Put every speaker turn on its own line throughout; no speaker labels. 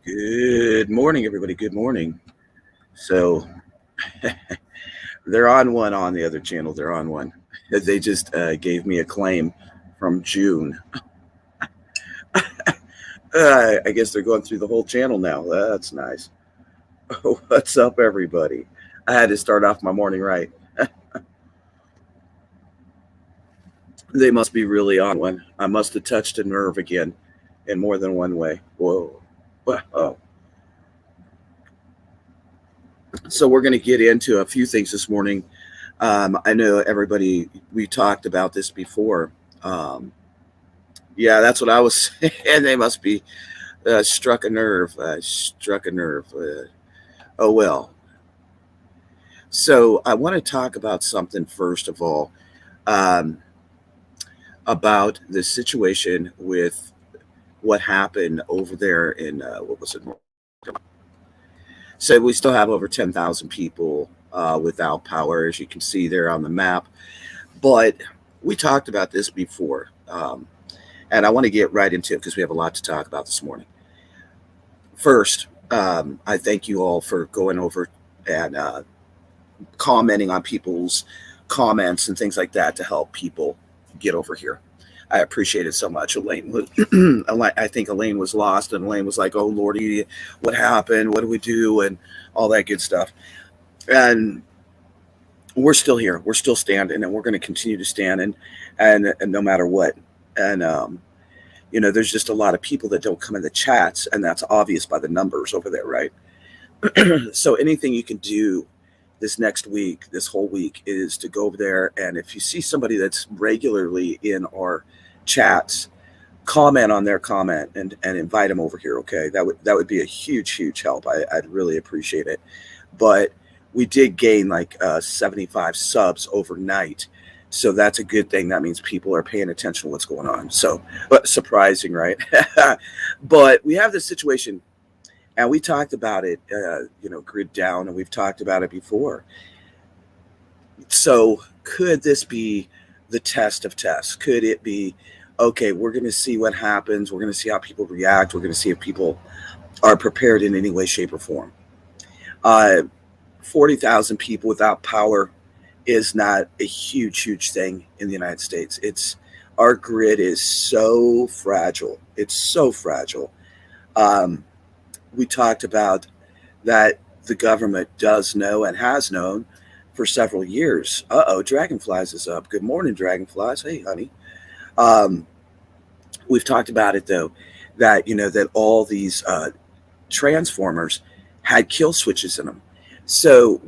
Good morning, everybody. Good morning. So they're on one on the other channel. They're on one. They just gave me a claim from June. I guess they're going through the whole channel now. That's nice. What's up, everybody? I had to start off my morning right. They must be really on one. I must have touched a nerve again in more than one way. Whoa. Wow. So we're going to get into a few things this morning. I know everybody, we talked about this before. Um, yeah, that's what I was saying. They must be struck a nerve. Struck a nerve. Oh, well. So I want to talk about something first of all, um, about the situation with what happened over there in, what was it? So we still have over 10,000 people without power, as you can see there on the map. But we talked about this before. And I want to get right into it because we have a lot to talk about this morning. First, I thank you all for going over and commenting on people's comments and things like that to help people get over here. I appreciate it so much. Elaine was, I think Elaine was lost, and Elaine was like, "Oh Lordy, what happened? What do we do?" and all that good stuff. And we're still here. We're still standing, and we're going to continue to stand, and no matter what. And there's just a lot of people that don't come in the chats, and that's obvious by the numbers over there, right? So anything you can do this next week, this whole week, is to go over there, and if you see somebody that's regularly in our chats, comment on their comment and invite them over here. Okay, that would be a huge help. I'd really appreciate it. But we did gain like 75 subs overnight, so that's a good thing. That means people are paying attention to what's going on. So, but surprising, right? But we have this situation, and we talked about it, grid down, and we've talked about it before. So, could this be the test of tests? Could it be, okay, we're going to see what happens. We're going to see how people react. We're going to see if people are prepared in any way, shape, or form. Uh, 40,000 people without power is not a huge thing in the United States. Our grid is so fragile. It's so fragile. Um, we talked about that the government does know and has known for several years. Dragonflies is up. Good morning, Dragonflies. Hey, honey. Um, we've talked about it though, that all these transformers had kill switches in them. So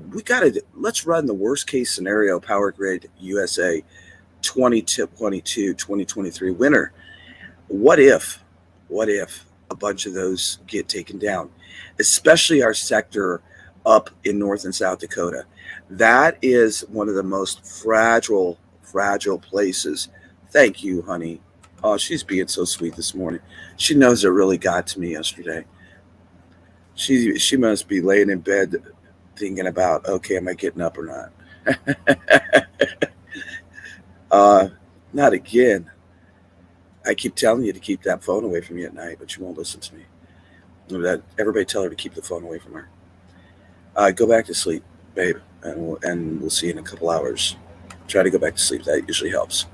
let's run the worst case scenario Power Grid USA 2022 2023 winter. What if a bunch of those get taken down, especially our sector up in North and South Dakota? That is one of the most fragile places. Thank you, honey. Oh, she's being so sweet this morning. She knows it really got to me yesterday. She must be laying in bed thinking about, okay, am I getting up or not? Not again. I keep telling you to keep that phone away from you at night, but you won't listen to me. Everybody tell her to keep the phone away from her. Go back to sleep, babe, and we'll see you in a couple hours. Try to go back to sleep. That usually helps.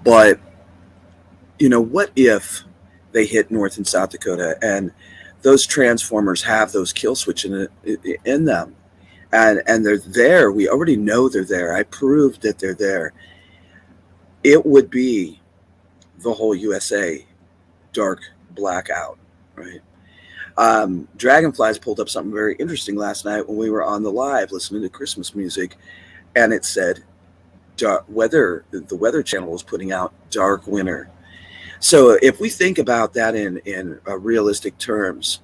But what if they hit North and South Dakota and those transformers have those kill switch in them, and they're there? We already know they're there. I proved that they're there. It would be the whole USA dark blackout, right? Dragonflies pulled up something very interesting last night when we were on the live listening to Christmas music, and it said the Weather Channel was putting out dark winter. So if we think about that in realistic terms,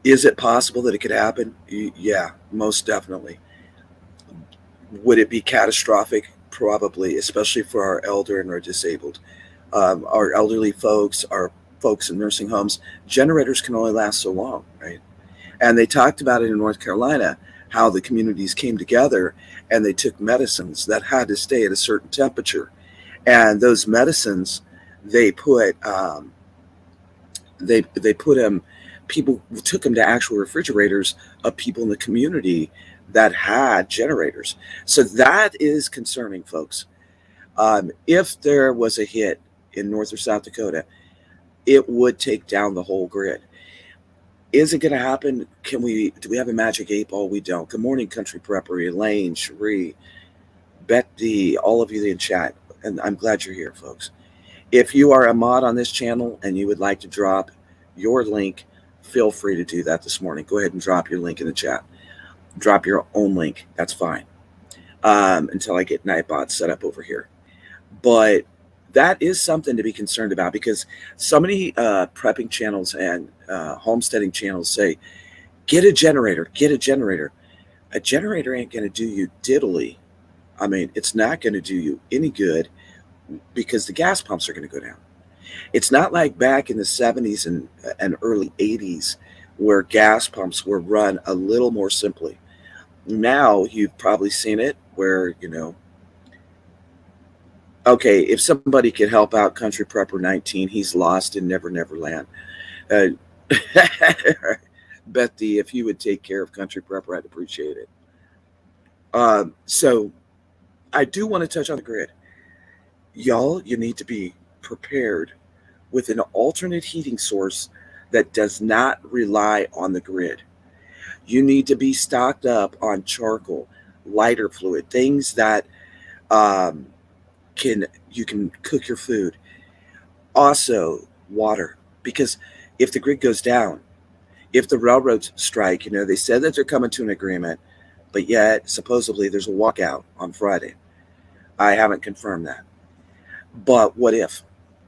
is it possible that it could happen? Yeah, most definitely. Would it be catastrophic? Probably, especially for our elder and our disabled. Our elderly folks, our folks in nursing homes, generators can only last so long, right? And they talked about it in North Carolina, how the communities came together and they took medicines that had to stay at a certain temperature. And those medicines, they put them People took them to actual refrigerators of people in the community that had generators. So that is concerning, folks. If there was a hit in North or South Dakota, it would take down the whole grid. Is it going to happen? Can we? Do we have a magic 8 ball? We don't. Good morning, Country Prepper, Elaine, Cherie, Betty, all of you in chat, and I'm glad you're here, folks. If you are a mod on this channel and you would like to drop your link, feel free to do that this morning. Go ahead and drop your link in the chat. Drop your own link. That's fine. Until I get Nightbot set up over here. But that is something to be concerned about, because so many prepping channels and homesteading channels say, get a generator, get a generator. A generator ain't going to do you diddly. I mean, it's not going to do you any good, because the gas pumps are going to go down. It's not like back in the 70s and early 80s where gas pumps were run a little more simply. Now you've probably seen it where, okay, if somebody could help out Country Prepper 19, he's lost in Never Never Land. Bethy, if you would take care of Country Prepper, I'd appreciate it. So I do want to touch on the grid. Y'all, you need to be prepared with an alternate heating source that does not rely on the grid. You need to be stocked up on charcoal, lighter fluid, things that you can cook your food. Also, water, because if the grid goes down, if the railroads strike, they said that they're coming to an agreement, but yet supposedly there's a walkout on Friday. I haven't confirmed that. But what if,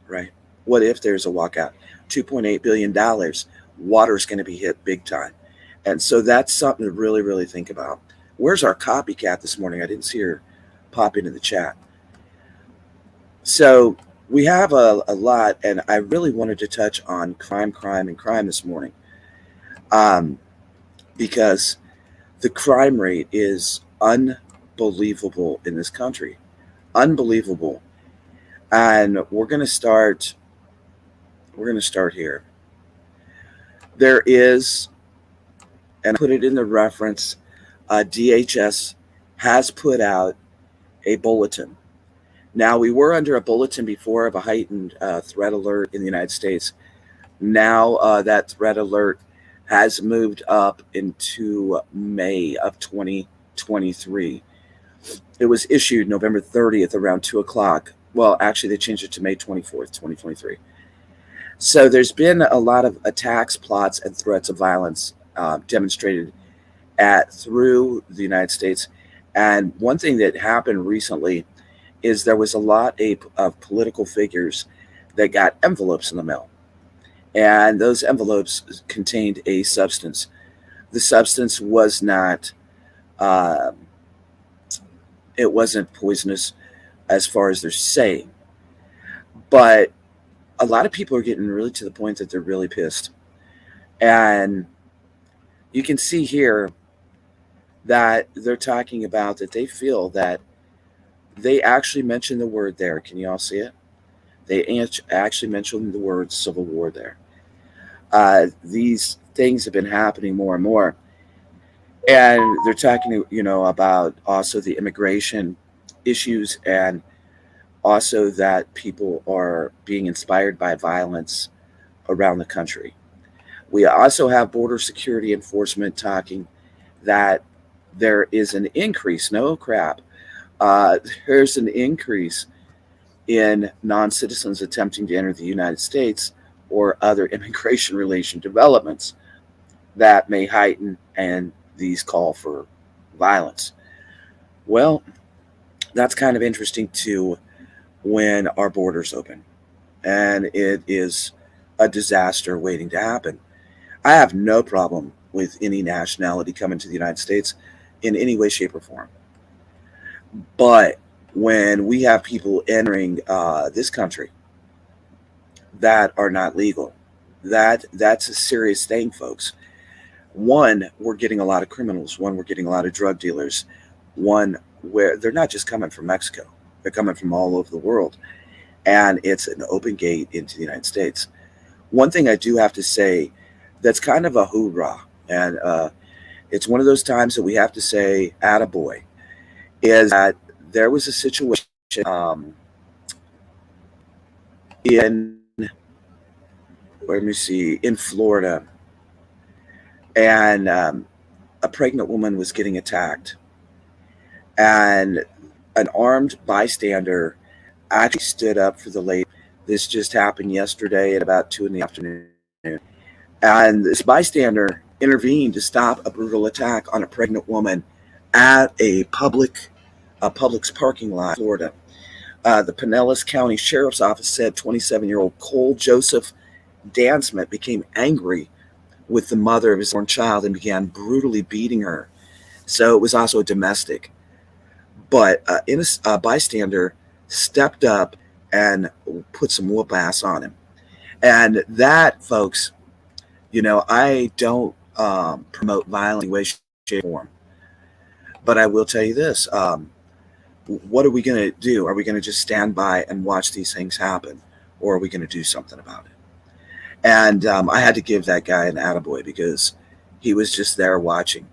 right? What if there's a walkout? $2.8 billion, water's going to be hit big time. And so that's something to really, really think about. Where's our copycat this morning? I didn't see her pop into the chat. So we have a lot, and I really wanted to touch on crime this morning, because the crime rate is unbelievable in this country. Unbelievable. And we're going to start here. There is, and I put it in the reference, DHS has put out a bulletin. Now, we were under a bulletin before of a heightened threat alert in the United States. Now that threat alert has moved up into May of 2023. It was issued November 30th around 2 o'clock. Well, actually, they changed it to May 24th, 2023. So there's been a lot of attacks, plots, and threats of violence demonstrated through the United States. And one thing that happened recently is there was a lot of political figures that got envelopes in the mail. And those envelopes contained a substance. The substance was not, it wasn't poisonous as far as they're saying. But a lot of people are getting really to the point that they're really pissed. And you can see here that they're talking about that they feel that they actually mentioned the word there. Can you all see it? They actually mentioned the word civil war there. These things have been happening more and more. And they're talking, about also the immigration issues, and also that people are being inspired by violence around the country. We also have border security enforcement talking that there is an increase, there's an increase in non-citizens attempting to enter the United States or other immigration relation developments that may heighten, and these call for violence. Well, that's kind of interesting too when our borders open, and it is a disaster waiting to happen. I have no problem with any nationality coming to the United States in any way, shape, or form. But when we have people entering this country that are not legal, that's a serious thing, folks. One, we're getting a lot of criminals. One, we're getting a lot of drug dealers. One, where they're not just coming from Mexico. They're coming from all over the world. And it's an open gate into the United States. One thing I do have to say, that's kind of a hoorah. And it's one of those times that we have to say, attaboy, is that there was a situation in, let me see, in Florida, and a pregnant woman was getting attacked, and an armed bystander actually stood up for the lady. This just happened yesterday at about 2 in the afternoon, and this bystander intervened to stop a brutal attack on a pregnant woman at a Publix parking lot in Florida. The Pinellas County Sheriff's Office said 27-year-old Cole Joseph Dansmith became angry with the mother of his born child and began brutally beating her. So it was also a domestic. But a bystander stepped up and put some whoop ass on him. And that, folks, I don't promote violence in any way, shape, or form. But I will tell you this. What are we going to do? Are we going to just stand by and watch these things happen? Or are we going to do something about it? And I had to give that guy an attaboy because he was just there watching.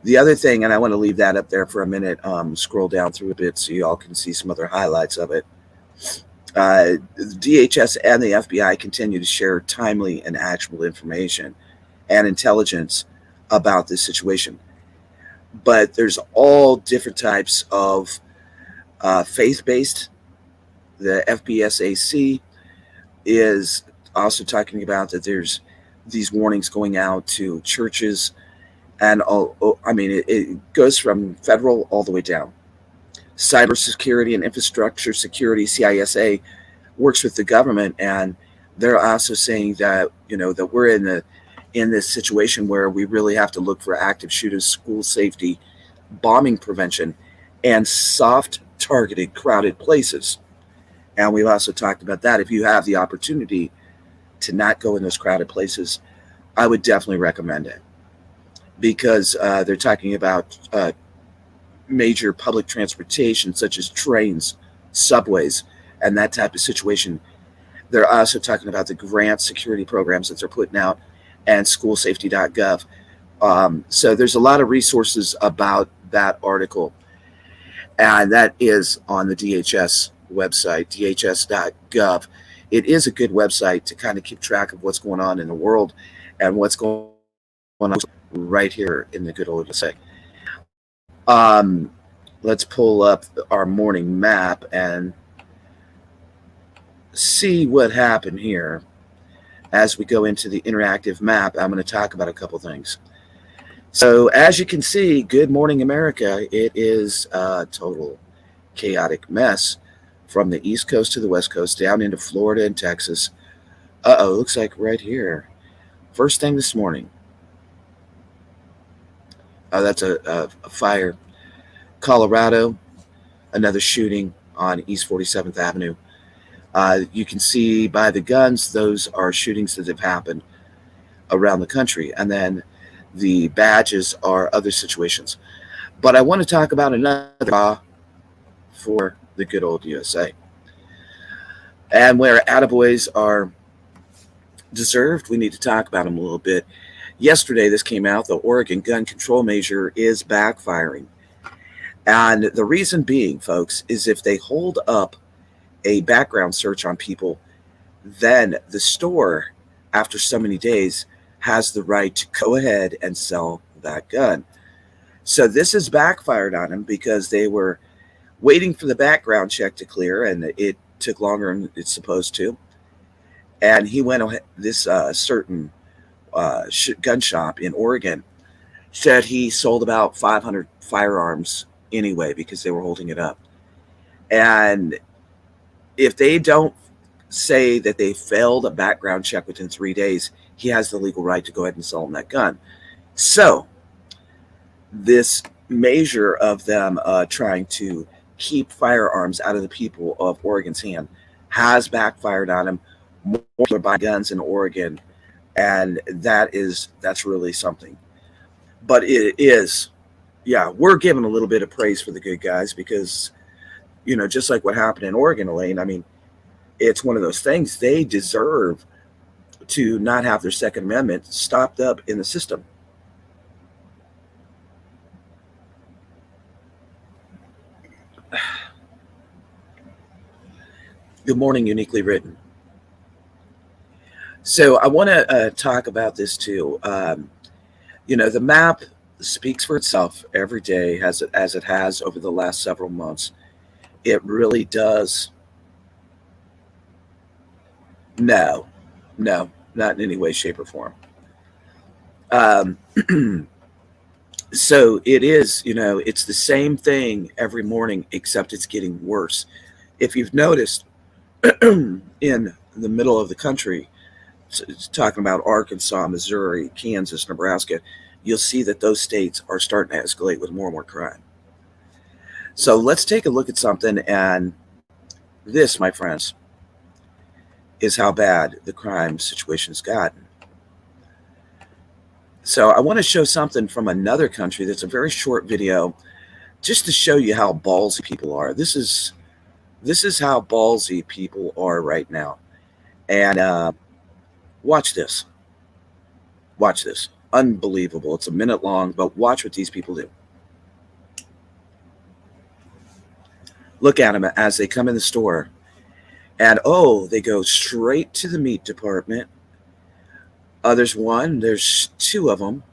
The other thing, and I want to leave that up there for a minute, scroll down through a bit so you all can see some other highlights of it. The DHS and the FBI continue to share timely and actionable information and intelligence about this situation. But there's all different types of faith-based. The FBSAC is also talking about that there's these warnings going out to churches, and it goes from federal all the way down. Cybersecurity and Infrastructure Security, CISA, works with the government, and they're also saying that that we're in this situation where we really have to look for active shooters, school safety, bombing prevention, and soft targeted crowded places. And we've also talked about that. If you have the opportunity to not go in those crowded places, I would definitely recommend it, because they're talking about major public transportation such as trains, subways, and that type of situation. They're also talking about the grant security programs that they're putting out and schoolsafety.gov. So there's a lot of resources about that article, and that is on the DHS website, dhs.gov. It is a good website to kind of keep track of what's going on in the world and what's going on right here in the good old USA. Let's pull up our morning map and see what happened here. As we go into the interactive map, I'm going to talk about a couple things. So as you can see, good morning America, it is a total chaotic mess from the East Coast to the West Coast, down into Florida and Texas. Looks like right here. First thing this morning. That's a fire. Colorado, another shooting on East 47th Avenue. You can see by the guns, those are shootings that have happened around the country. And then the badges are other situations. But I want to talk about another for the good old USA. And where attaboys are deserved, we need to talk about them a little bit. Yesterday, this came out, the Oregon gun control measure is backfiring. And the reason being, folks, is if they hold up a background search on people, then the store, after so many days, has the right to go ahead and sell that gun. So this has backfired on them because they were waiting for the background check to clear, and it took longer than it's supposed to. And he went ahead, this certain gun shop in Oregon said he sold about 500 firearms anyway because they were holding it up. And if they don't say that they failed a background check within 3 days, he has the legal right to go ahead and sell them that gun. So this measure of them trying to keep firearms out of the people of Oregon's hand has backfired on them. More people are buying guns in Oregon, and that's really something. But it is, yeah, we're giving a little bit of praise for the good guys because, just like what happened in Oregon, Elaine, I mean, it's one of those things. They deserve to not have their Second Amendment stopped up in the system. Good morning, uniquely written. So I want to talk about this too. The map speaks for itself every day, as it has over the last several months. It really does. No, no, not in any way, shape, or form. Um, so it is, it's the same thing every morning, except it's getting worse. If you've noticed, in the middle of the country, it's talking about Arkansas, Missouri, Kansas, Nebraska, you'll see that those states are starting to escalate with more and more crime. So let's take a look at something, and this, my friends, is how bad the crime situation has gotten. So I want to show something from another country that's a very short video, just to show you how ballsy people are. This is how ballsy people are right now. And watch this. Watch this. Unbelievable. It's a minute long, but watch what these people do. Look at them as they come in the store. And they go straight to the meat department. There's one, there's two of them.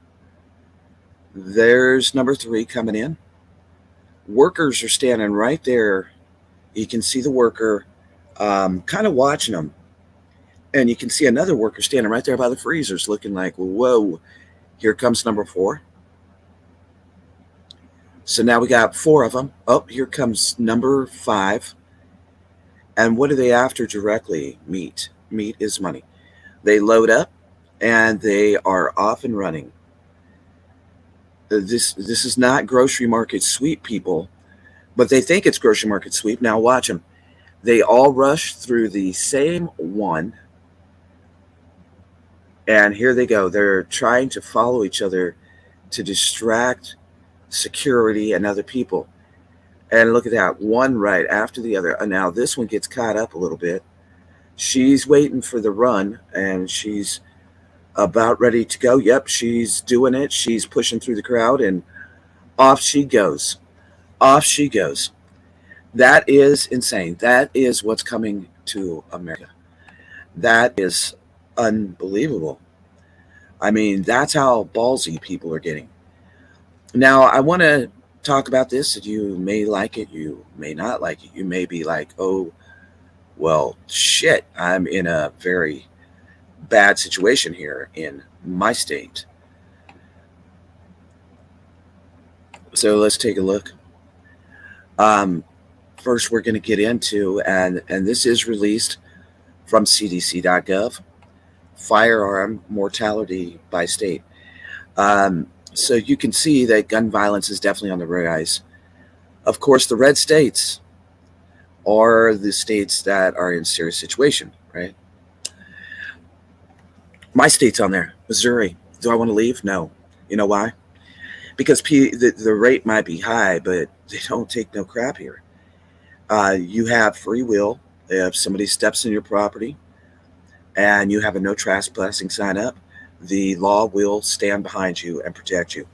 There's number three coming in. Workers are standing right there. You can see the worker kind of watching them. And you can see another worker standing right there by the freezers looking like, whoa, here comes number four. So now we got four of them. Oh, here comes number five. And what are they after directly? Meat. Meat is money. They load up and they are off and running. This is not grocery market sweep, people, but they think it's grocery market sweep. Now watch them. They all rush through the same one. And here they go. They're trying to follow each other to distract security and other people. And look at that, one right after the other. And now this one gets caught up a little bit. She's waiting for the run, and she's about ready to go. Yep, she's doing it. She's pushing through the crowd, and off she goes. Off she goes. That is insane. That is what's coming to America. That is unbelievable. I mean, that's how ballsy people are getting. Now, I want to talk about this. You may like it, you may not like it. You may be like, oh, well, shit, I'm in a very bad situation here in my state. So let's take a look. First, we're going to get into, and this is released from cdc.gov, firearm mortality by state. So you can see that gun violence is definitely on the rise. Of course, the red states are the states that are in serious situation, right? My state's on there, Missouri. Do I want to leave? No. You know why? Because the rate might be high, but they don't take no crap here. You have free will. If somebody steps in your property and you have a no trespassing sign up, the law will stand behind you and protect you.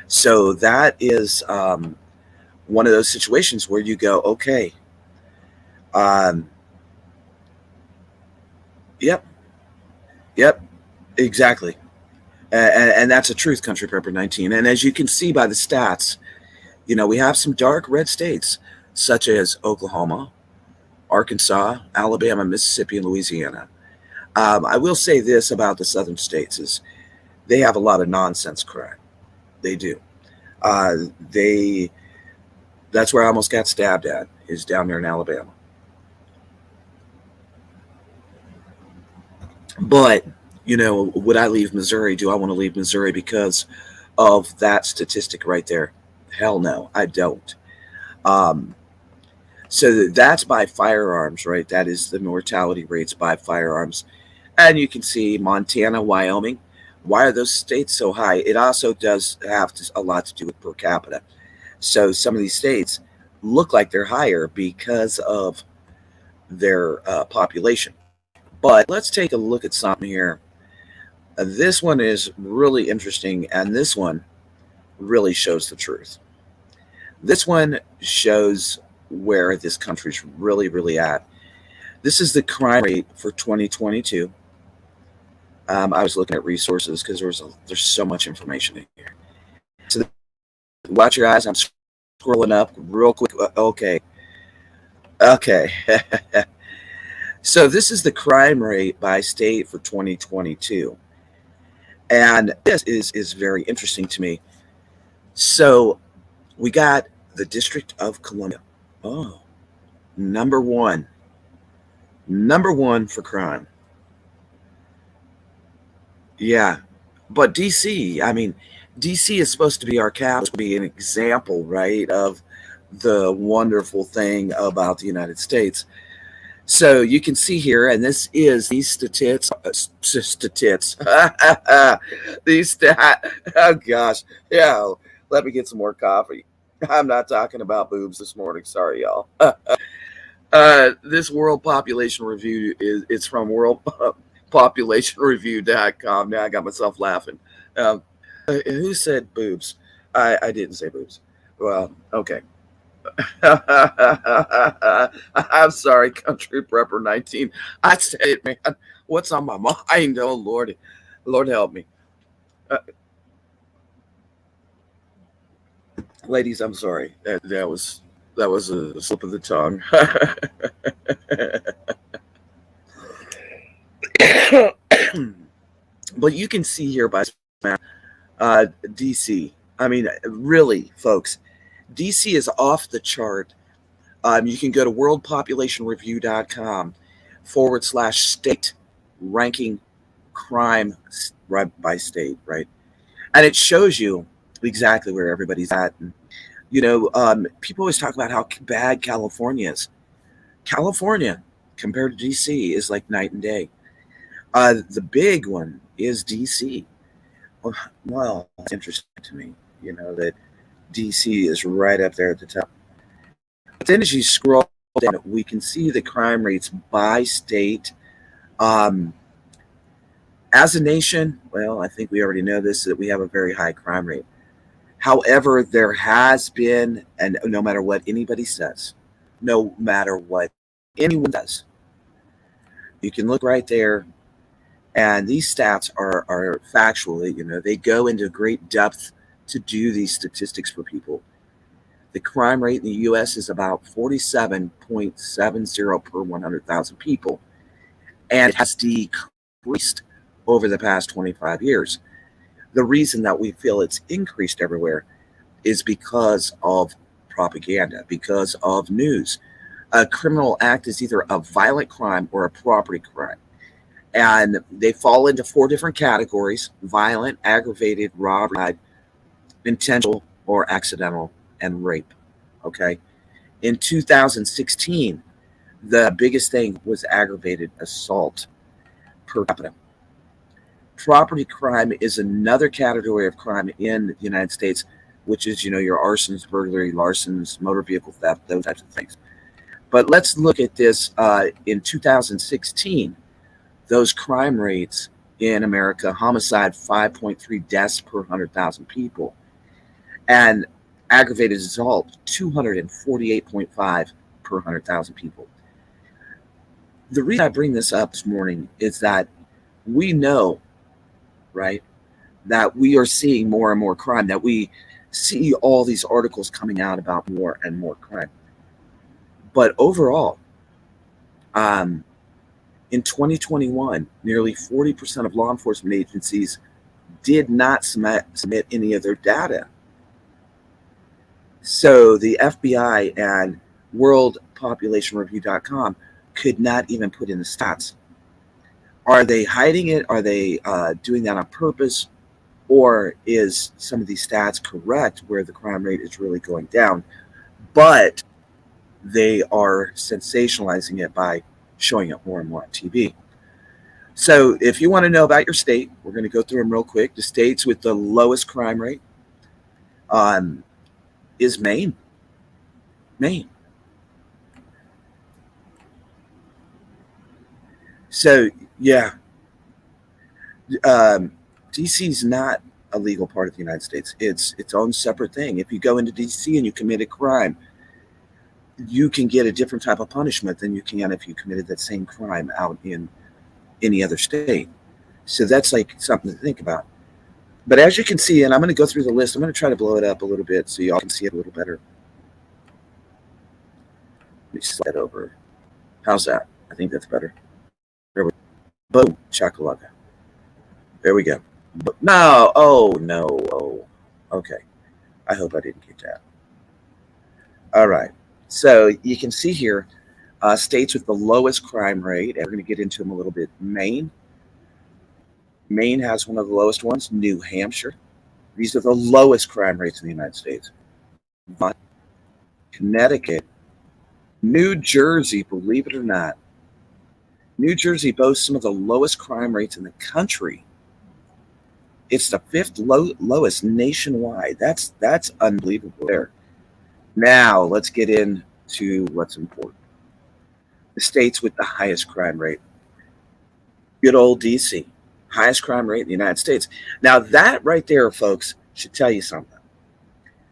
So that is one of those situations where you go, okay, yep, exactly. And that's a truth, Country Prepper 19. And as you can see by the stats, we have some dark red states, such as Oklahoma, Arkansas, Alabama, Mississippi, and Louisiana. I will say this about the southern states is they have a lot of nonsense crime. They do. That's where I almost got stabbed at, is down there in Alabama. But, would I leave Missouri? Do I want to leave Missouri because of that statistic right there? Hell no, I don't. So that's by firearms, right? That is the mortality rates by firearms. And you can see Montana, Wyoming. Why are those states so high? It also does have a lot to do with per capita. So some of these states look like they're higher because of their population. But let's take a look at something here. This one is really interesting, and this one really shows the truth. This one shows where this country's really at. This is the crime rate for 2022. I was looking at resources because there's so much information in here. So watch your eyes. I'm scrolling up real quick. Okay. So this is the crime rate by state for 2022, and this is very interesting to me. So we got the District of Columbia. Oh, number one for crime. Yeah, but DC. I mean, DC is supposed to be our capital, to be an example, right, of the wonderful thing about the United States. So you can see here, and this is these statistics. These stat. Oh gosh, yeah. Let me get some more coffee. I'm not talking about boobs this morning. Sorry, y'all. This World Population Review it's from worldpopulationreview.com. Now I got myself laughing. Um, who said boobs? I didn't say boobs. Well, okay. I'm sorry, Country Prepper 19. I said it, man. What's on my mind? Oh Lord, Lord help me, uh, ladies. I'm sorry. That was a slip of the tongue. But you can see here by DC. I mean, really, folks, DC is off the chart. You can go to worldpopulationreview.com /state ranking crime right by state, right? And it shows you exactly where everybody's at. And, people always talk about how bad California is. California, compared to DC, is like night and day. The big one is DC. Well, it's interesting to me, that DC is right up there at the top. But then as you scroll down, we can see the crime rates by state. Um, as a nation, well, I think we already know this, that we have a very high crime rate. However, there has been, and no matter what anybody says, no matter what anyone does, you can look right there, and these stats are factual. They go into great depth to do these statistics for people. The crime rate in the U.S. is about 47.70 per 100,000 people, and it has decreased over the past 25 years. The reason that we feel it's increased everywhere is because of propaganda, because of news. A criminal act is either a violent crime or a property crime. And they fall into four different categories: violent, aggravated, robbery, intentional, or accidental, and rape. Okay. In 2016, the biggest thing was aggravated assault per capita. Property crime is another category of crime in the United States, which is, your arsons, burglary, larcens, motor vehicle theft, those types of things. But let's look at this. In 2016, those crime rates in America: homicide, 5.3 deaths per 100,000 people, and aggravated assault, 248.5 per 100,000 people. The reason I bring this up this morning is that we know, right, that we are seeing more and more crime, that we see all these articles coming out about more and more crime. But overall, um, in 2021, nearly 40% of law enforcement agencies did not submit any of their data. So the FBI and worldpopulationreview.com could not even put in the stats. Are they hiding it? Are they doing that on purpose? Or is some of these stats correct where the crime rate is really going down, but they are sensationalizing it by showing it more and more on TV? So if you want to know about your state, we're going to go through them real quick. The states with the lowest crime rate is Maine. Maine. So yeah, um, DC is not a legal part of the United States. It's its own separate thing. If you go into DC and you commit a crime, you can get a different type of punishment than you can if you committed that same crime out in any other state. So that's like something to think about. But as you can see, and I'm going to go through the list, I'm going to try to blow it up a little bit so y'all can see it a little better. Let me slide over. How's that? I think that's better. There we go. Boom, chakalaka. There we go. No, oh no, oh, okay. I hope I didn't get that. All right. So you can see here states with the lowest crime rate, and we're going to get into them a little bit. Maine has one of the lowest ones. New Hampshire. These are the lowest crime rates in the United States. Connecticut, New Jersey, believe it or not. New Jersey boasts some of the lowest crime rates in the country. It's the fifth lowest nationwide. That's unbelievable there. Now let's get into what's important. The states with the highest crime rate. Good old DC, highest crime rate in the United States. Now that right there, folks, should tell you something.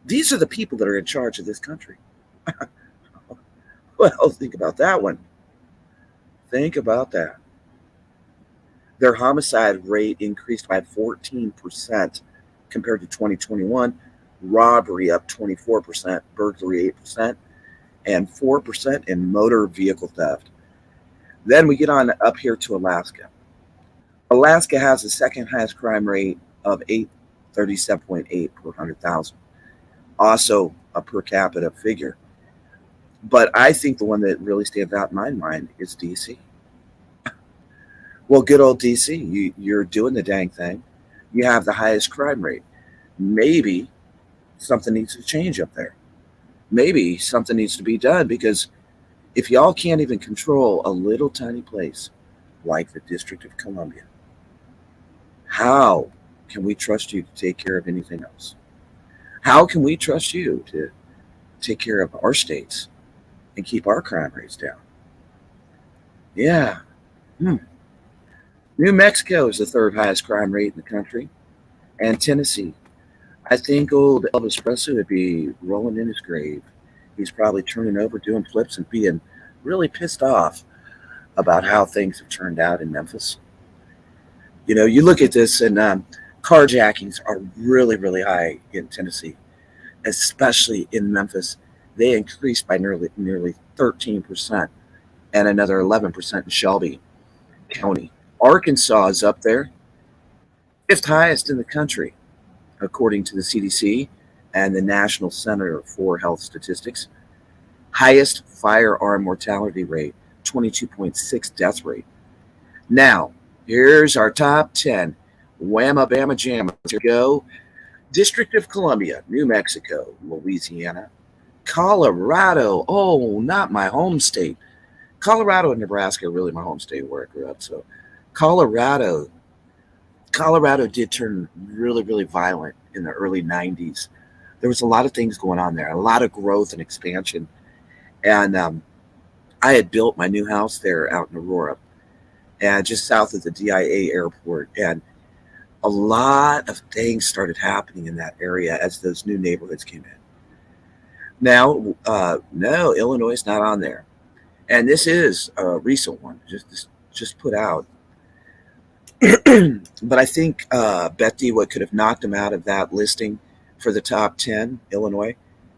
These are the people that are in charge of this country. Well, think about that one. Think about that. Their homicide rate increased by 14% compared to 2021. Robbery up 24%, burglary 8%, and 4% in motor vehicle theft. Then we get on up here to Alaska. Alaska has the second highest crime rate of 837.8 per 100,000. Also a per capita figure. But I think the one that really stands out in my mind is DC. Well, good old DC, you're doing the dang thing. You have the highest crime rate. Maybe something needs to change up there. Maybe something needs to be done because if y'all can't even control a little tiny place like the District of Columbia, how can we trust you to take care of anything else? How can we trust you to take care of our states and keep our crime rates down? Yeah. Hmm. New Mexico is the third highest crime rate in the country, and Tennessee. I think old Elvis Presley would be rolling in his grave. He's probably turning over, doing flips, and being really pissed off about how things have turned out in Memphis. You know, you look at this, and carjackings are really, really high in Tennessee, especially in Memphis. They increased by nearly 13%, and another 11% in Shelby County. Arkansas is up there, fifth highest in the country, according to the CDC and the National Center for Health Statistics. Highest firearm mortality rate, 22.6 death rate. Now, here's our top 10. Whamma Bama Jamma. Here we go. District of Columbia, New Mexico, Louisiana, Colorado. Oh, not my home state. Colorado and Nebraska are really my home state where I grew up. So Colorado did turn really, really violent in the early 90s. There was a lot of things going on there, a lot of growth and expansion. And I had built my new house there out in Aurora, and just south of the DIA airport. And a lot of things started happening in that area as those new neighborhoods came in. Now, no, Illinois is not on there. And this is a recent one, just put out. But I think Betty, what could have knocked him out of that listing for the top 10, Illinois,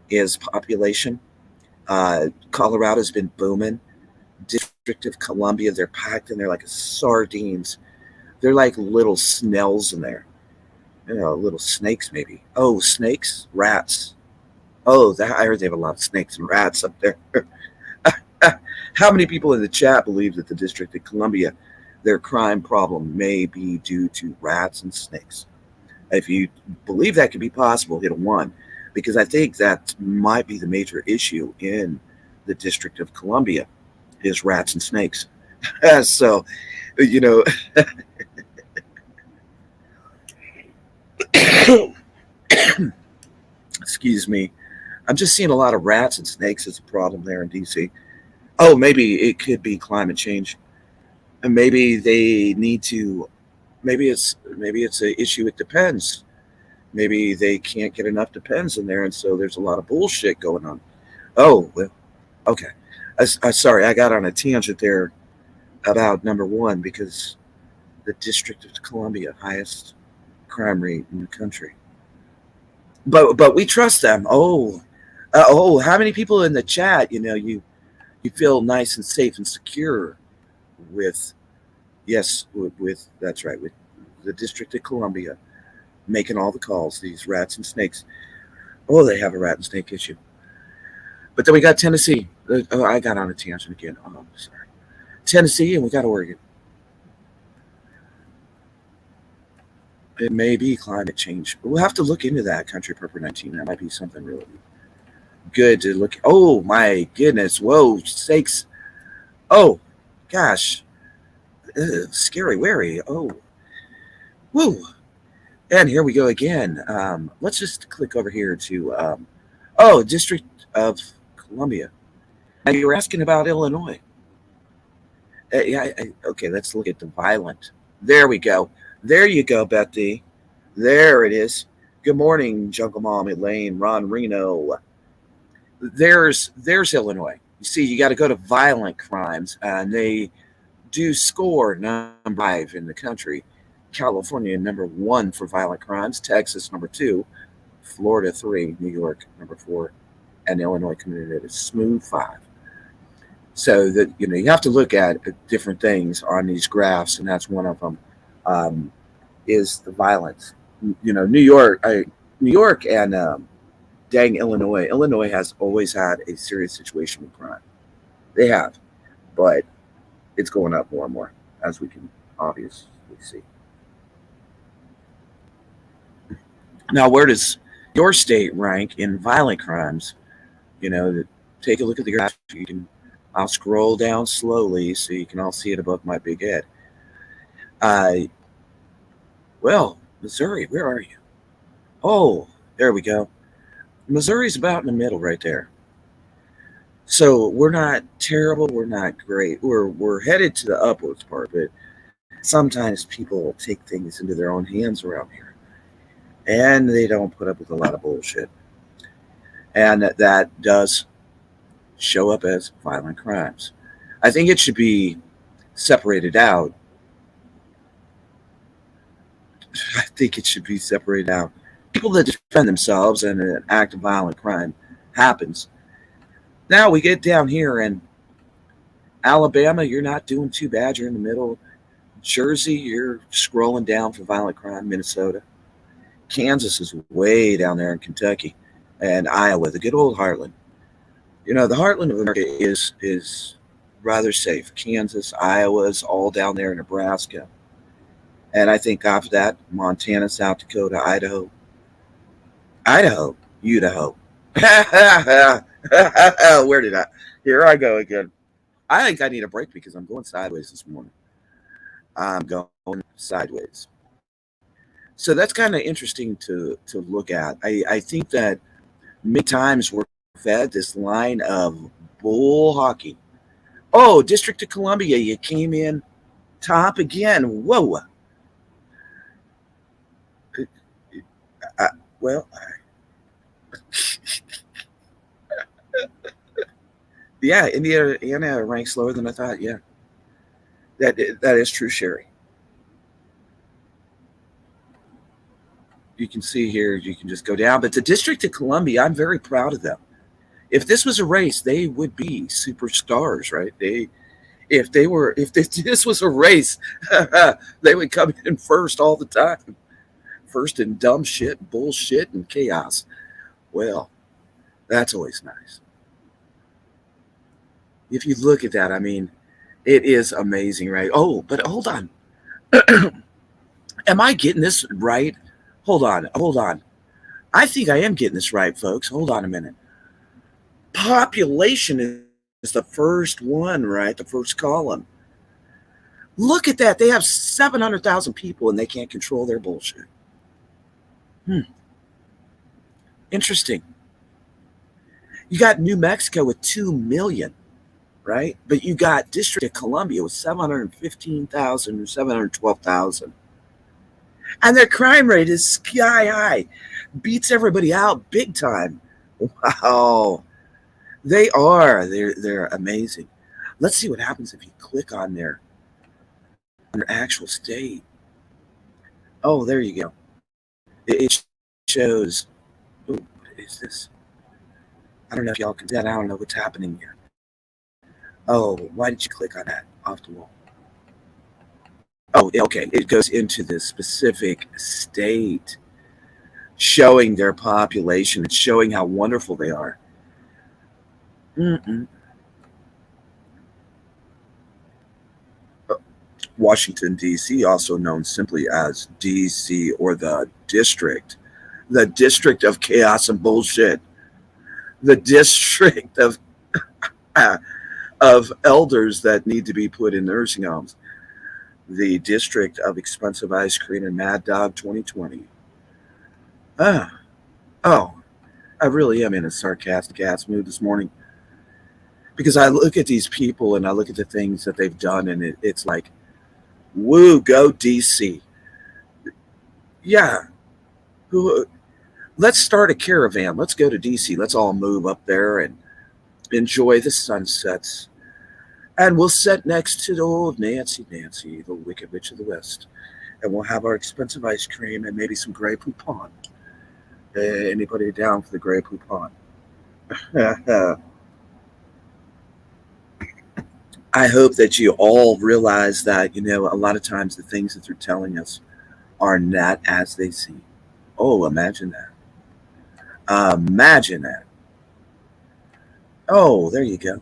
is population. Colorado's been booming. District of Columbia, they're packed in there like sardines. They're like little snails in there. You know, little snakes maybe. Oh, snakes, rats. Oh, I heard they have a lot of snakes and rats up there. How many people in the chat believe that the District of Columbia, their crime problem may be due to rats and snakes? If you believe that could be possible, hit a 1, because I think that might be the major issue in the District of Columbia is rats and snakes. So, you know, excuse me. I'm just seeing a lot of rats and snakes as a problem there in DC. Oh, maybe it could be climate change. And maybe they need to. Maybe it's an issue. It depends. Maybe they can't get enough depends in there, and so there's a lot of bullshit going on. Oh well, okay. Sorry, I got on a tangent there about number one because the District of Columbia, highest crime rate in the country. But we trust them. How many people in the chat? You feel nice and safe and secure with yes with that's right with the District of Columbia making all the calls. These rats and snakes. Oh, they have a rat and snake issue. But then we got Tennessee. Oh, I got on a tangent again. Oh, sorry. Tennessee and we got Oregon. It may be climate change. We'll have to look into that. Country Purple 19. That might be something really good to look. Oh my goodness! Whoa, sakes! Oh, gosh, scary, wary. Oh, woo! And here we go again. Let's just click over here to District of Columbia. Now you were asking about Illinois. Okay, let's look at the violent. There we go. There you go, Betty. There it is. Good morning, Jungle Mom, Elaine, Ron Reno. There's Illinois. You see, you got to go to violent crimes, and they do score number 5 in the country. California number 1 for violent crimes, Texas number 2, Florida 3, New York number 4, and Illinois coming in at a smooth 5. So that you have to look at different things on these graphs, and that's one of them. Is the violence? New York, and dang Illinois. Illinois has always had a serious situation with crime. They have, but it's going up more and more, as we can obviously see. Now, where does your state rank in violent crimes? Take a look at the graph. I'll scroll down slowly so you can all see it above my big head. Well, Missouri, where are you? Oh, there we go. Missouri's about in the middle right there. So we're not terrible. We're not great. We're headed to the upwards part, but sometimes people take things into their own hands around here, and they don't put up with a lot of bullshit, and that does show up as violent crimes. I think it should be separated out. I think it should be separated out. People that defend themselves and an act of violent crime happens. Now we get down here in Alabama, you're not doing too bad. You're in the middle. Jersey, you're scrolling down for violent crime. Minnesota. Kansas is way down there in Kentucky. And Iowa, the good old heartland. The heartland of America is rather safe. Kansas, Iowa's all down there in Nebraska. And I think after that, Montana, South Dakota, Idaho, Idaho. Where did I? Here I go again. I think I need a break because I'm going sideways this morning. I'm going sideways. So that's kind of interesting to look at. I think that many times we're fed this line of bull hockey. Oh, District of Columbia, you came in top again. Whoa. Well, yeah, Indiana ranks lower than I thought. Yeah, that is true, Sherry. You can see here, you can just go down. But the District of Columbia, I'm very proud of them. If this was a race, they would be superstars, right? If this was a race, they would come in first all the time. First in dumb shit, bullshit, and chaos. Well, that's always nice. If you look at that, I mean, it is amazing, right? Oh, but hold on. Am I getting this right? Hold on. I think I am getting this right, folks. Hold on a minute. Population is the first one, right? The first column. Look at that. They have 700,000 people and they can't control their bullshit. Interesting. You got New Mexico with 2 million. right? But you got District of Columbia with 715,000 or 712,000. And their crime rate is sky high, beats everybody out big time. Wow. They are. They're amazing. Let's see what happens if you click on their actual state. Oh, there you go. It shows. Ooh, what is this? I don't know if y'all can see that. I don't know what's happening here. Oh, why did you click on that off the wall? Oh, okay. It goes into the specific state, showing their population. It's showing how wonderful they are. Mm-mm. Washington, D.C., also known simply as D.C. or the district of chaos and bullshit, the district of elders that need to be put in nursing homes, the district of expensive ice cream and Mad Dog 2020. Ah, oh, I really am in a sarcastic ass mood this morning because I look at these people and I look at the things that they've done, and it's like, woo, go DC. Yeah, who? Let's start a caravan. Let's go to DC. Let's all move up there and enjoy the sunsets. And we'll sit next to the old Nancy, the Wicked Witch of the West. And we'll have our expensive ice cream and maybe some Grey Poupon. Anybody down for the Grey Poupon? I hope that you all realize that, a lot of times the things that they're telling us are not as they seem. Oh, imagine that. Imagine that. Oh, there you go.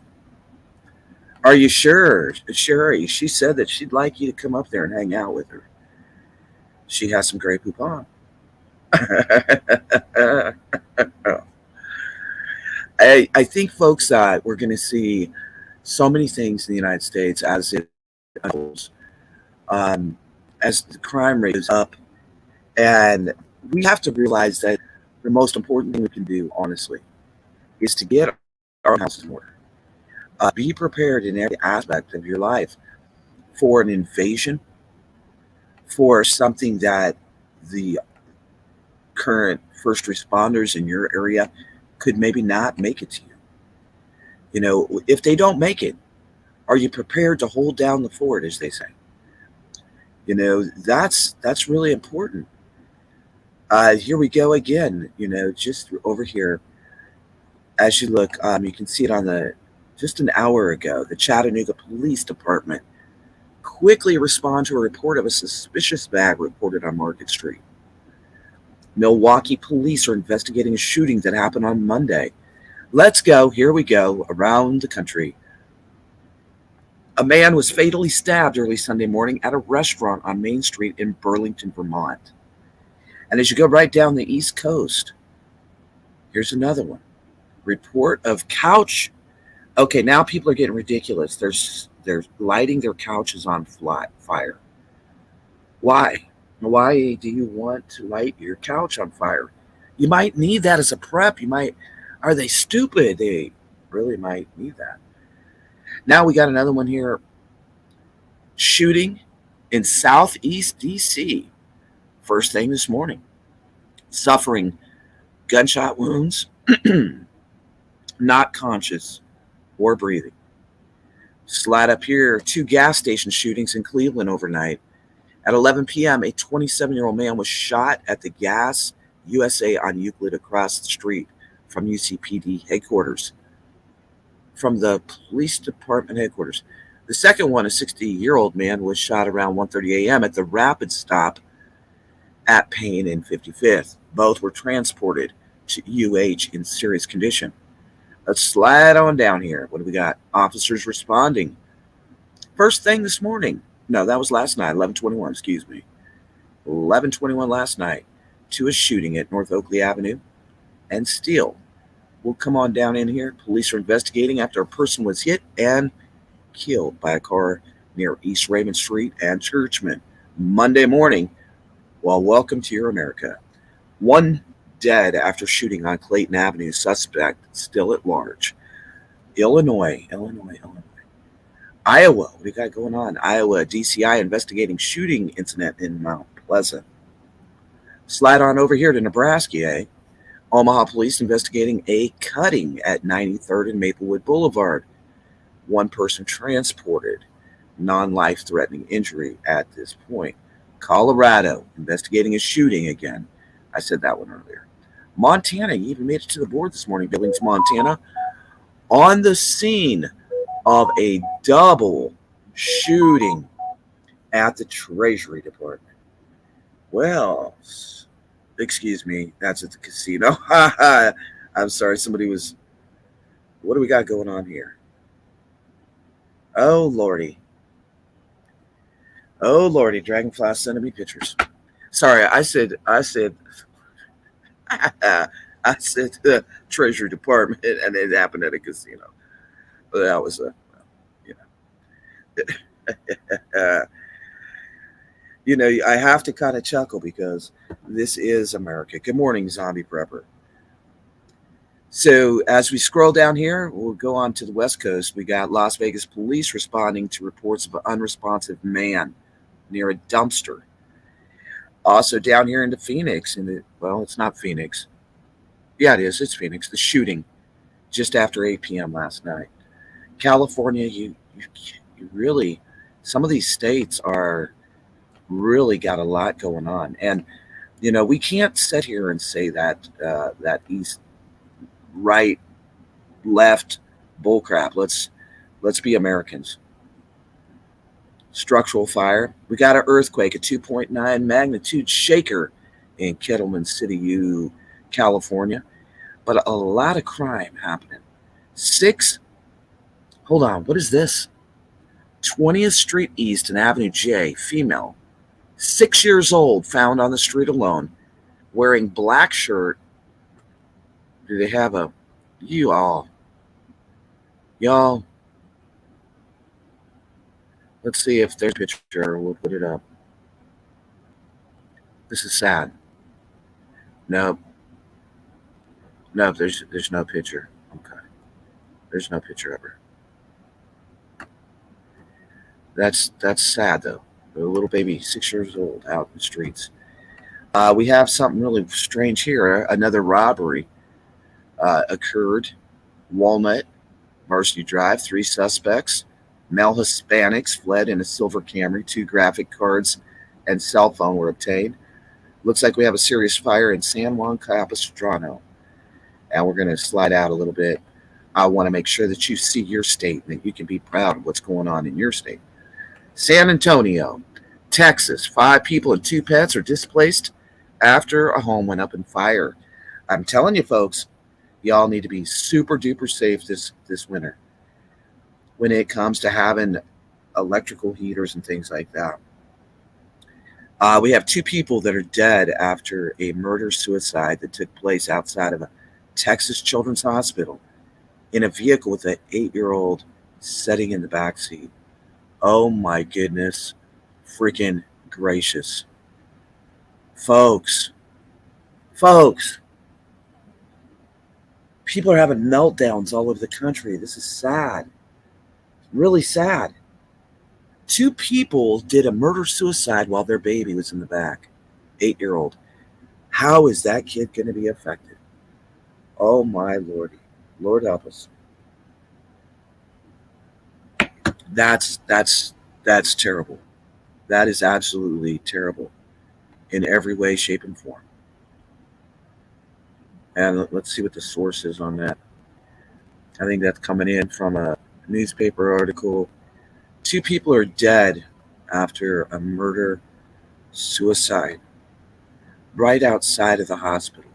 Are you sure? Sherry, she said that she'd like you to come up there and hang out with her. She has some Grey Poupon. I think, folks, that we're going to see so many things in the United States as it unfolds, um, as the crime rate is up. And we have to realize that the most important thing we can do, honestly, is to get our houses in order. Be prepared in every aspect of your life for an invasion, for something that the current first responders in your area could maybe not make it to you. If they don't make it, are you prepared to hold down the fort, as they say? That's really important. Here we go again. Just over here, as you look, you can see it on just an hour ago. The Chattanooga Police Department quickly respond to a report of a suspicious bag reported on Market Street. Milwaukee police are investigating a shooting that happened on Monday. Let's go. Here we go. Around the country. A man was fatally stabbed early Sunday morning at a restaurant on Main Street in Burlington, Vermont. And as you go right down the East Coast, here's another one. Report of couch. Okay, now people are getting ridiculous. They're lighting their couches on fire. Why? Why do you want to light your couch on fire? You might need that as a prep. Are they stupid? They really might need that. Now we got another one here. Shooting in Southeast DC. First thing this morning. Suffering gunshot wounds, not conscious or breathing. Slide up here, 2 gas station shootings in Cleveland overnight. At 11 p.m., a 27-year-old man was shot at the Gas USA on Euclid across the street from UCPD headquarters, from the police department headquarters. The second one, a 60-year-old man, was shot around 1:30 a.m. at the Rapid Stop at Payne and 55th. Both were transported to UH in serious condition. Let's slide on down here. What do we got? Officers responding. First thing this morning. No, that was last night, 11:21, excuse me. 11:21 last night to a shooting at North Oakley Avenue and Steele. We'll come on down in here. Police are investigating after a person was hit and killed by a car near East Raymond Street and Churchman Monday morning. Well, welcome to your America. One dead after shooting on Clayton Avenue. Suspect still at large. Illinois. Iowa, what do you got going on? Iowa, DCI investigating shooting incident in Mount Pleasant. Slide on over here to Nebraska, eh? Omaha police investigating a cutting at 93rd and Maplewood Boulevard. One person transported. Non-life threatening injury at this point. Colorado investigating a shooting again. I said that one earlier. Montana even made it to the board this morning. Billings, Montana, on the scene of a double shooting at the Treasury Department. Well, excuse me, that's at the casino. I'm sorry, somebody was. What do we got going on here? Oh, Lordy. Oh, Lordy, Dragonfly sending me pictures. Sorry, I said the Treasury Department, and it happened at a casino. But that was you know, I have to kind of chuckle because this is America. Good morning, zombie prepper. So as we scroll down here, we'll go on to the West Coast. We got Las Vegas police responding to reports of an unresponsive man near a dumpster. Also down here into Phoenix, well, it's not Phoenix. Yeah, it is. It's Phoenix. The shooting just after 8 p.m. last night. California, you really, some of these states are really got a lot going on, and we can't sit here and say that that east, right, left bullcrap. Let's be Americans. Structural fire. We got an earthquake, a 2.9 magnitude shaker in Kettleman City, California, but a lot of crime happening. Hold on, what is this? 20th Street East and Avenue J, female, 6 years old, found on the street alone, wearing black shirt. Do they have y'all, let's see if there's a picture. We'll put it up. This is sad. Nope. There's no picture. Okay. There's no picture of her. That's sad though. A little baby, 6 years old, out in the streets. We have something really strange here. Another robbery occurred. Walnut, Varsity Drive. 3 suspects, male Hispanics, fled in a silver Camry. 2 graphic cards and cell phone were obtained. Looks like we have a serious fire in San Juan Capistrano. And we're going to slide out a little bit. I want to make sure that you see your state and that you can be proud of what's going on in your state. San Antonio, Texas. 5 people and 2 pets are displaced after a home went up in fire. I'm telling you, folks, y'all need to be super duper safe this winter when it comes to having electrical heaters and things like that. We have 2 people that are dead after a murder-suicide that took place outside of a Texas Children's Hospital in a vehicle with an 8-year-old sitting in the back seat. Oh my goodness, freaking gracious. Folks, people are having meltdowns all over the country. This is sad. Really sad. 2 people did a murder-suicide while their baby was in the back. 8-year-old. How is that kid going to be affected? Oh my Lordy. Lord help us. That's terrible. That is absolutely terrible in every way, shape, and form. And let's see what the source is on that. I think that's coming in from a newspaper article. 2 people are dead after a murder suicide right outside of the hospital.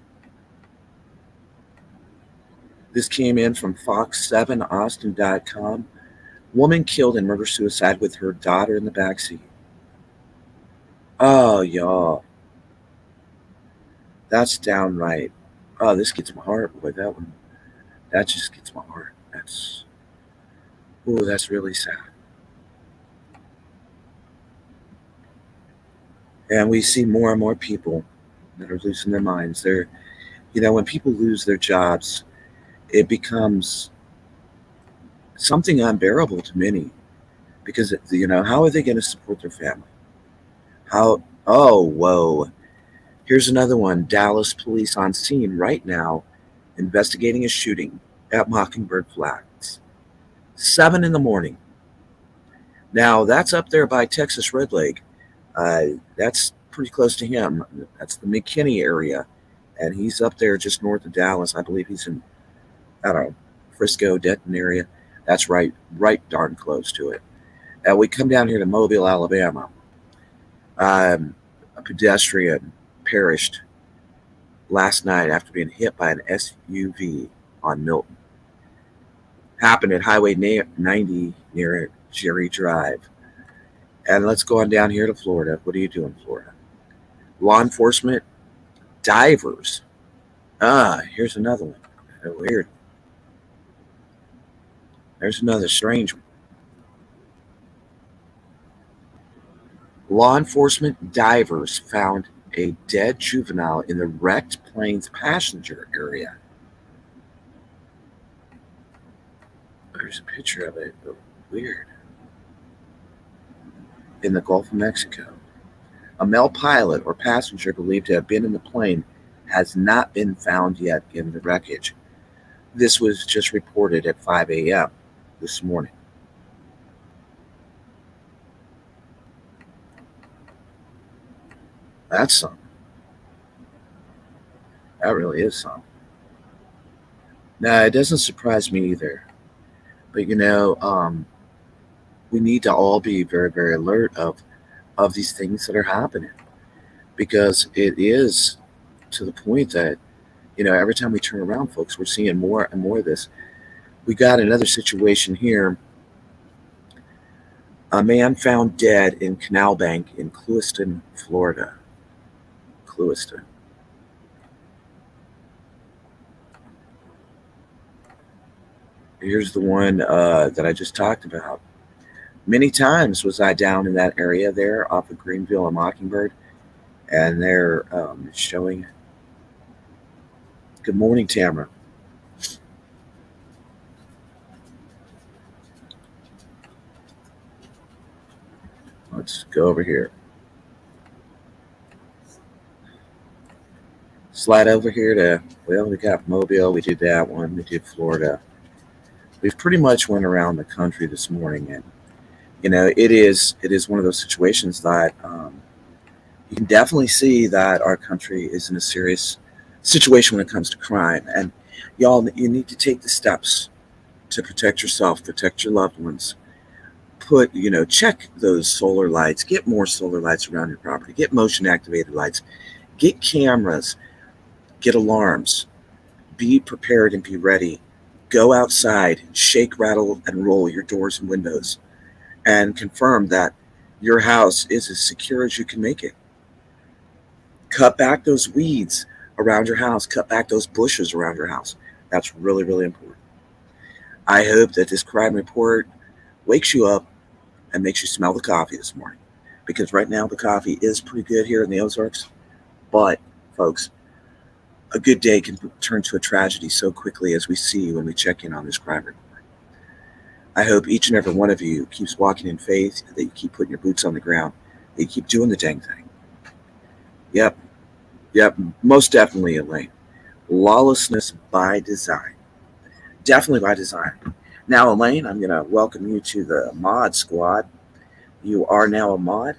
This came in from Fox7Austin.com. Woman killed in murder suicide with her daughter in the backseat. Oh, y'all. That's downright. Oh, this gets my heart. Boy, that one. That just gets my heart. That's really sad. And we see more and more people that are losing their minds. When people lose their jobs, it becomes something unbearable to many. because how are they going to support their family? How? Oh, whoa! Here's another one. Dallas police on scene right now, investigating a shooting at Mockingbird Flats. 7 in the morning. Now that's up there by Texas Red Lake. That's pretty close to him. That's the McKinney area, and he's up there just north of Dallas. I believe he's in, I don't know, Frisco, Denton area. That's right darn close to it. We come down here to Mobile, Alabama. A pedestrian perished last night after being hit by an SUV on Milton. Happened at Highway 90 near Jerry Drive. And let's go on down here to Florida. What are you doing, Florida? Law enforcement, divers. Here's another one. Weird. There's another strange one. Law enforcement divers found a dead juvenile in the wrecked plane's passenger area. There's a picture of it. Weird. In the Gulf of Mexico. A male pilot or passenger believed to have been in the plane has not been found yet in the wreckage. This was just reported at 5 a.m. this morning. That's something. That really is something. Now, it doesn't surprise me either. But we need to all be very, very alert of these things that are happening, because it is to the point that every time we turn around, folks, we're seeing more and more of this. We got another situation here. A man found dead in Canal Bank in Clewiston, Florida. Clewiston. Here's the one that I just talked about. Many times was I down in that area there off of Greenville and Mockingbird, and they're showing. Good morning, Tamara. Let's go over here. Slide over here to, we got Mobile, we did that one, we did Florida. We've pretty much went around the country this morning, and it is one of those situations that you can definitely see that our country is in a serious situation when it comes to crime, and you need to take the steps to protect yourself, protect your loved ones. Check those solar lights, get more solar lights around your property, get motion activated lights, get cameras, get alarms, be prepared and be ready. Go outside, shake, rattle, and roll your doors and windows, and confirm that your house is as secure as you can make it. Cut back those weeds around your house, cut back those bushes around your house. That's really, really important. I hope that this crime report wakes you up and makes you smell the coffee this morning, because right now the coffee is pretty good here in the Ozarks. But, folks, a good day can turn to a tragedy so quickly, as we see when we check in on this crime report. I hope each and every one of you keeps walking in faith, that you keep putting your boots on the ground, that you keep doing the dang thing. Yep, most definitely, Elaine. Lawlessness by design. Definitely by design. Now, Elaine, I'm going to welcome you to the mod squad. You are now a mod.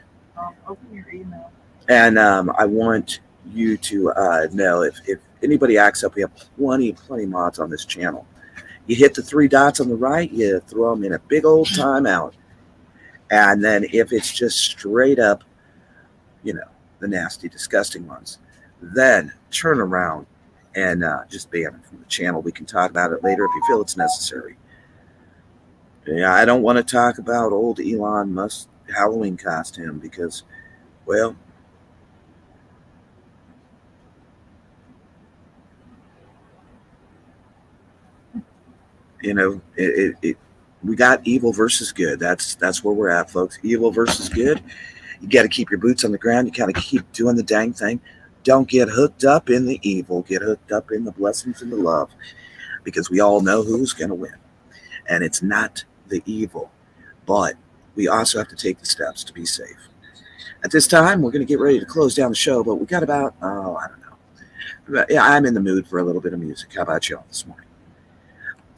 Open your email.
And I want you to know, if anybody acts up, we have plenty mods on this channel. You hit the three dots on the right, you throw them in a big old timeout. And then if it's just straight up, the nasty, disgusting ones, then turn around and just ban them from the channel. We can talk about it later if you feel it's necessary. Yeah, I don't want to talk about old Elon Musk Halloween costume because, well, we got evil versus good. That's where we're at, folks. Evil versus good. You got to keep your boots on the ground. You got to keep doing the dang thing. Don't get hooked up in the evil. Get hooked up in the blessings and the love, because we all know who's going to win. And it's not the evil, but we also have to take the steps to be safe. At this time, we're going to get ready to close down the show, but we got about, oh, I don't know. Yeah, I'm in the mood for a little bit of music. How about y'all this morning?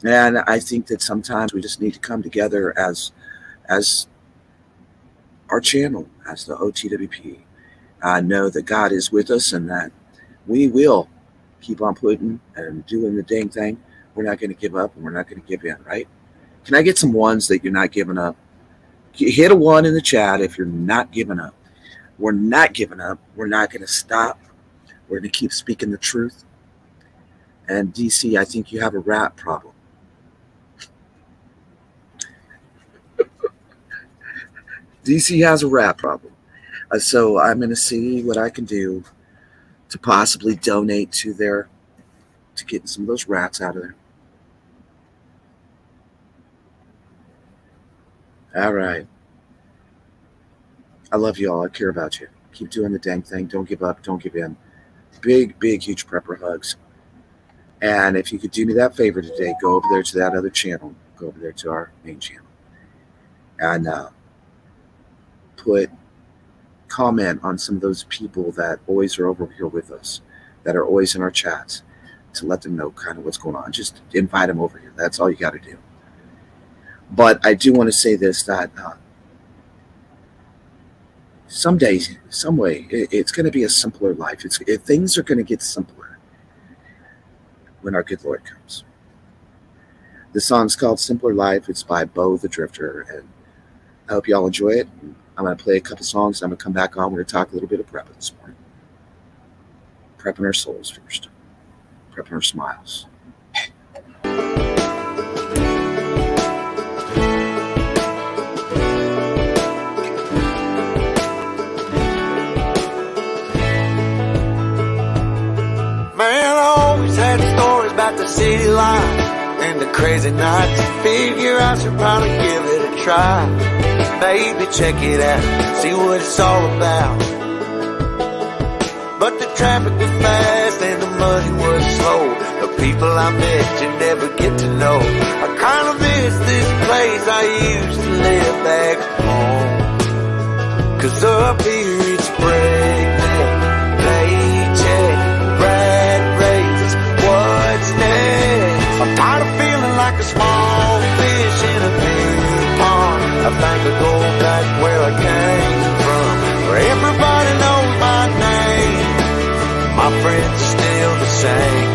And I think that sometimes we just need to come together as our channel, as the OTWP. I know that God is with us and that we will keep on putting and doing the dang thing. We're not going to give up and we're not going to give in, right? Can I get some ones that you're not giving up? Hit a one in the chat if you're not giving up. We're not giving up. We're not going to stop. We're going to keep speaking the truth. And DC, I think you have a rat problem. DC has a rat problem. So I'm going to see what I can do to possibly donate to getting some of those rats out of there. All right. I love you all. I care about you. Keep doing the dang thing. Don't give up. Don't give in. Big, big, huge prepper hugs. And if you could do me that favor today, go over there to that other channel. Go over there to our main channel. And comment on some of those people that always are over here with us, that are always in our chats, to let them know kind of what's going on. Just invite them over here. That's all you got to do. But I do want to say this, that someday, some way, it's going to be a simpler life. Things are going to get simpler when our good Lord comes. The song's called Simpler Life. It's by Bo the Drifter, and I hope y'all enjoy it. I'm going to play a couple songs. I'm going to come back on. We're going to talk a little bit of prepping this morning. Prepping our souls first. Prepping our smiles.
Man, I always had stories about the city life and the crazy nights. Figure I should probably give it a try. Baby, check it out, see what it's all about. But the traffic was fast and the money was slow. The people I met you never get to know. I kinda miss this place I used to live back home. 'Cause up here it's breakneck, paycheck, rat races, what's next? I'm tired of feeling like a small fish in a big pond. I think I'll go back where I came from, where everybody knows my name. My friends are still the same.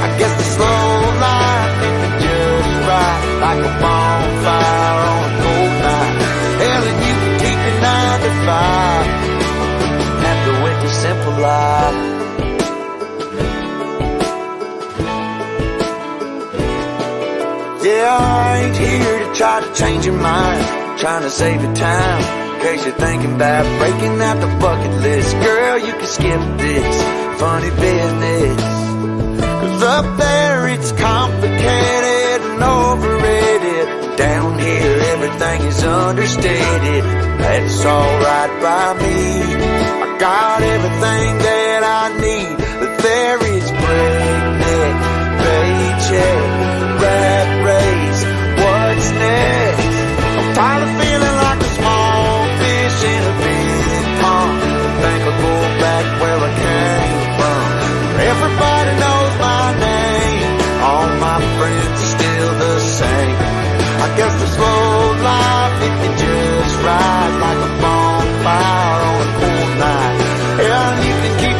I guess the slow life is just right, like a bonfire on a cold night. Hell, and you can keep your 9 to 5 after with the simple life. Yeah, I ain't here to try to change your mind, trying to save your time, in case you're thinking about breaking out the bucket list. Girl, you can skip this funny business, 'cause up there it's complicated and overrated. Down here everything is understated. That's alright by me. I got everything that I need, but there is breakneck, paycheck, rat race, what's next? I'm tired of feeling like a small fish in a big pond. I think I'll go back where I came from, where everybody knows my name. All my friends are still the same. I guess the slow life, it can just ride like a bonfire on a cold night. Yeah, you can keep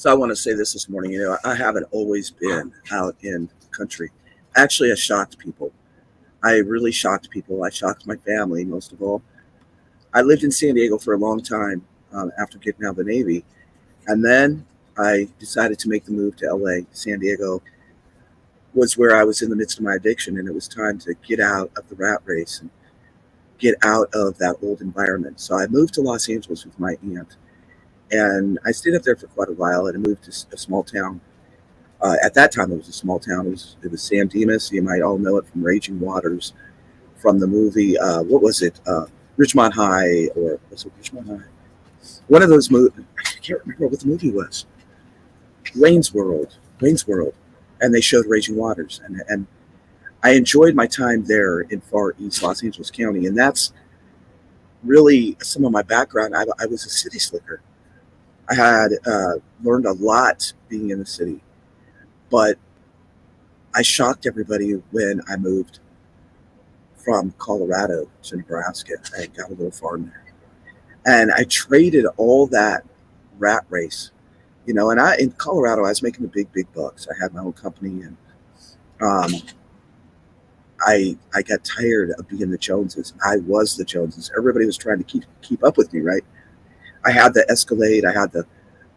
So I want to say this morning. I haven't always been out in the country. Actually, I shocked people. I really shocked people. I shocked my family, most of all. I lived in San Diego for a long time after getting out of the Navy. And then I decided to make the move to LA. San Diego was where I was in the midst of my addiction, and it was time to get out of the rat race and get out of that old environment. So I moved to Los Angeles with my aunt, and I stayed up there for quite a while. And I moved to a small town. At that time, it was a small town. It was San Dimas. You might all know it from Raging Waters, from the movie. What was it? Ridgemont High, or was it Ridgemont High? One of those movies. I can't remember what the movie was. Wayne's World. Wayne's World, and they showed Raging Waters, and I enjoyed my time there in far east Los Angeles County, and that's really some of my background. I was a city slicker. I had learned a lot being in the city, but I shocked everybody when I moved from Colorado to Nebraska. I got a little far in there, and I traded all that rat race, And in Colorado, I was making the big bucks. I had my own company, and um, I got tired of being the Joneses. I was the Joneses. Everybody was trying to keep up with me, right? I had the Escalade. I had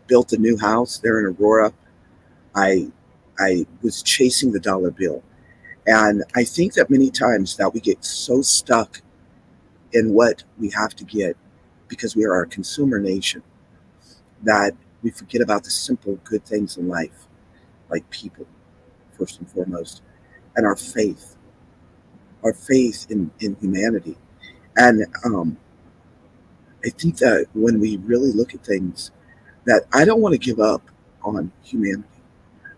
built a new house there in Aurora. I I was chasing the dollar bill. And I think that many times that we get so stuck in what we have to get because we are a consumer nation that we forget about the simple good things in life, like people, first and foremost, and our faith in humanity. And I think that when we really look at things, that I don't want to give up on humanity.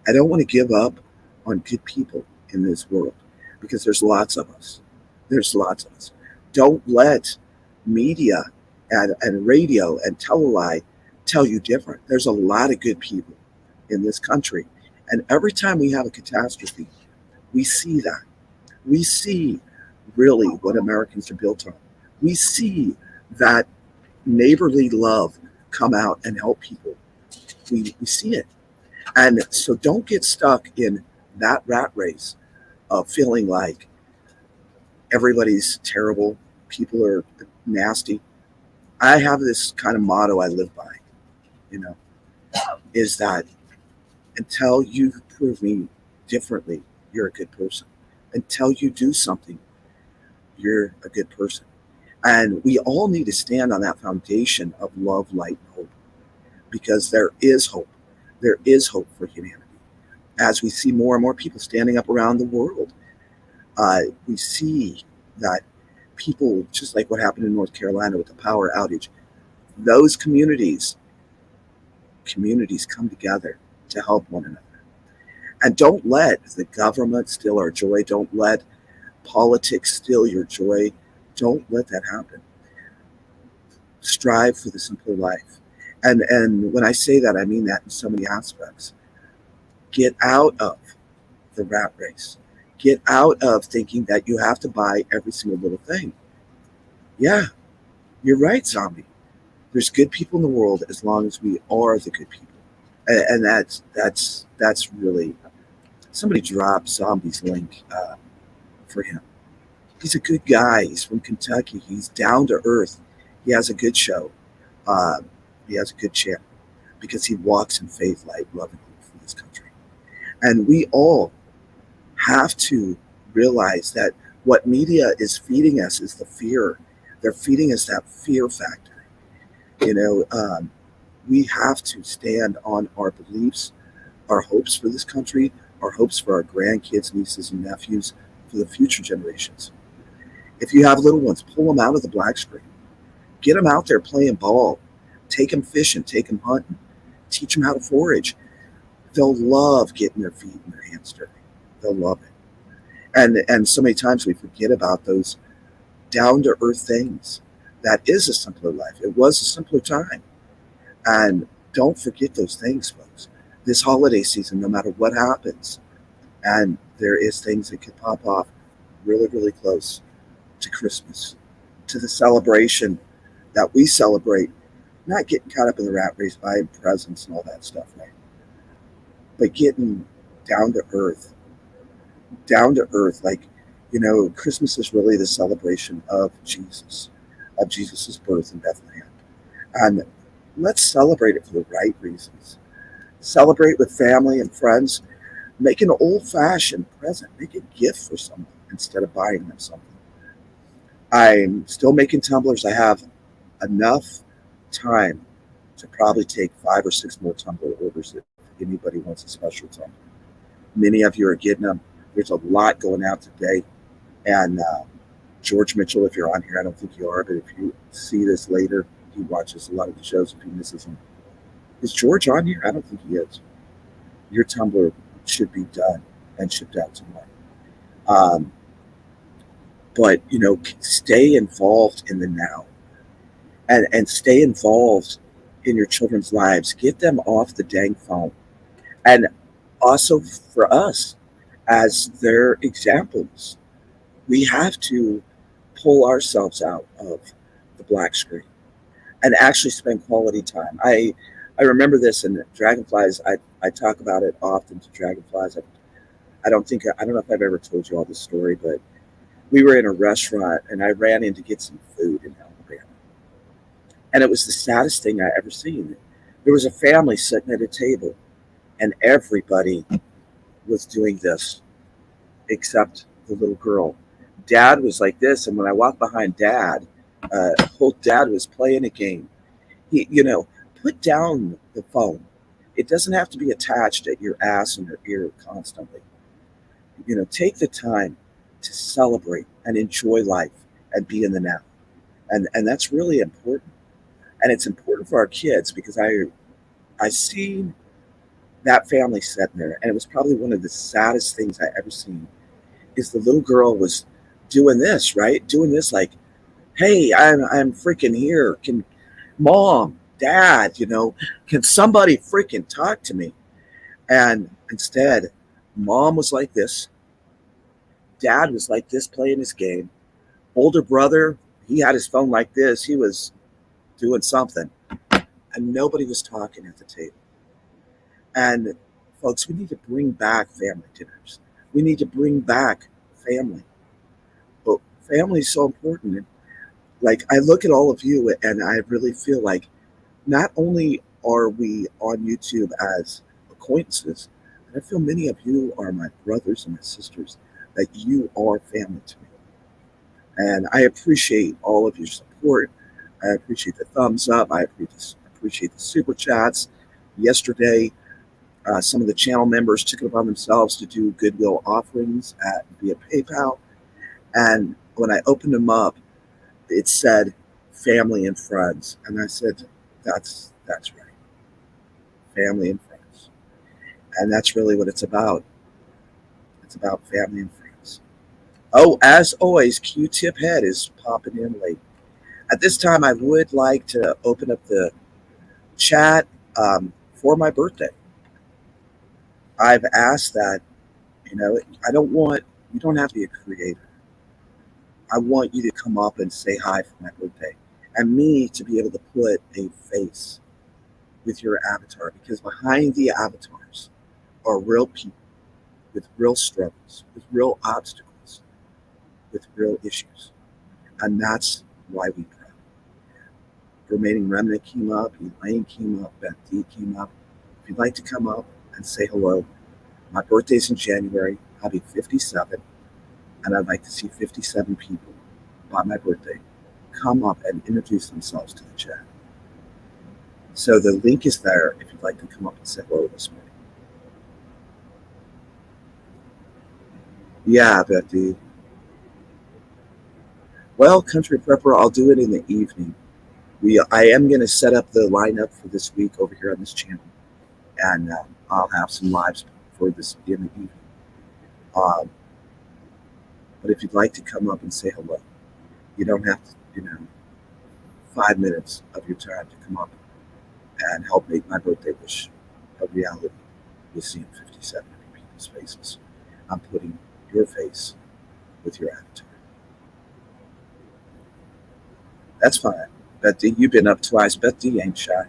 I don't want to give up on good people in this world because there's lots of us. There's lots of us. Don't let media and radio and tele tell you different. There's a lot of good people in this country. And every time we have a catastrophe, we see that. We see really what Americans are built on. We see that neighborly love come out and help people. We see it. And so don't get stuck in that rat race of feeling like everybody's terrible, people are nasty. I have this kind of motto I live by, you know, is that until you prove me differently, you're a good person. Until you do something, you're a good person. And we all need to stand on that foundation of love, light, and hope, because there is hope. There is hope for humanity. As we see more and more people standing up around the world, we see that people, just like what happened in North Carolina with the power outage, those communities come together to help one another. And don't let the government steal our joy. Don't let politics steal your joy. Don't let that happen. Strive for the simpler life. And when I say that, I mean that in so many aspects. Get out of the rat race. Get out of thinking that you have to buy every single little thing. Yeah, you're right, zombie. There's good people in the world as long as we are the good people. And that's really, somebody dropped Zombie's link for him. He's a good guy. He's from Kentucky. He's down to earth. He has a good show. He has a good channel because he walks in faith, light, love, and hope for this country. And we all have to realize that what media is feeding us is the fear. They're feeding us that fear factor. We have to stand on our beliefs, our hopes for this country, our hopes for our grandkids, nieces, and nephews, for the future generations. If you have little ones, pull them out of the black screen. Get them out there playing ball. Take them fishing, take them hunting. Teach them how to forage. They'll love getting their feet and their hands dirty. They'll love it. And so many times we forget about those down-to-earth things. That is a simpler life. It was a simpler time. And don't forget those things, folks. This holiday season, no matter what happens, and there is things that could pop off really, really close to Christmas, to the celebration that we celebrate, not getting caught up in the rat race, buying presents and all that stuff, right?
but getting down to earth, down to earth. Like, Christmas is really the celebration of Jesus's birth in Bethlehem. And let's celebrate it for the right reasons. Celebrate with family and friends. Make an old fashioned present. Make a gift for someone instead of buying them something. I'm still making tumblers. I have enough time to probably take 5 or 6 more tumbler orders if anybody wants a special tumbler. Many of you are getting them. There's a lot going out today. And George Mitchell, if you're on here, I don't think you are, but if you see this later, he watches a lot of the shows if he misses them. Is George on here? I don't think he is. Your tumbler should be done and shipped out tomorrow. Um, but stay involved in the now, and stay involved in your children's lives. Get them off the dang phone. And also for us, as their examples, we have to pull ourselves out of the black screen and actually spend quality time. I remember this in Dragonflies. I talk about it often to Dragonflies. I don't know if I've ever told you all this story, but we were in a restaurant and I ran in to get some food in Alabama. And it was the saddest thing I ever seen. There was a family sitting at a table and everybody was doing this except the little girl. Dad was like this, and when I walked behind Dad, old Dad was playing a game. Put down the phone. It doesn't have to be attached at your ass and your ear constantly. Take the time to celebrate and enjoy life and be in the now, and that's really important. And it's important for our kids because I seen that family sitting there, and it was probably one of the saddest things I ever seen. Is the little girl was doing this, right? Doing this like, hey, I'm freaking here. Can mom, dad, can somebody freaking talk to me? And instead, mom was like this, dad was like this playing his game. Older brother, he had his phone like this, he was doing something. And nobody was talking at the table. And folks, we need to bring back family dinners. We need to bring back family. But family is so important. And like I look at all of you and I really feel like not only are we on YouTube as acquaintances, but I feel many of you are my brothers and my sisters, that you are family to me. And I appreciate all of your support. I appreciate the thumbs up. I appreciate the super chats. Yesterday, some of the channel members took it upon themselves to do goodwill offerings via PayPal. And when I opened them up, it said family and friends. And I said, that's right. Family and friends. And that's really what it's about. It's about family and friends. Oh, as always, Q-Tip Head is popping in late. At this time, I would like to open up the chat for my birthday. I've asked that, you don't have to be a creator. I want you to come up and say hi for my birthday. And me to be able to put a face with your avatar, because behind the avatars are real people with real struggles, with real obstacles, with real issues. And that's why we pray. Remaining Remnant came up, Elaine came up, Beth D came up. If you'd like to come up and say hello, my birthday's in January. I'll be 57, and I'd like to see 57 people by my birthday come up and introduce themselves to the chat. So the link is there if you'd like to come up and say hello this morning. Yeah, Betty. Well, Country Prepper, I'll do it in the evening. I am going to set up the lineup for this week over here on this channel, and I'll have some lives for this in the evening. But if you'd like to come up and say hello, you don't have to, 5 minutes of your time to come up and help make my birthday wish a reality with seeing 57 people's faces. I'm putting your face with your avatar. That's fine. Betty, you've been up twice. Betty ain't shy.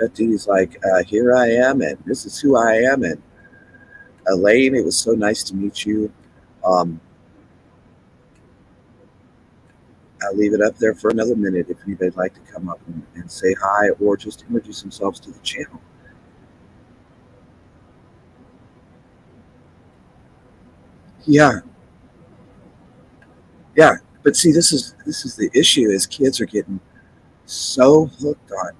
Betty's like, here I am, and this is who I am. And Elaine, it was so nice to meet you. Um, I'll leave it up there for another minute if anybody'd like to come up and say hi or just introduce themselves to the channel. Yeah, yeah. But see, this is the issue: is kids are getting so hooked on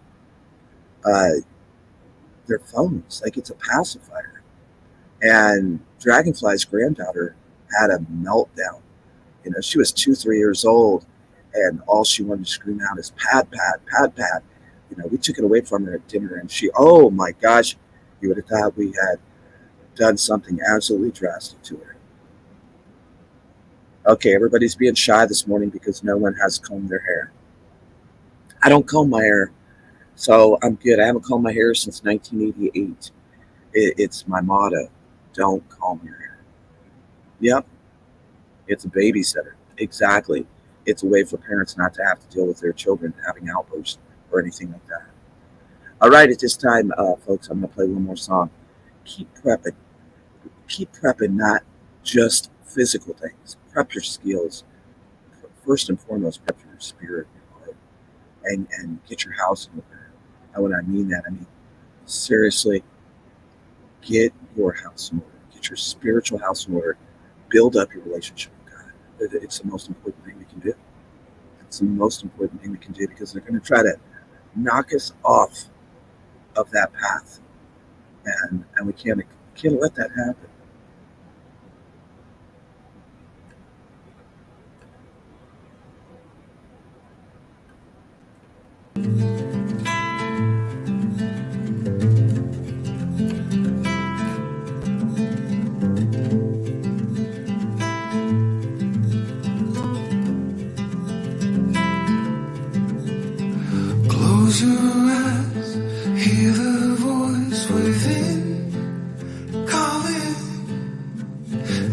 their phones, like it's a pacifier. And Dragonfly's granddaughter had a meltdown. You know, she was 3 years old, and all she wanted to scream out is "pad, pad, pad, pad." You know, we took it away from her at dinner, and she, oh my gosh, you would have thought we had done something absolutely drastic to her. Okay, everybody's being shy this morning because no one has combed their hair. I don't comb my hair, so I'm good. I haven't combed my hair since 1988. It's my motto: don't comb your hair. Yep, it's a babysitter. Exactly. It's a way for parents not to have to deal with their children having outbursts or anything like that. All right, at this time, folks, I'm going to play one more song. Keep prepping. Keep prepping, not just physical things. Prep your skills. First and foremost, prep your spirit, your heart, and get your house in order. And when I mean that, I mean, seriously, get your house in order. Get your spiritual house in order. Build up your relationship with God. It's the most important thing we can do. It's the most important thing we can do because they're going to try to knock us off of that path. And we can't let that happen.
Close your eyes, hear the voice within, calling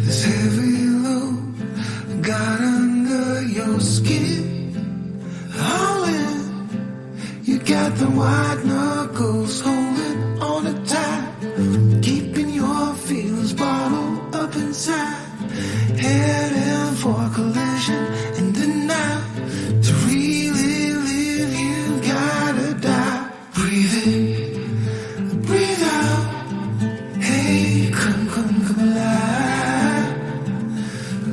this heavy load got under your skin, howling. You got the white knuckles holding on it tight, keeping your feelings bottled up inside, heading for a collision in the night. To really live, you gotta die. Breathe in, breathe out. Hey, come alive.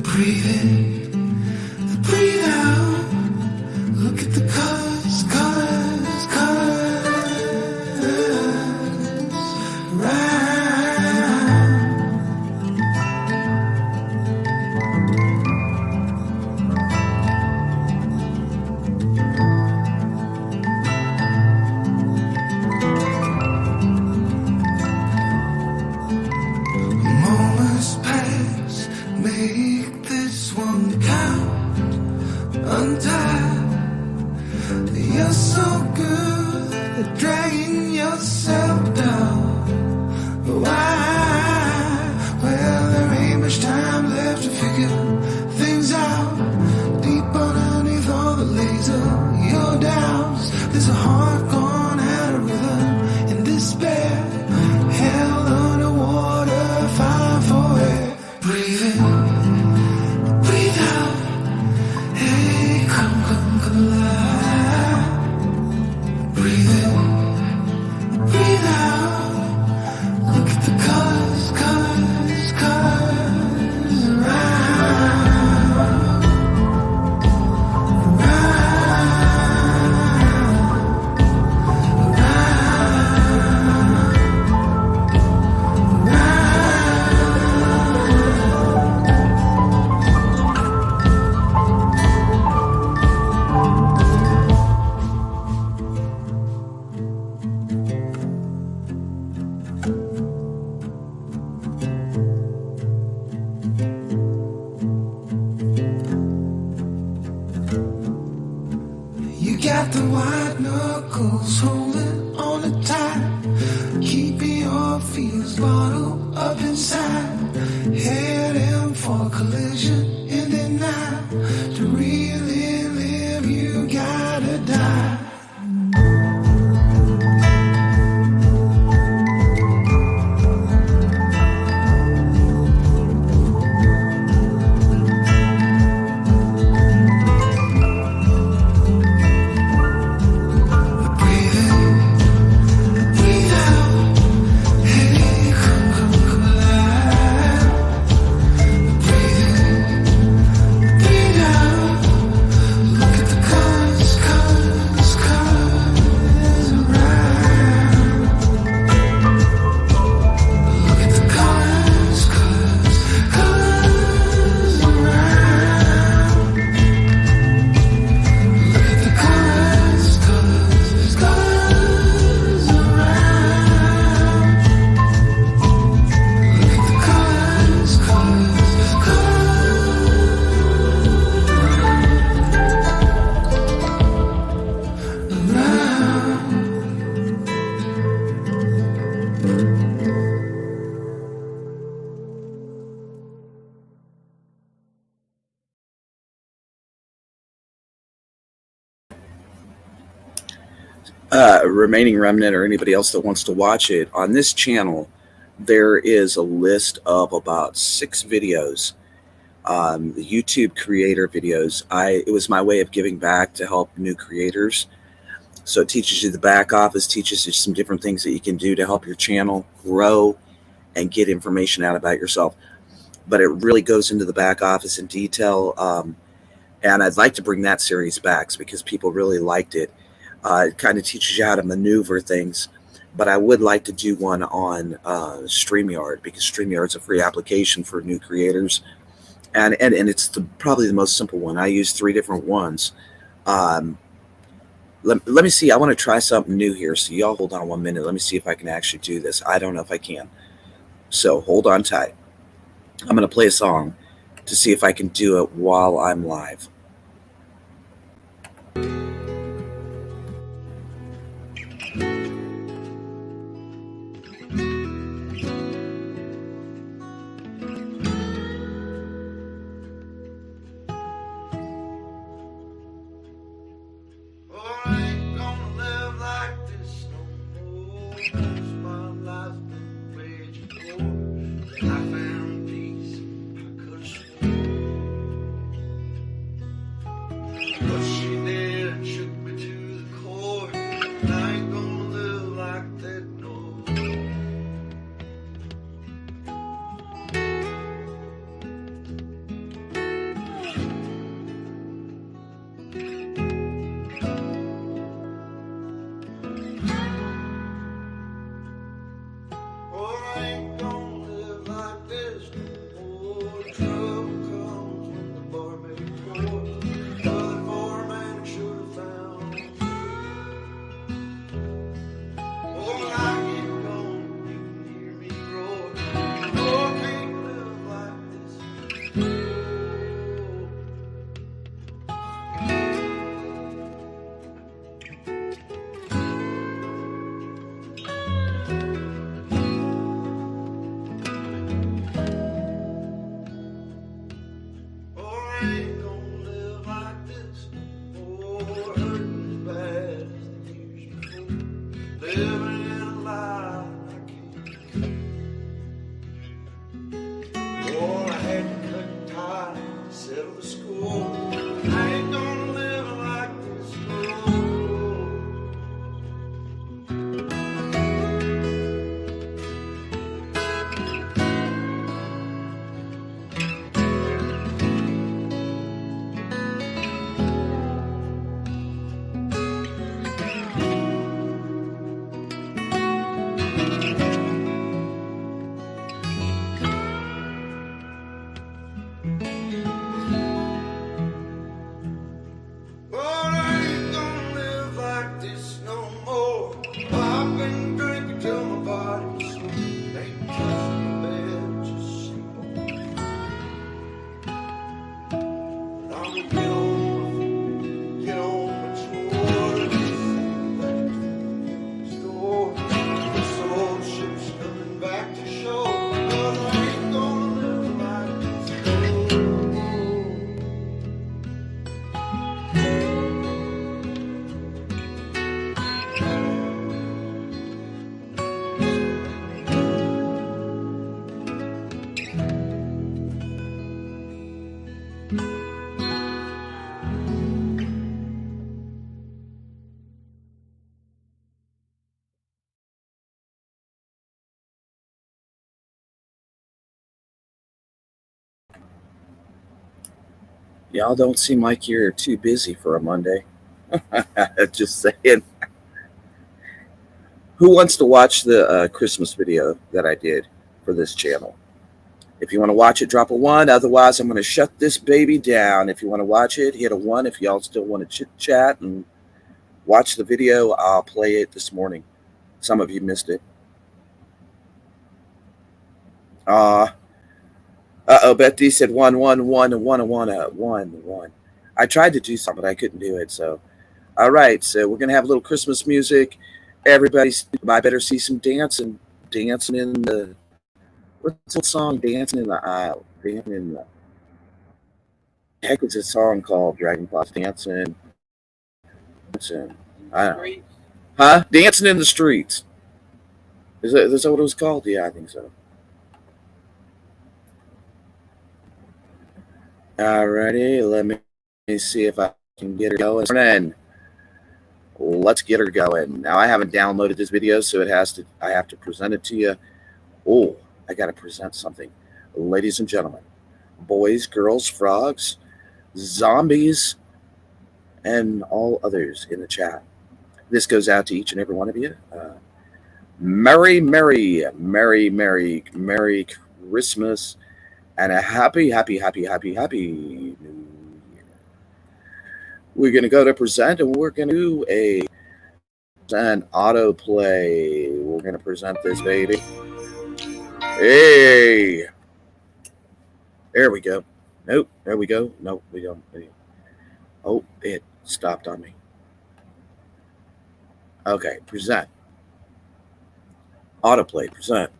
Breathe in, breathe out. Look at the colors, right. Moments pass, make this one count. Untie. You're so good at dragging yourself down. Why? Well, there ain't much time left to figure things out. Deep underneath all the laser, your doubts. There's a heart gone out of rhythm in despair. Held underwater, fighting for air. Breathe in, breathe out. Hey, come alive. Breathe in, breathe out. Look at the colors, You got the white knuckles holding on it tight, keeping your feels bottled up inside, heading for a collision in the night. To really live, you gotta die.
Remaining Remnant or anybody else that wants to watch it, on this channel, there is a list of about 6 videos, the YouTube creator videos. It was my way of giving back to help new creators. So it teaches you the back office, teaches you some different things that you can do to help your channel grow and get information out about yourself. But it really goes into the back office in detail. And I'd like to bring that series back because people really liked it. It kind of teaches you how to maneuver things. But I would like to do one on StreamYard, because StreamYard's a free application for new creators. And it's probably the most simple one. I use 3 different ones. Um, let me see. I want to try something new here. So y'all hold on 1 minute. Let me see if I can actually do this. I don't know if I can. So hold on tight. I'm going to play a song to see if I can do it while I'm live.
Oh, I ain't gonna live like this no more. 'Cause my life's been waged war. I found peace I could've sworn, but she did and shook me to the core. And I ain't gonna live like that no more. Oh, I ain't gonna live like this no more. Trouble comes when the barmaid pours. Other foreman should have found. Oh, when I get going, you can hear me roar. Oh, I can't live like this no more. Oh, I ain't gonna live like this no more. Hurting as bad as the years before. Living in a lie I can't. Oh, I had to cut ties to settle the score. I ain't gonna live like this no more. But I ain't gonna live like this no more. I've been drinking till my body's sore. Ain't touching my bed, just sleep on. But I'm gonna get on my chores. Back to the store. This old ship's coming back to shore. But I ain't gonna live like this no more.
Y'all don't seem like you're too busy for a Monday. Just saying. Who wants to watch the Christmas video that I did for this channel? If you want to watch it, drop a 1. Otherwise, I'm going to shut this baby down. If you want to watch it, hit a 1. If y'all still want to chit chat and watch the video, I'll play it this morning. Some of you missed it. Betty said 1, 1, 1, 1, 1, 1, 1. I tried to do something, but I couldn't do it. So, all right. So we're going to have a little Christmas music. Everybody, I better see some dancing in the, what's the song? Dancing in the aisle. Dancing in the, heck was a song called Dragon Claws Dancing. I don't know. Huh? Dancing in the streets. Is that what it was called? Yeah, I think so. Alrighty, let me see if I can get her going. And let's get her going. Now I haven't downloaded this video, so I have to present it to you. Oh, I gotta present something. Ladies and gentlemen, boys, girls, frogs, zombies, and all others in the chat. This goes out to each and every one of you. Merry Christmas and a happy New Year. We're going to go to present, and we're going to do an autoplay. We're going to present this baby. Hey, there we go. Nope, there we go. Nope, we don't. Oh, it stopped on me. Okay, present. Autoplay, present.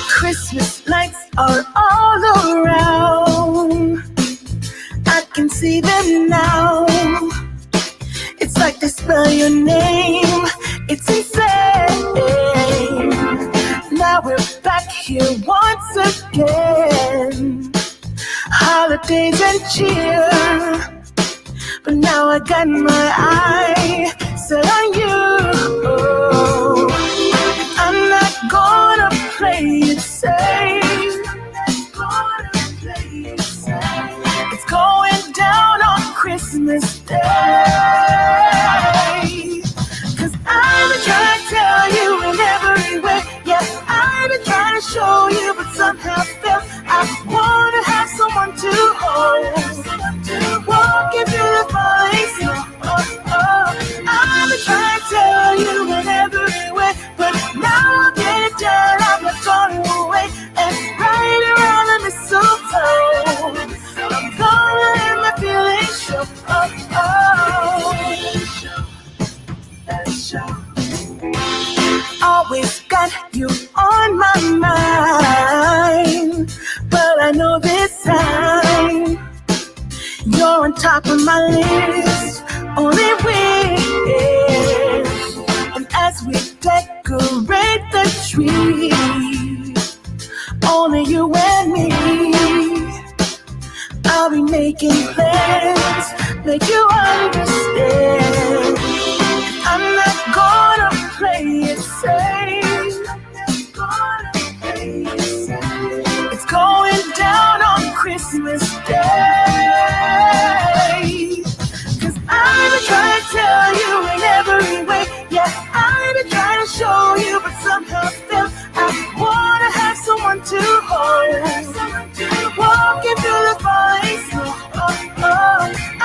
Christmas lights are all around. I can see them now. It's like they spell your name. It's insane. Now we're back here once again. Holidays and cheer. But now I got my eye set on you. I'm not gonna play it safe. It's going down on Christmas Day. 'Cause I've been trying to tell you in every way. Yeah, I've been trying to show you, but somehow failed. I wanna have someone to hold, walking through the falling snow. I've been trying to tell you in every way, but now I'll get it done. I'm not going away, and right around the mistletoe, I'm gonna let my feelings show. Always got you on my mind, but I know this time you're on top of my list. Only wish. And as we decorate the tree, only you and me, I'll be making plans, make you understand. I'm not gonna play it safe. It's going down on Christmas Day. 'Cause I've been trying to tell you in every way. Yeah, I've been trying to show you, but somehow failed. I wanna have someone to hold, walking through the falling snow.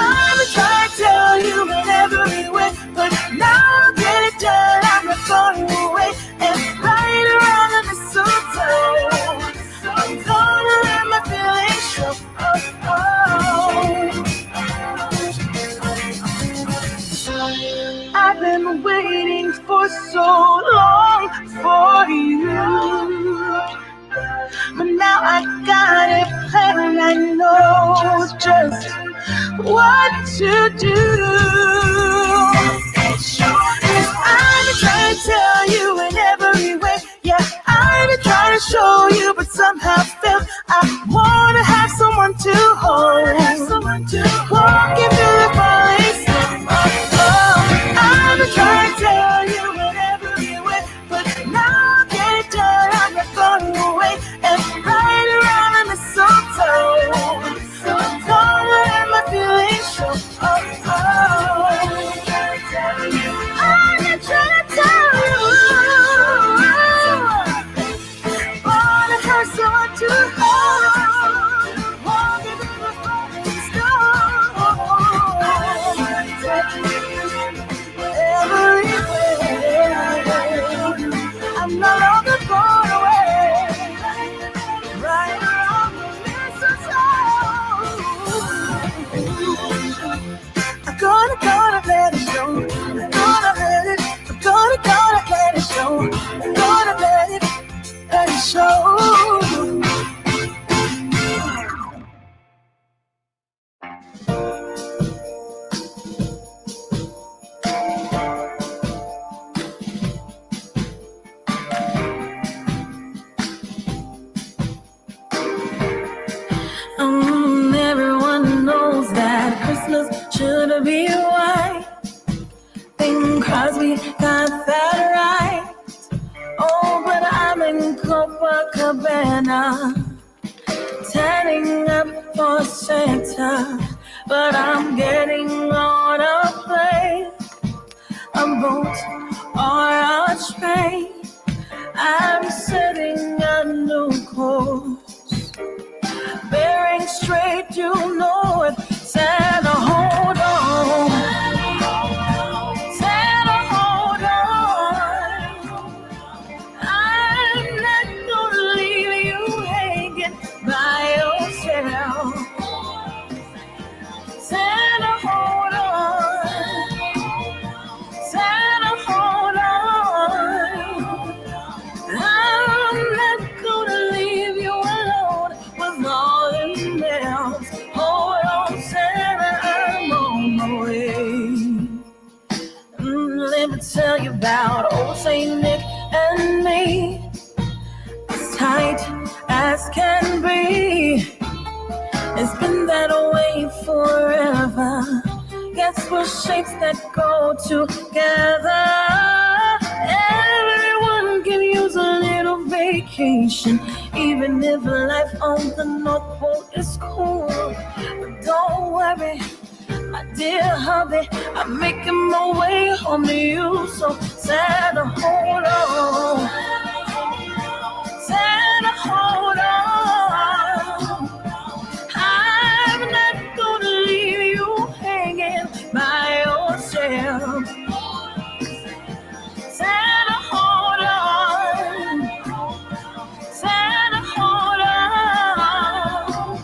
I've been trying to tell you in every way, but now I'll get it done. I'm not going away, and right around the mistletoe, I'm gonna let my feelings show. I've been waiting for so long for you, but now I got a plan. I know just what to do. 'Cause I've been trying to tell you in every way. Yeah, I've been trying to show you, but somehow failed. I wanna have someone to hold, walking through the falling snow. I've been trying to tell you in every way, but now I'll get it done. I'm not going away, and right around the mistletoe, I'm gonna let my feelings show. I'm just trying to tell you, wanna have someone to hold. be white. Bing Crosby got that right. Oh, but I'm in Copacabana, tanning up for Santa. But I'm getting on a plane, a boat, or a train. I'm setting a new course, bearing straight due north. Santa, hold on. Santa, hold on. I'm not gonna leave you hanging by yourself. Santa, hold on. Santa, hold on. I'm not gonna leave you alone with all them nails. Hold on, Santa, I'm on my way. Let me tell you about old Saint Nick and me, as tight as can be. It's been that way forever. Guess we're shapes that go together. Everyone can use a little vacation, even if life on the North Pole is cool. But don't worry, my dear hubby, I'm making my way home to you. So Santa, hold on. Santa, hold on. I'm not gonna leave you hanging by yourself. Santa, hold on. Santa, hold on.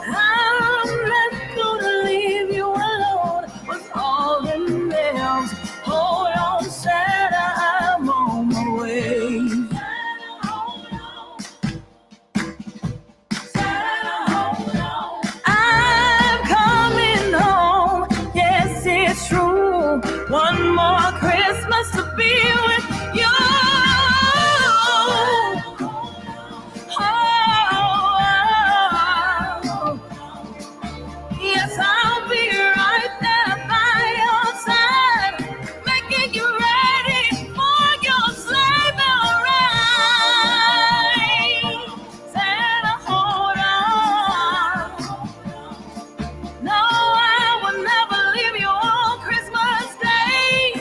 I'm not gonna leave you alone with all the nails. Hold on, Santa, I'm on my way. I'm coming home, yes it's true. One more Christmas to be with you. Oh, yes, I'll be right there by your side, making you ready for your sleigh bell ride. Santa, hold on. No, I will never leave you on Christmas Day.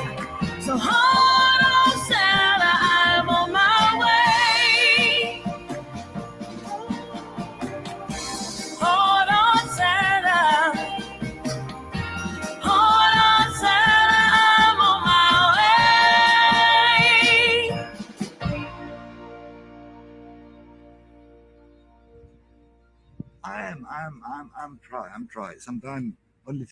So hold on, Santa, I'm on my way. Hold on, Santa. Hold on, Santa, I'm on my way.
I'm trying. Sometimes only.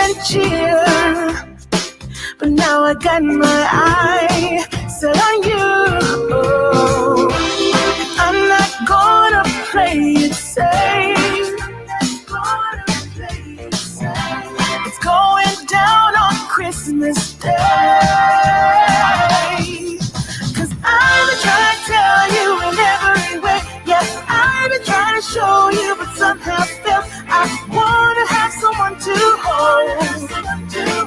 and cheer. But now I got my eye set on you. Oh, I'm not gonna play it safe. It's going down on Christmas Day. 'Cause I've been trying to tell you in every way. Yeah, I've been trying to show you, but somehow felt I wanna have someone to hold.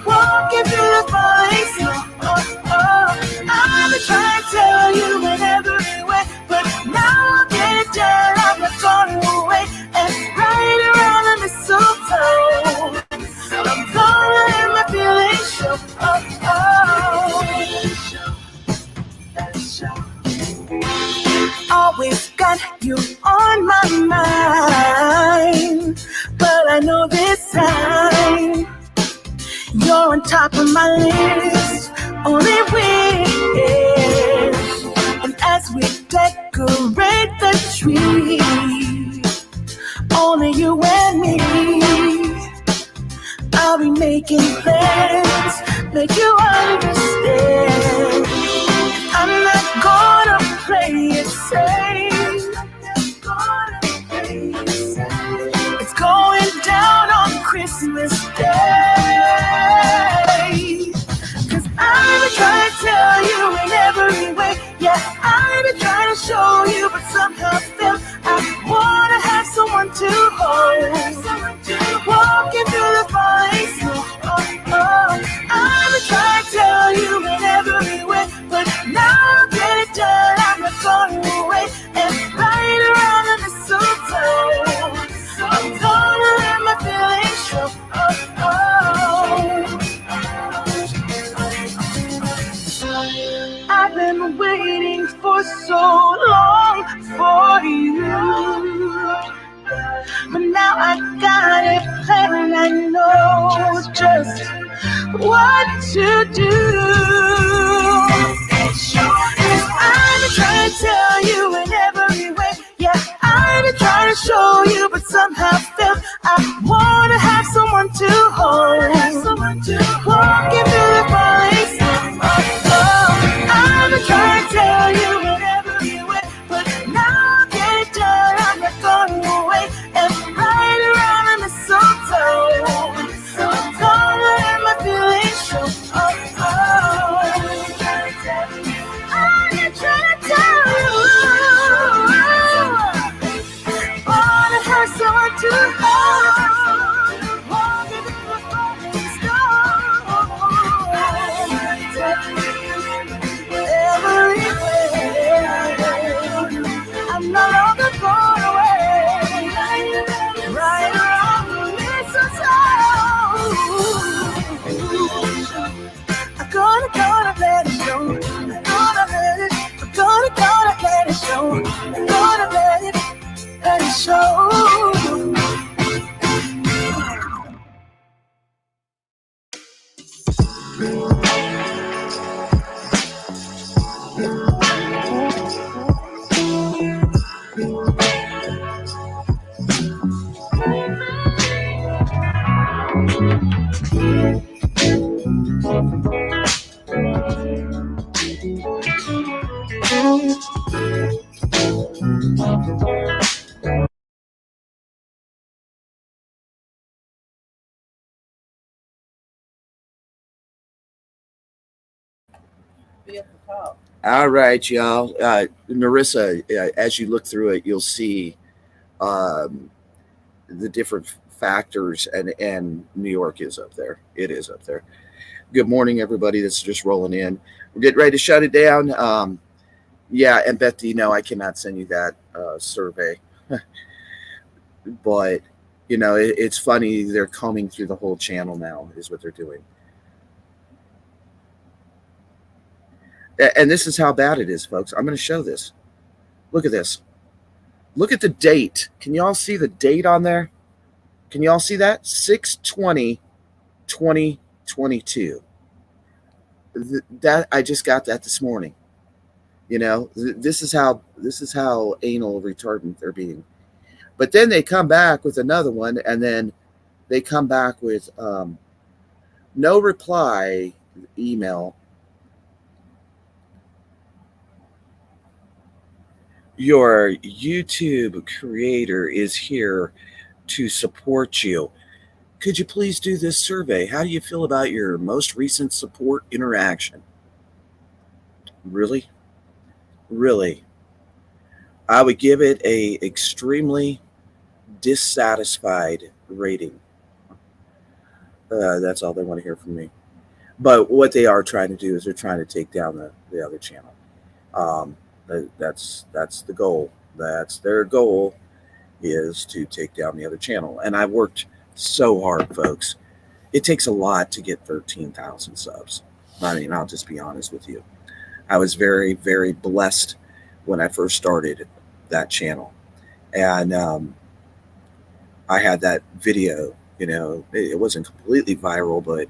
Walking through the falling snow. Oh, oh. I've been trying to tell you in every way, but now I'll get it done. I'm not gonna wait. And right around the mistletoe, I'm gonna let my feelings show. Oh, oh. Always got you on my mind, but I know this time you're on top of my list. Only wish. And as we decorate the tree, only you and me, I'll be making plans, make you understand. I'm not gonna play it safe. It's going down on Christmas Day. 'Cause I've been trying to tell you in every way. Yeah, I've been trying to show you, but somehow felt I wanna have someone to hold. Walking through the falling snow. Oh, oh. I've been trying to tell you in every way, but now I'll get it done. I'm not gonna wait. And right around the mistletoe, I'm gonna let my feelings show. Oh, oh. I've been waiting for so long for you, but now I got it planned. I know just what to do. 'Cause I've been trying to tell you in every way. Yeah, I've been trying to show you, but somehow felt I wanna have someone to hold. Walking through the falling snow. Oh, oh. I've been trying to tell you in every way, but now I'll get it done. I'm not gonna wait. And right around the mistletoe, I'm gonna let my feelings show. Oh, oh. I'm trying to tell you, wanna have someone to hold. Walking through the falling snow. Everywhere, I'm no longer going away. Right around the mistletoe, I'm gonna let it show. I'm gonna let it show. I'm gonna let it show.
All right, y'all. Marissa, as you look through it, you'll see the different factors, and New York is up there. It is up there. Good morning, everybody that's just rolling in. We're getting ready to shut it down. Yeah, and Beth, I cannot send you that survey. But, it's funny. They're combing through the whole channel now is what they're doing. And this is how bad it is, folks. I'm going to show this. Look at this. Look at the date. Can you all see the date on there? Can you all see that? 6/20/2022. That I just got that this morning. This is how anal retardant they're being. But then they come back with another one, and then they come back with No reply email. Your YouTube creator is here to support you. Could you please do this survey? How do you feel about your most recent support interaction? Really? Really? I would give it a extremely dissatisfied rating. That's all they want to hear from me. But what they are trying to do is they're trying to take down the other channel. Um, that's the goal. That's their goal, is to take down the other channel. And I worked so hard, folks. It takes a lot to get 13,000 subs. I mean, I'll just be honest with you. I was very, very blessed when I first started that channel. And I had that video, it wasn't completely viral, but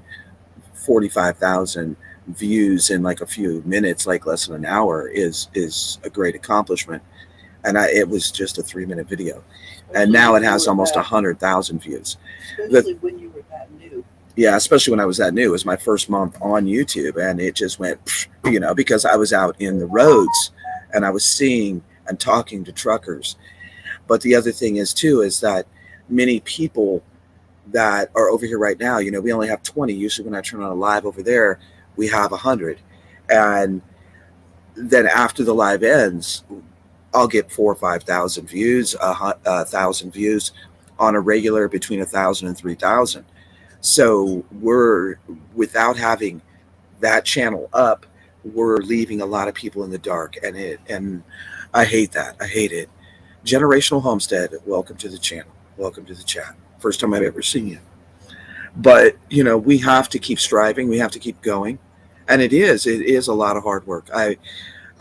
45,000 views in like a few minutes, like less than an hour, is a great accomplishment. And it was just a 3-minute video. And now it has almost 100,000 views.
Especially when you were that new.
Yeah, especially when I was that new. It was my first month on YouTube, and it just went, because I was out in the roads and I was seeing and talking to truckers. But the other thing is, too, is that many people that are over here right now, we only have 20. Usually when I turn on a live over there, we have 100. And then after the live ends, I'll get 4,000 or 5,000 views, 1,000 views on a regular, between 1,000 and 3,000. So without having that channel up, we're leaving a lot of people in the dark, and I hate that. I hate it. Generational Homestead, welcome to the channel. Welcome to the chat. First time I've ever seen you. But, we have to keep striving. We have to keep going. And it is a lot of hard work. I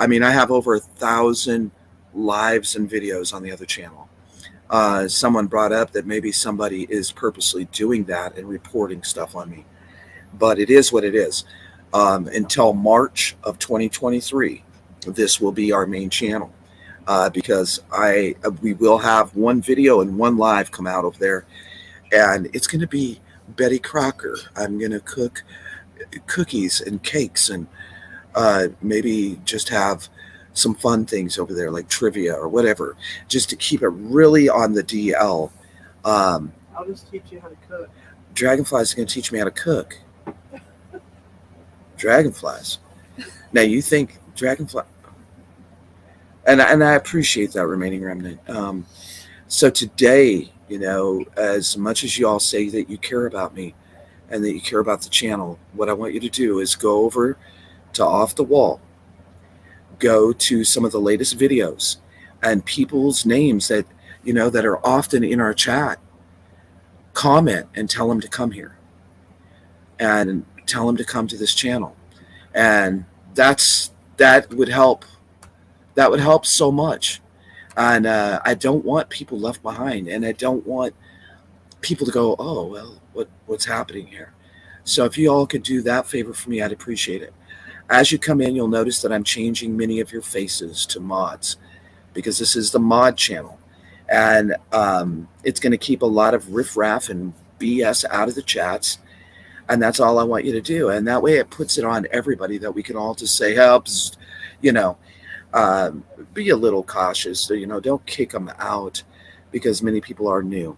mean, I have over 1,000 lives and videos on the other channel. Someone brought up that maybe somebody is purposely doing that and reporting stuff on me. But it is what it is. Until March of 2023, this will be our main channel. Because we will have one video and one live come out over there, and it's going to be Betty Crocker. I'm going to cook cookies and cakes, and maybe just have some fun things over there, like trivia or whatever, just to keep it really on the DL.
I'll just teach you how to cook.
Dragonflies is going to teach me how to cook. Dragonflies. Now you think Dragonfly. And I appreciate that, Remaining Remnant. So today, as much as you all say that you care about me and that you care about the channel, what I want you to do is go over to Off the Wall, go to some of the latest videos and people's names that, that are often in our chat. Comment and tell them to come here and tell them to come to this channel. And that would help. That would help so much. And I don't want people left behind, and I don't want people to go, oh, well, what's happening here? So if you all could do that favor for me, I'd appreciate it. As you come in, you'll notice that I'm changing many of your faces to mods, because this is the mod channel. And it's going to keep a lot of riffraff and BS out of the chats. And that's all I want you to do. And that way it puts it on everybody that we can all just say, helps, be a little cautious. So, don't kick them out, because many people are new.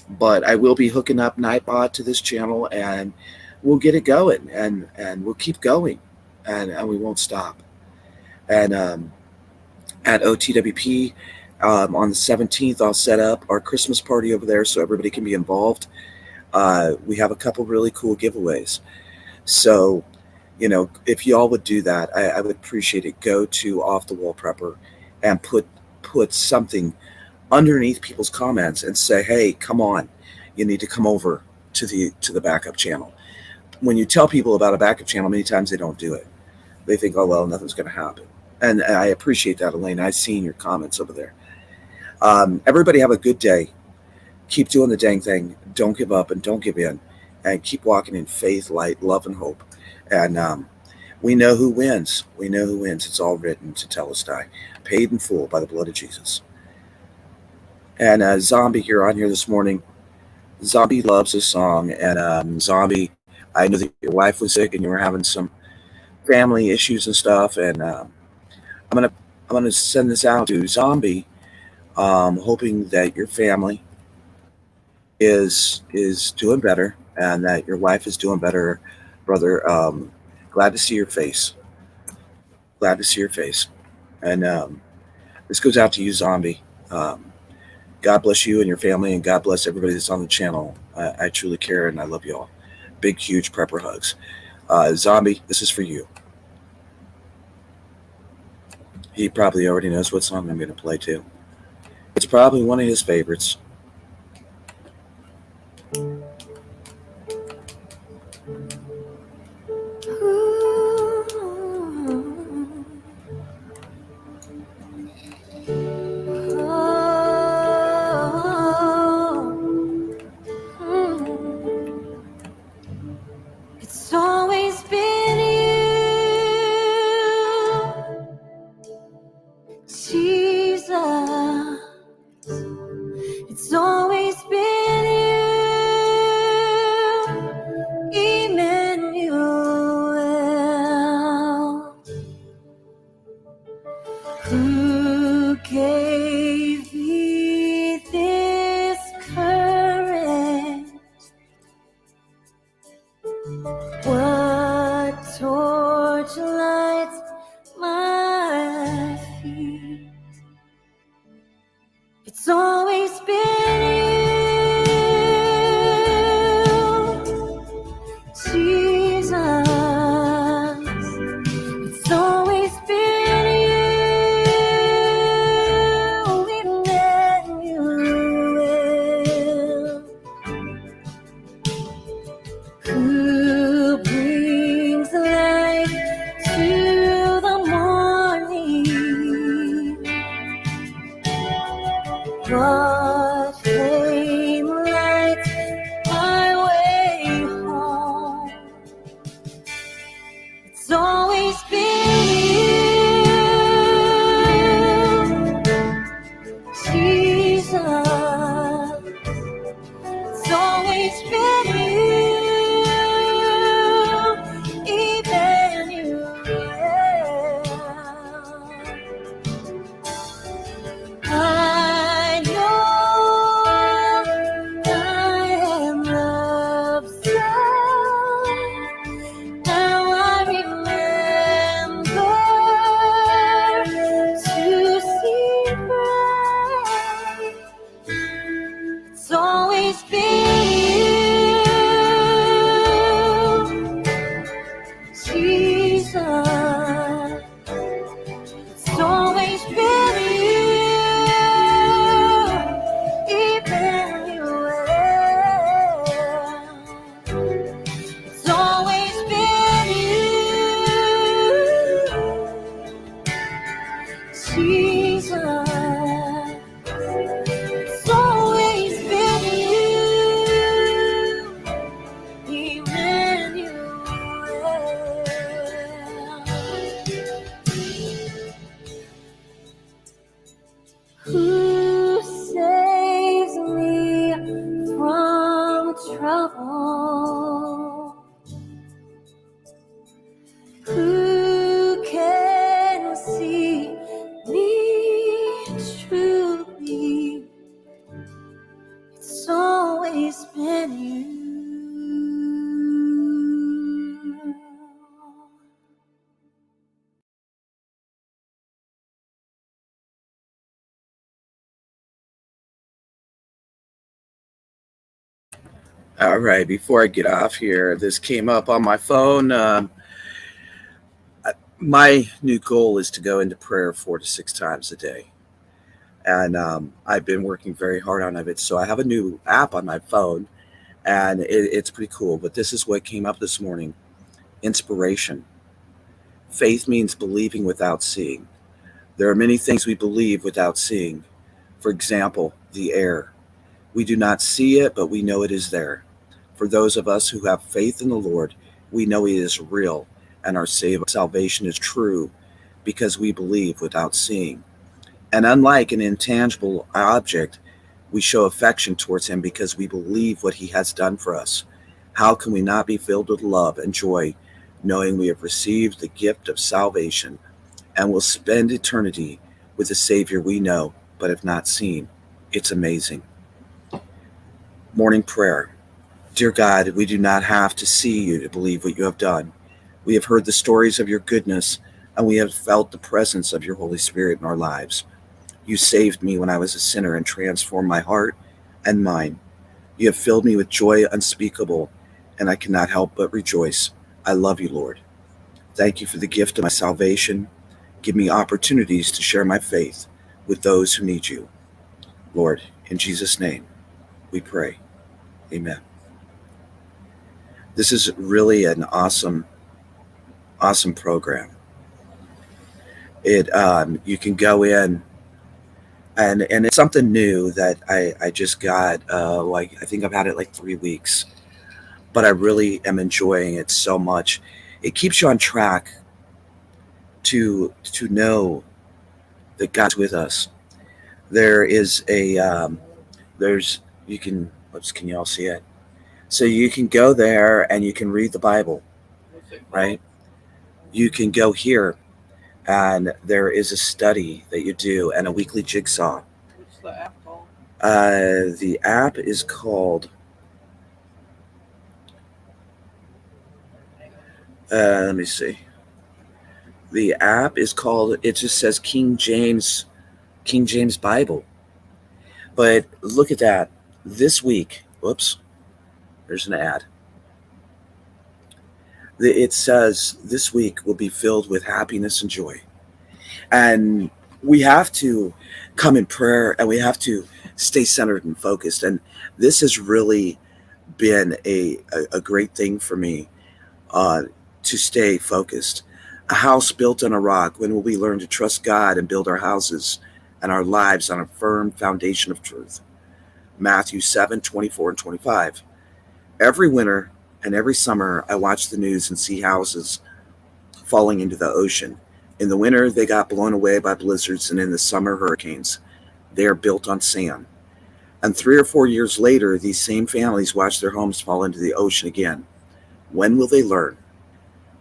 But I will be hooking up Nightbot to this channel, and we'll get it going, and we'll keep going, and we won't stop. And at OTWP on the 17th, I'll set up our Christmas party over there so everybody can be involved. We have a couple really cool giveaways. So, if y'all would do that, I would appreciate it. Go to Off the Wall Prepper and put something underneath people's comments and say, hey, come on, you need to come over to the backup channel. When you tell people about a backup channel, many times they don't do it. They think, oh, well, nothing's going to happen. And I appreciate that, Elaine. I've seen your comments over there. Everybody have a good day. Keep doing the dang thing. Don't give up and don't give in. And keep walking in faith, light, love, and hope. And we know who wins. We know who wins. It's all written to Telestai, paid in full by the blood of Jesus. And Zombie, you're on here this morning. Zombie loves this song. And Zombie, I know that your wife was sick and you were having some family issues and stuff. And I'm gonna send this out to Zombie, hoping that your family is doing better and that your wife is doing better, brother. Glad to see your face. Glad to see your face. And this goes out to you, Zombie. Um, God bless you and your family, and God bless everybody that's on the channel. I truly care, and I love you all. Big, huge prepper hugs. Zombie, this is for you. He probably already knows what song I'm going to play too. It's probably one of his favorites.
It's always been you, Jesus. It's always been you, Emmanuel. Who gave me this courage? What torch lights my feet? It's always been you, Jesus. It's always been you, Emmanuel. Who brings light to the morning? What flame lights my way home? It's always been you, Jesus. It's always been you, Emmanuel. I know I am loved so. Now I remember to see bright. It's always been you, Jesus. It's always been you, Emmanuel. It's always been you, Jesus. It's always been you, Emmanuel. Who saves me from trouble? Who can see me truly? It's always been you.
All right, before I get off here, this came up on my phone. My new goal is to go into prayer 4 to 6 times a day. And I've been working very hard on it. So I have a new app on my phone, and it's pretty cool. But this is what came up this morning. Inspiration. Faith means believing without seeing. There are many things we believe without seeing. For example, the air. We do not see it, but we know it is there. For those of us who have faith in the Lord, we know He is real and our salvation is true because we believe without seeing. And unlike an intangible object, we show affection towards Him because we believe what He has done for us. How can we not be filled with love and joy, knowing we have received the gift of salvation and will spend eternity with the Savior we know but have not seen? It's amazing. Morning prayer. Dear God, we do not have to see you to believe what you have done. We have heard the stories of your goodness, and we have felt the presence of your Holy Spirit in our lives. You saved me when I was a sinner and transformed my heart and mind. You have filled me with joy unspeakable, and I cannot help but rejoice. I love you, Lord. Thank you for the gift of my salvation. Give me opportunities to share my faith with those who need you. Lord, in Jesus' name, we pray. Amen. This is really an awesome program. It you can go in and it's something new that I just got. Like I think I've had it like 3 weeks, but I really am enjoying it so much. It keeps you on track to know that God's with us. There is a there's you can oops, can you all see it? So you can go there and you can read the Bible, right? You can go here and there is a study that you do and a weekly jigsaw.
What's the app called?
The app is called let me see. The app is called, it just says King James Bible. But look at that. This week, whoops, there's an ad. It says this week will be filled with happiness and joy. And we have to come in prayer and we have to stay centered and focused. And this has really been a great thing for me to stay focused. A house built on a rock. When will we learn to trust God and build our houses and our lives on a firm foundation of truth? Matthew 7:24 and 25. Every winter and every summer, I watch the news and see houses falling into the ocean. In the winter, they got blown away by blizzards, and in the summer, hurricanes. They are built on sand. And 3 or 4 years later, these same families watch their homes fall into the ocean again. When will they learn?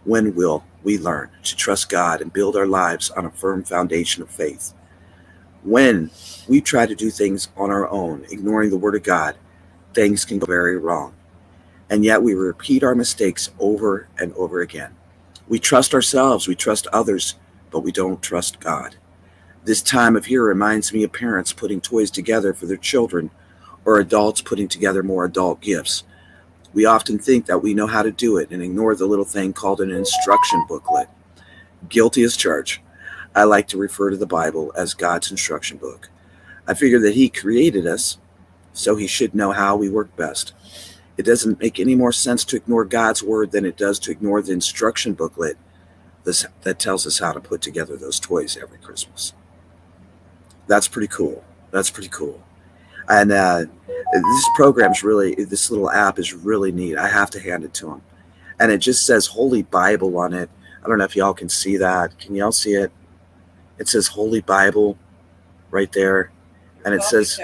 When will we learn to trust God and build our lives on a firm foundation of faith? When we try to do things on our own, ignoring the Word of God, things can go very wrong. And yet we repeat our mistakes over and over again. We trust ourselves, we trust others, but we don't trust God. This time of year reminds me of parents putting toys together for their children or adults putting together more adult gifts. We often think that we know how to do it and ignore the little thing called an instruction booklet. Guilty as charged. I like to refer to the Bible as God's instruction book. I figure that He created us, so He should know how we work best. It doesn't make any more sense to ignore God's word than it does to ignore the instruction booklet that tells us how to put together those toys every Christmas. That's pretty cool. That's pretty cool. And this program's really, this little app is really neat. I have to hand it to them. And it just says Holy Bible on it. I don't know if y'all can see that. Can y'all see it? It says Holy Bible right there. And it says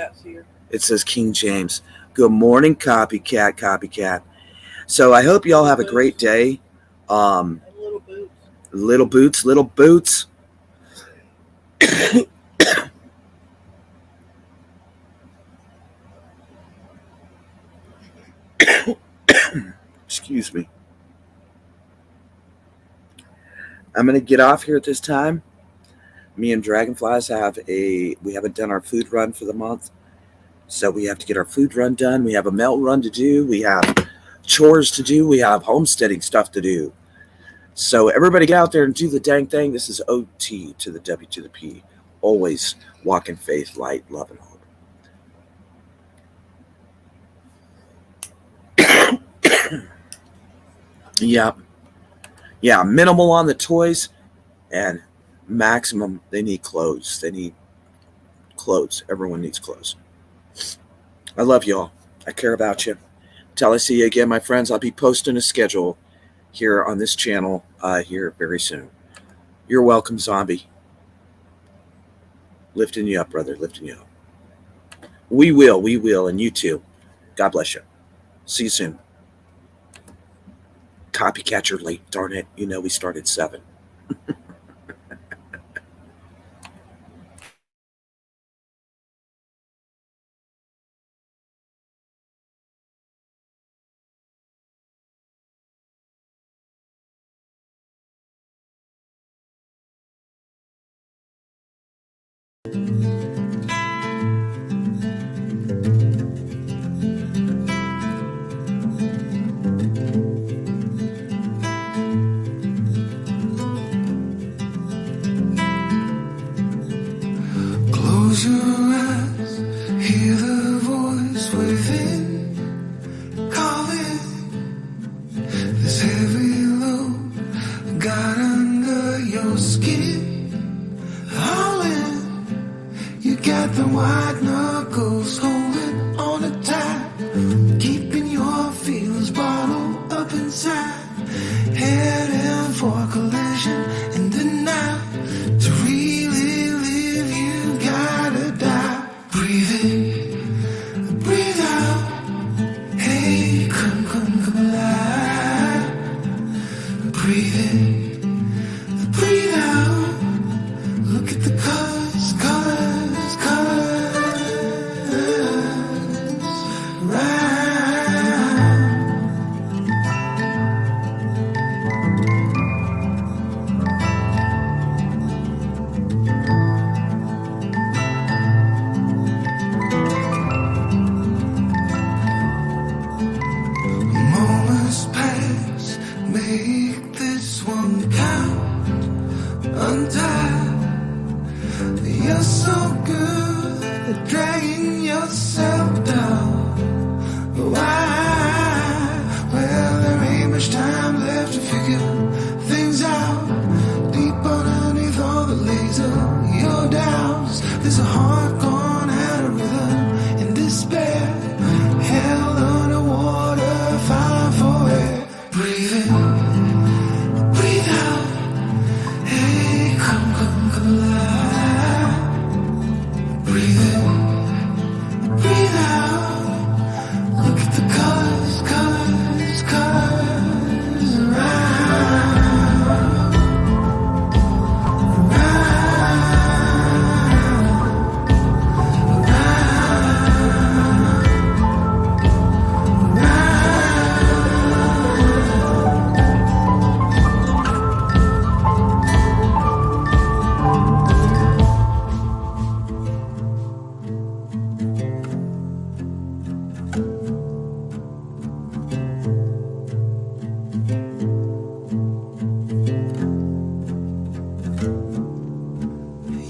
King James. Good morning, copycat. So I hope y'all have a great day. Little boots. Excuse me. I'm going to get off here at this time. Me and Dragonflies we haven't done our food run for the month. So we have to get our food run done. We have a melt run to do. We have chores to do. We have homesteading stuff to do. So everybody get out there and do the dang thing. This is OT to the W to the P. Always walk in faith, light, love, and hope. Yeah, minimal on the toys and maximum, they need clothes. They need clothes. Everyone needs clothes. I love y'all. I care about you. Till I see you again, my friends, I'll be posting a schedule here on this channel here very soon. You're welcome, zombie. Lifting you up, brother. Lifting you up. We will. And you too. God bless you. See you soon. copycat, you're late. Darn it. You know, we started 7.
Close your eyes, hear the voice within, calling. This heavy load got under your skin, howling. You got the white knuckles holding on it tight, keeping your feelings bottled up inside, heading for collision in the night. To really live, you gotta die. Breathe in, breathe out. Hey, come alive. Breathe in, breathe out. Look at the colors, colors, colors. Right. Moments pass, make this one count. Untie. You're so good at dragging yourself down. Why? Well, there ain't much time left to figure things out. Deep underneath all the laser, your doubts. There's a heart gone out of rhythm in despair. Held underwater, fighting for air. Breathe in, breathe out. Hey, come alive. Breathe in, breathe out. Look at the colors, colors, colors around.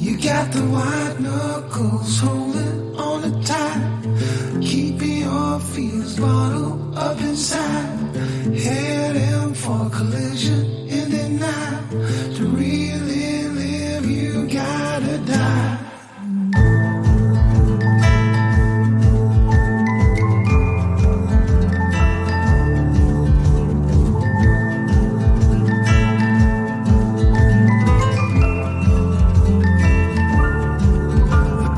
You got the white knuckles holding on it tight, keeping your feels bottled up inside, heading for collision in the night. To really live, you gotta die.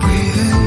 Breathe in,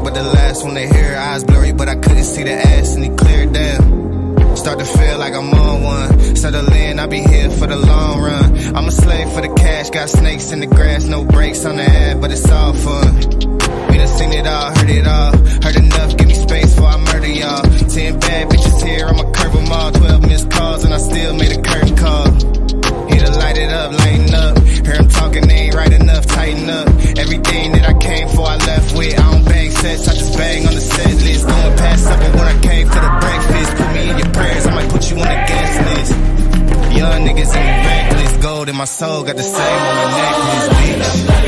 but the last one to hear. Eyes blurry, but I couldn't see the ass, and he cleared down. Start to feel like I'm on one. Settle in, I'll be here for the long run. I'm a slave for the cash, got snakes in the grass, no brakes on the ad, but it's all fun. We done seen it all, heard enough, give me space before I murder y'all. 10 bad bitches here, I'ma curve them all. 12 missed calls and I still made a curtain call. Here to light it up, lighten up. Hear him talking, they ain't right enough, tighten up. Everything that I came for, I left with. I don't bang sets, I just bang on the set list. Going past supper when I came for the breakfast. Put me in your prayers, I might put you on the guest list. Young niggas in me reckless. Gold in my soul, got the same on my necklace, bitch.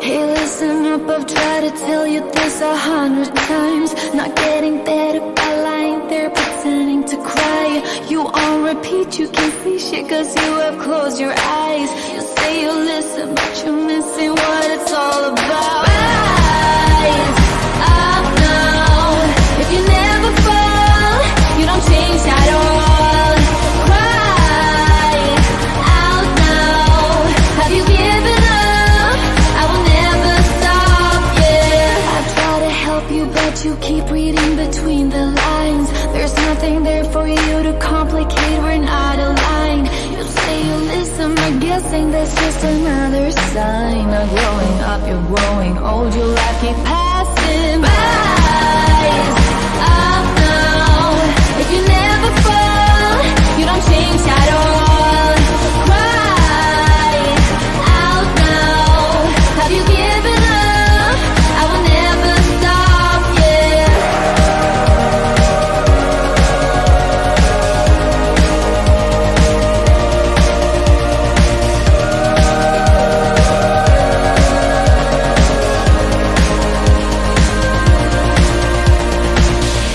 Hey, listen up, I've tried to tell you this 100 times. Not getting better by lying there pretending to cry. You on repeat, you can see shit cause you have closed your eyes. You say you listen, but you're missing what it's all about. Rise up now. If you never fall, you don't change at all. Cry out now. Have you given up? I will never stop, yeah. I try to help you, but you keep reading between the lines. There's nothing there for you to complicate, we're not aligned. You say you listen, but guessing that's just another sign. Not growing up, you're growing old, your life keep passing by. Rise up now. If you never fall, you don't change at all. Cry out now. Have you given up? I will never stop, yeah.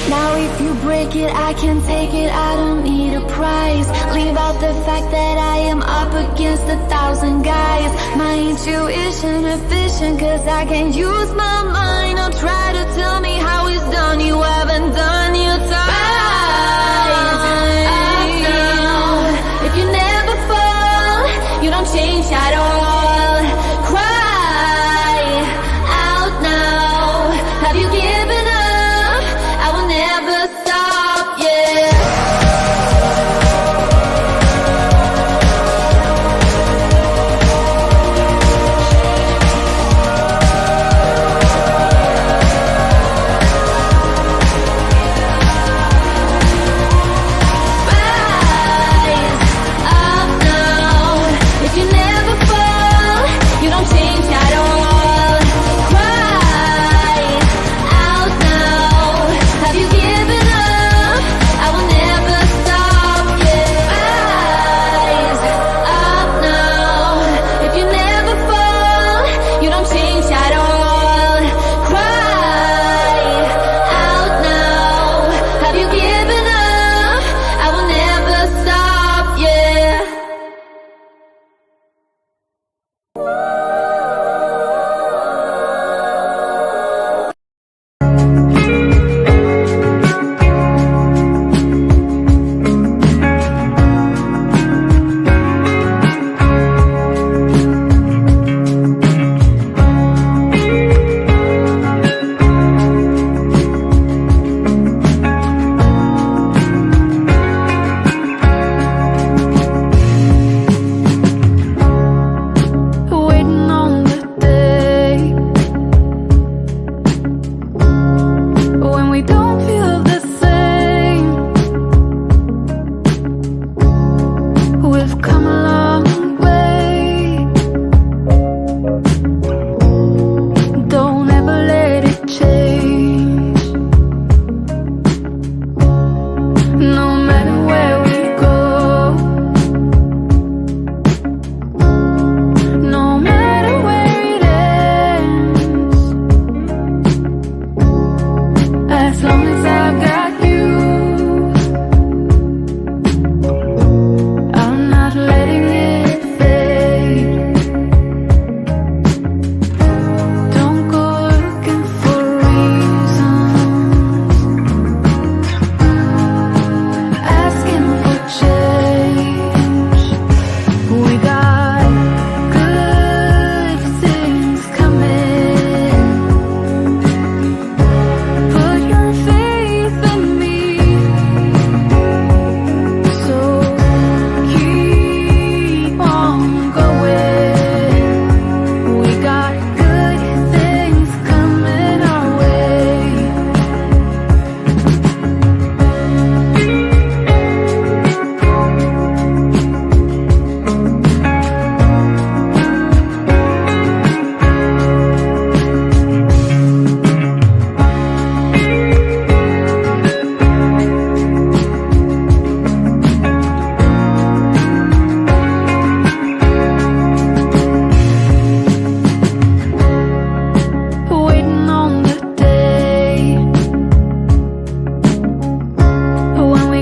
Now if you break it, I can take it, I don't need a prize. Leave out the fact that I am up against 1,000 guys. My intuition efficient cause I can use my mind. Don't try to tell me how it's done, you haven't done your time. If you never fall, you don't change at all. Cry out now. Have you given up? I will never stop, yeah.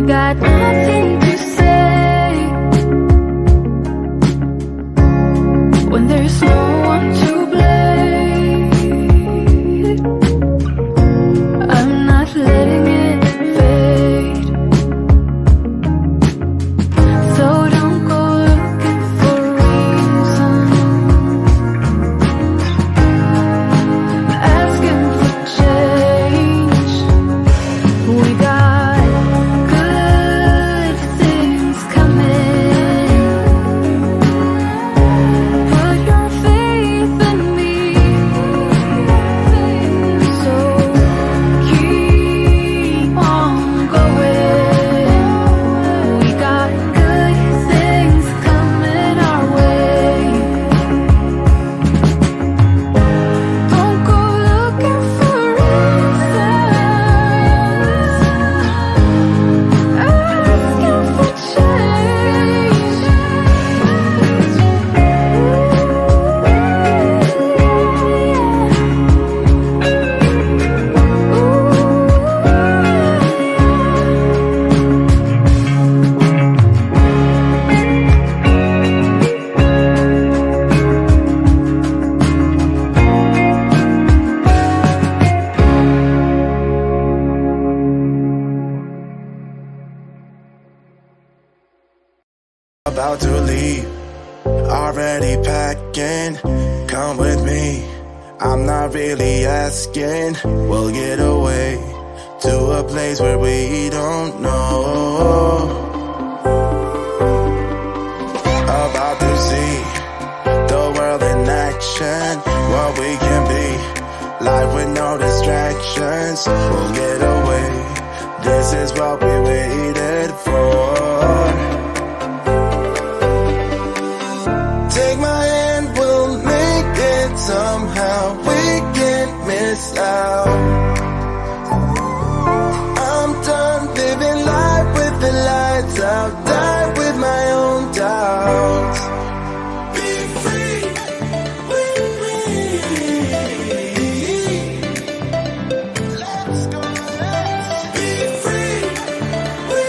got nothing to say when there's no one to blame. I'm not letting it fade, so don't go looking for reasons, asking for change. We got good things coming. Put your faith in me, so keep on going. We got good things coming our way. Don't go looking for reasons, asking for change.
About to leave, already packing. Come with me, I'm not really asking. We'll get away to a place where we don't know. About to see the world in action, what we can be, life with no distractions. We'll get away, this is what we waited for. Take my hand, we'll make it somehow. We can't miss out. I'm done living life with the lights out. Die with my own doubts. Be free with me. Let's go, let's be free with me.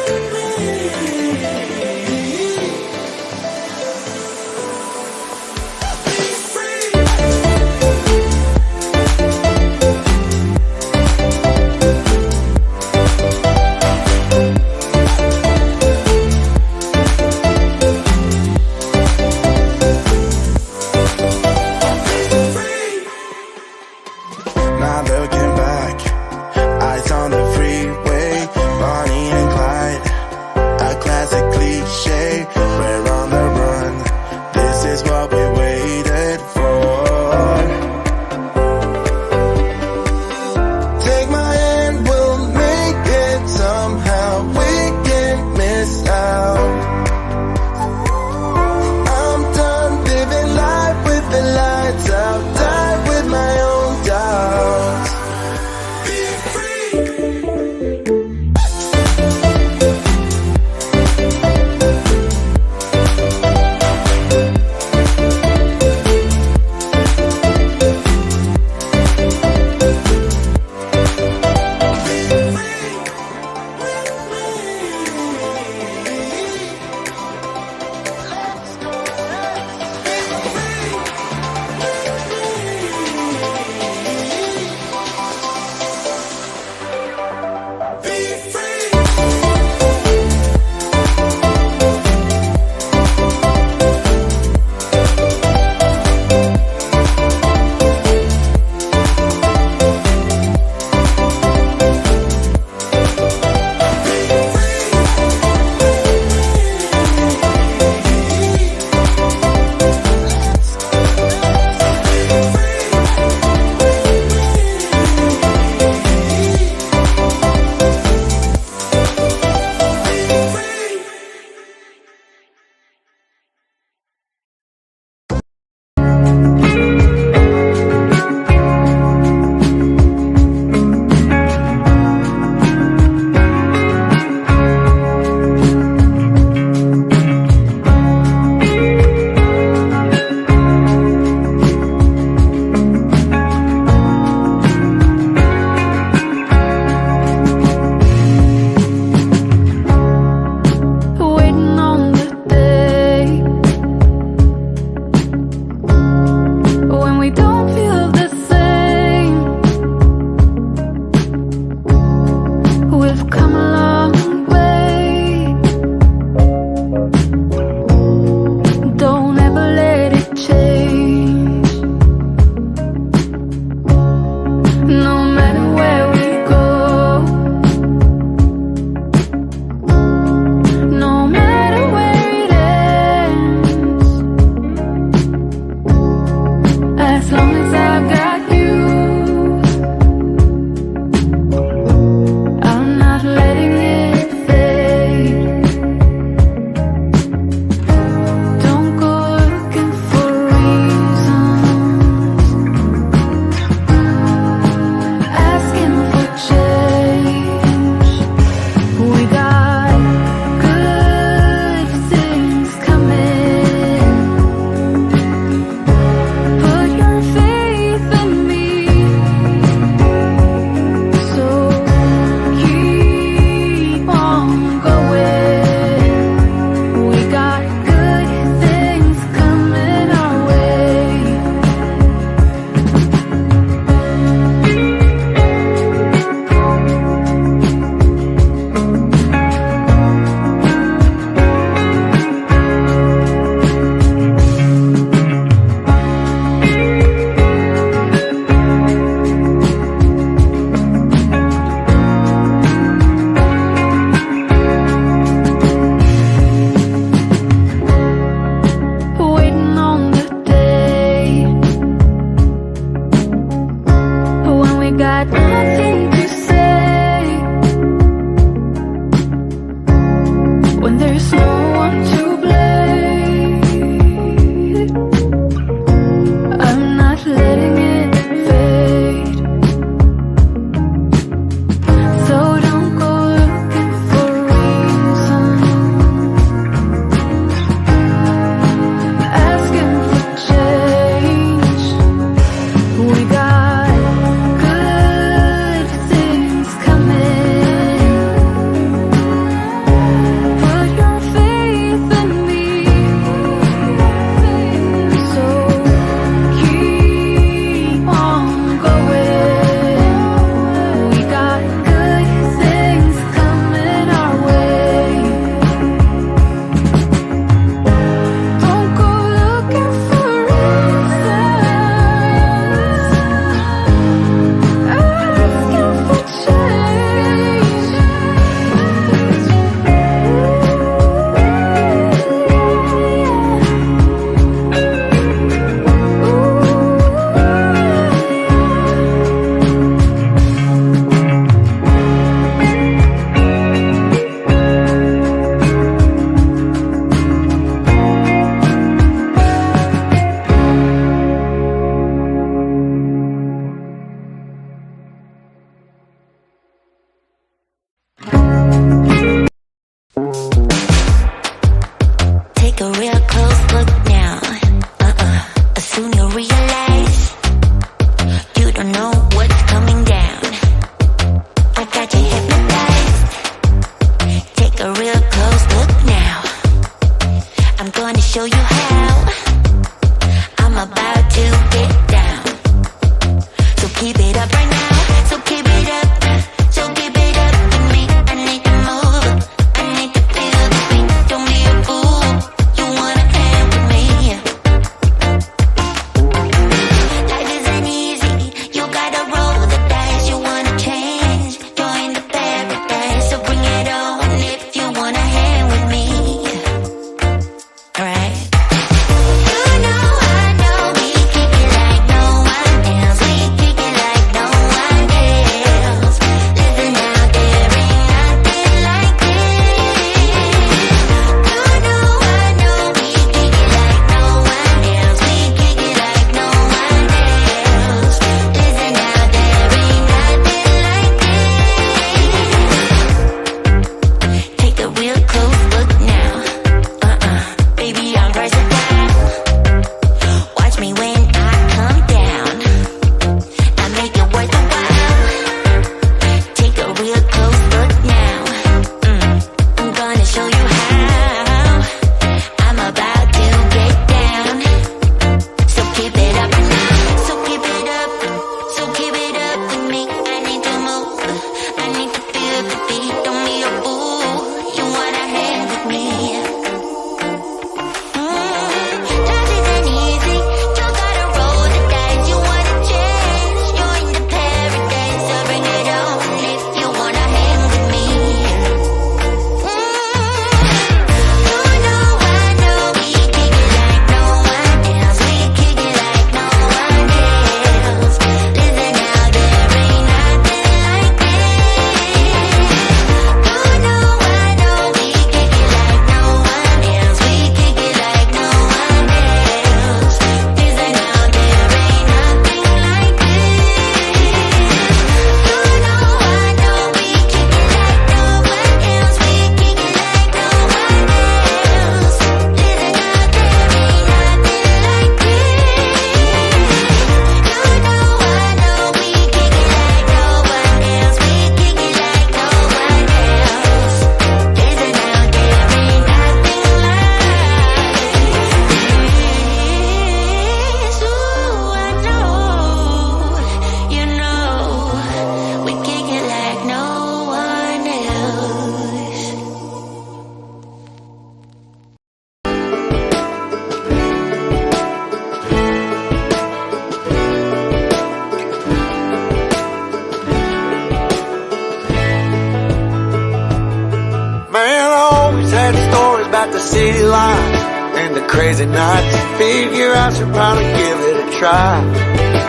sad stories about the city life and the crazy nights. Figure I should probably give it a try.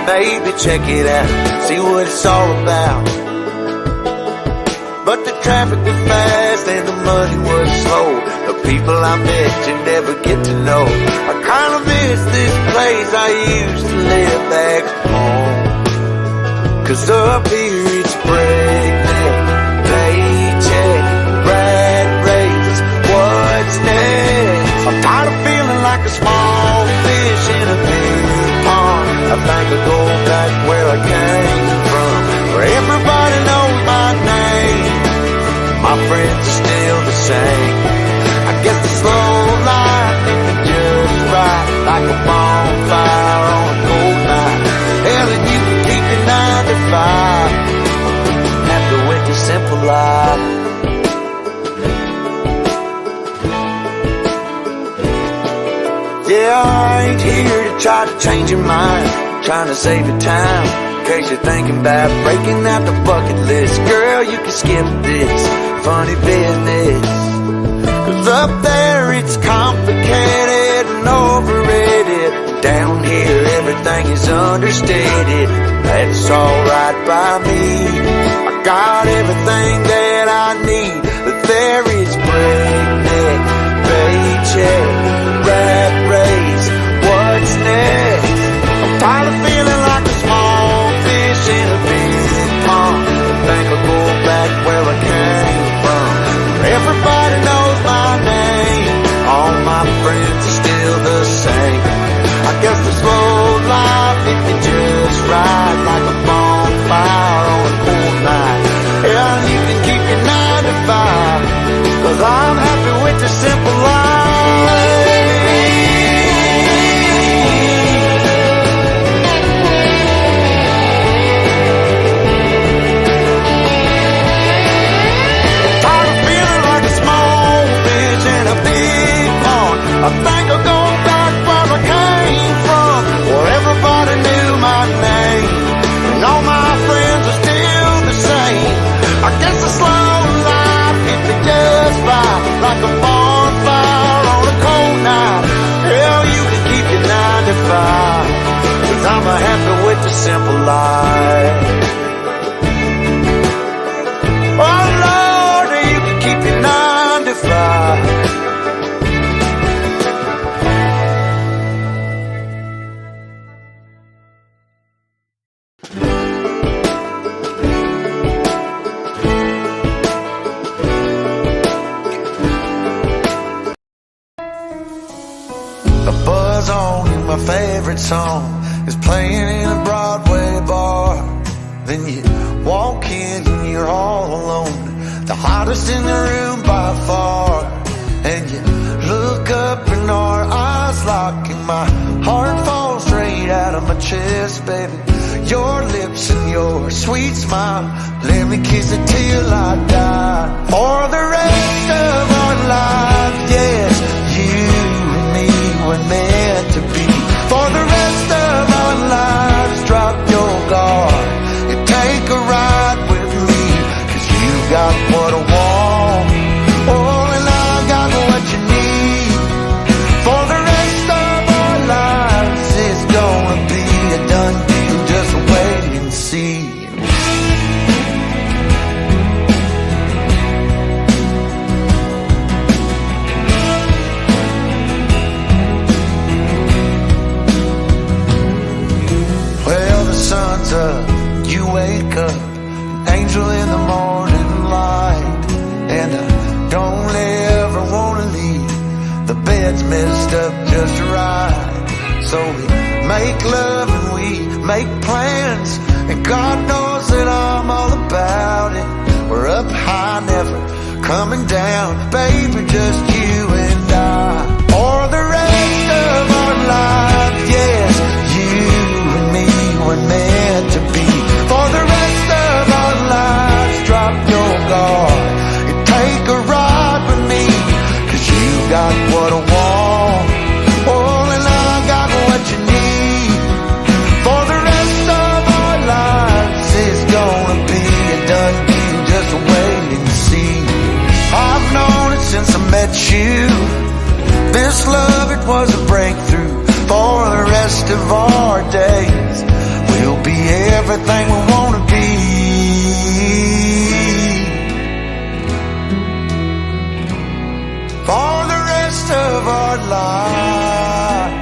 Maybe check it out, see what it's all about. But the traffic was fast and the money was slow. The people I met you never get to know. I kinda miss this place I used to live back home. 'Cause up here it's breakneck, paycheck, rat race, what's next? I'm tired of feeling like a small fish in a big pond. I think I'll go back where I came from, where everybody knows my name. My friends are still the same. I guess the slow life is just right, like a bonfire on a cold night. Hell, and you can keep your 9 to 5 after with the simple life. Yeah, I ain't here to try to change your mind, trying to save your time, in case you're thinking about breaking out the bucket list. Girl, you can skip this funny business, 'cause up there it's complicated and overrated. Down here everything is understated. That's alright by me. I got everything that I need, but there is breakneck, paycheck, rat race, what's next? I'm tired of feeling like a small fish in a big pond. I think I'll go back where I came from, where everybody knows my name. All my friends are still the same. I guess the slow life hit me just right, like a bonfire on a cold night. Yeah, you can keep your 9 to 5, 'cause I'm happy with the simple life. I think I'll go back where I came from, where everybody knew my name, and all my friends are still the same. I guess the slow life hit me just right, like a bonfire on a cold night. Hell, you can keep your 9 to 5, 'cause I'm happy with the simple life. Oh Lord, you can keep your 9 to 5. My favorite song is playing in a Broadway bar. Then you walk in and you're all alone, the hottest in the room by far. And you look up and our eyes lock, and my heart falls straight out of my chest, baby. Your lips and your sweet smile, let me kiss it till I die. For the rest of our lives, yes, you and me were meant to be. For the rest of our lives, drop your guard and take a ride with me, 'cause you got what I want, oh, and I got what you need. For the rest of our lives, it's gonna be a done deal, just wait and see. Sun's up, you wake up, an angel in the morning light. And I don't ever wanna leave, the bed's messed up just right. So we make love and we make plans, and God knows that I'm all about it. We're up high, never coming down, baby, just you and I. For the rest of our lives, yes, you and me were meant to be. For the rest of our lives, drop your guard and take a ride with me, 'cause you got what I want, oh, and I got what you need. For the rest of our lives, it's gonna be a done deal, just wait and see. I've known it since I met met you. This love, it was a breakthrough. For the rest of our days, we'll be everything we want to be. For the rest of our lives.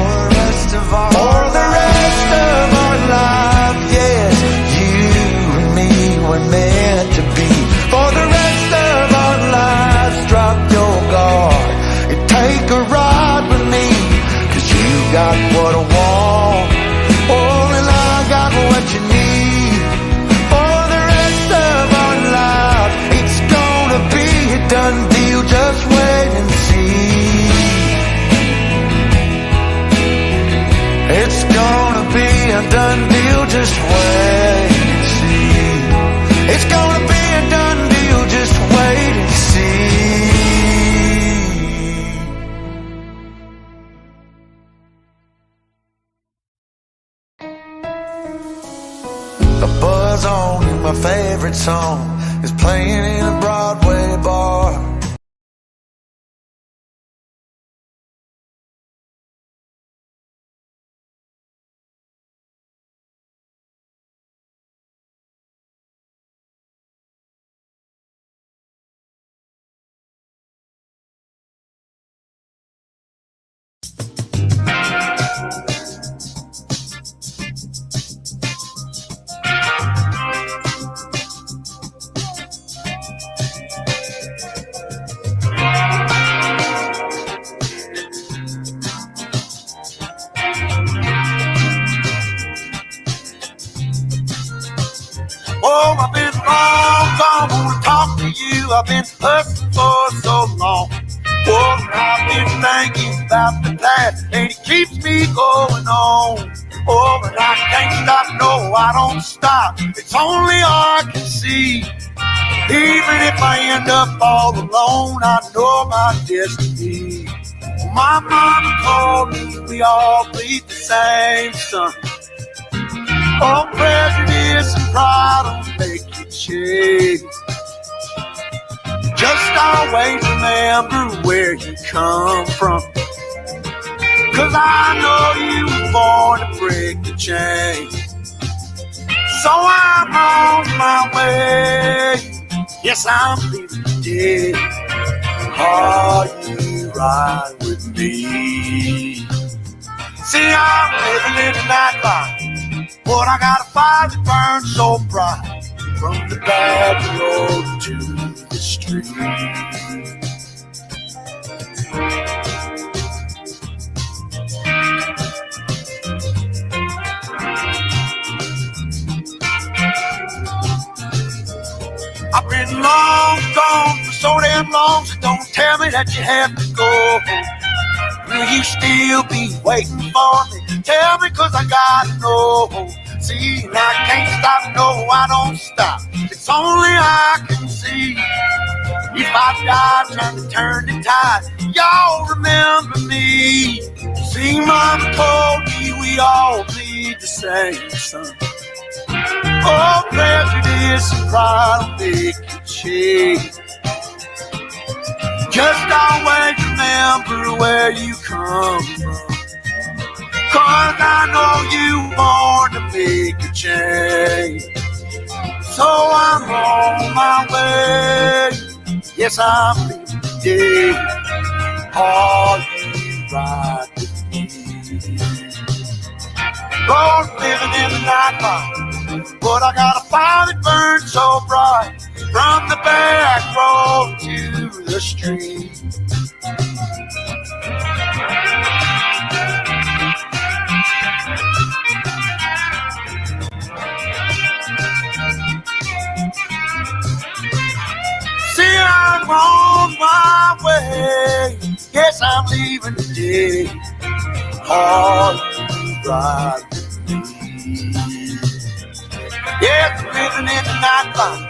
For the rest of our lives, yes, you and me were meant to be. For the rest of our lives, drop your guard and take a ride with me. 'Cause you got what I want, oh, and I got what you need. For the rest of our lives, it's gonna be a done deal, just wait and see. It's gonna be a done deal, just wait and see. It's gonna be a done deal, just wait and see. A buzz on and my favorite song is playing in a Broadway bar. Oh, I've been long gone, wanna talk to you. I've been hustling for so long. Oh, I've been thinking about the past, and it keeps me going on. Oh, but I can't stop, no, I don't stop. It's only I can see. Even if I end up all alone, I know my destiny. My mama told me we all bleed the same sun. Oh, prejudice and pride don't make you change. Just always remember where you come from. 'Cause I know you were born to break the chain. So I'm on my way. Yes, I'm leaving today. Are you ride with me? See, I'm living in the nightlife, but I got a fire that burns so bright. From the back road to the street. I've been long gone for so damn long, so don't tell me that you have to go. Will you still be waiting for me? Tell me, 'cause I gotta know. See, I can't stop, no, I don't stop. It's only I can see. If I die trying to turn the tide, y'all remember me. See, Mama told me we all bleed the same sun. Oh, prejudice and pride will make you change. Just always remember where you come from. 'Cause I know you born to make a change. So I'm on my way. Yes, I'm leaving today. Are you ride with me? Lord, living in the nightlife, but I got a fire that burns so bright. From the back road to the street. See, I'm on my way. Yes, I'm leaving today. Are you ride with me? Yes, I'm living in the nightlife,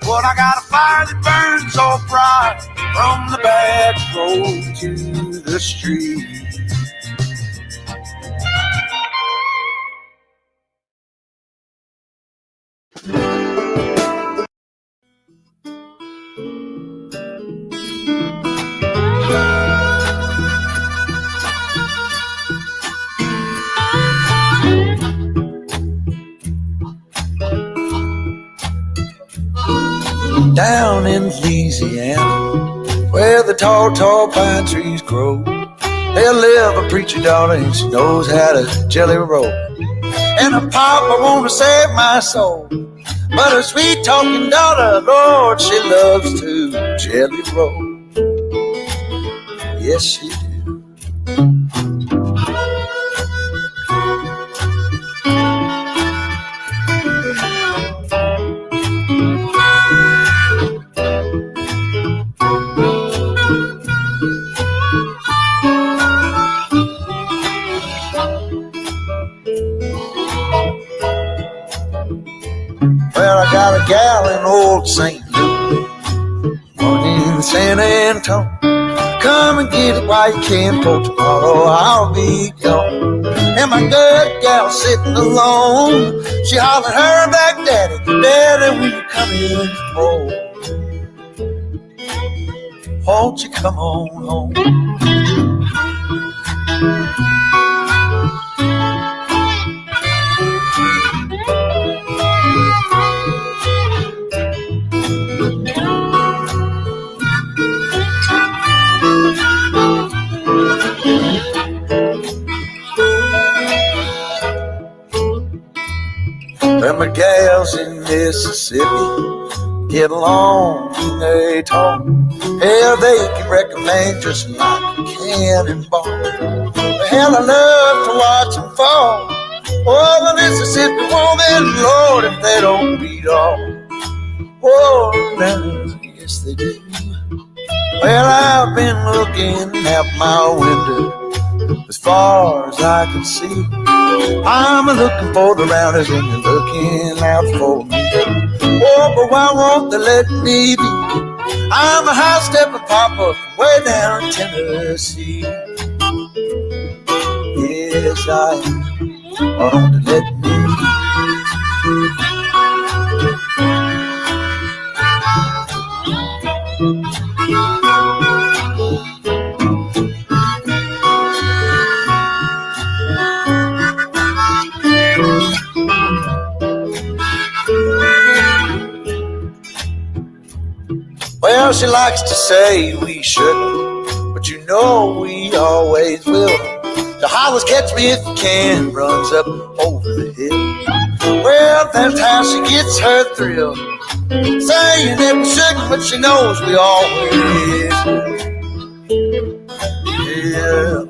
but I got a fire that burns so bright. From the back road to the street. down in Louisiana, where the tall, tall pine trees grow. There live a preacher daughter, and she knows how to jelly roll. And her papa wanna save my soul, but her sweet talking daughter, Lord, she loves to jelly roll. Yes, she do. Well, I got a gal in old St. Louis, one in San Antonio. Come and get it while you can, for tomorrow I'll be gone. And my good gal sitting alone, she hollered her back, Daddy, Daddy, will you come in home? Won't you come on home? Well, my gals in Mississippi get along when they talk. Hell, they can recommend just like a cannonball. But hell, I love to watch them fall. Oh, the Mississippi woman, Lord, if they don't beat off. Oh, now, yes, they do. Well, I've been looking out my window as far as I can see. I'm looking for the rounders and they're looking out for me. Oh, but why won't they let me be? I'm a high-stepping papa from way down in Tennessee. Yes, I am. Why don't they let me be? Well, she likes to say we shouldn't, but you know we always will. The hollers catch me if you can, runs up over the hill. Well, that's how she gets her thrill, saying that we shouldn't, but she knows we always will. Yeah.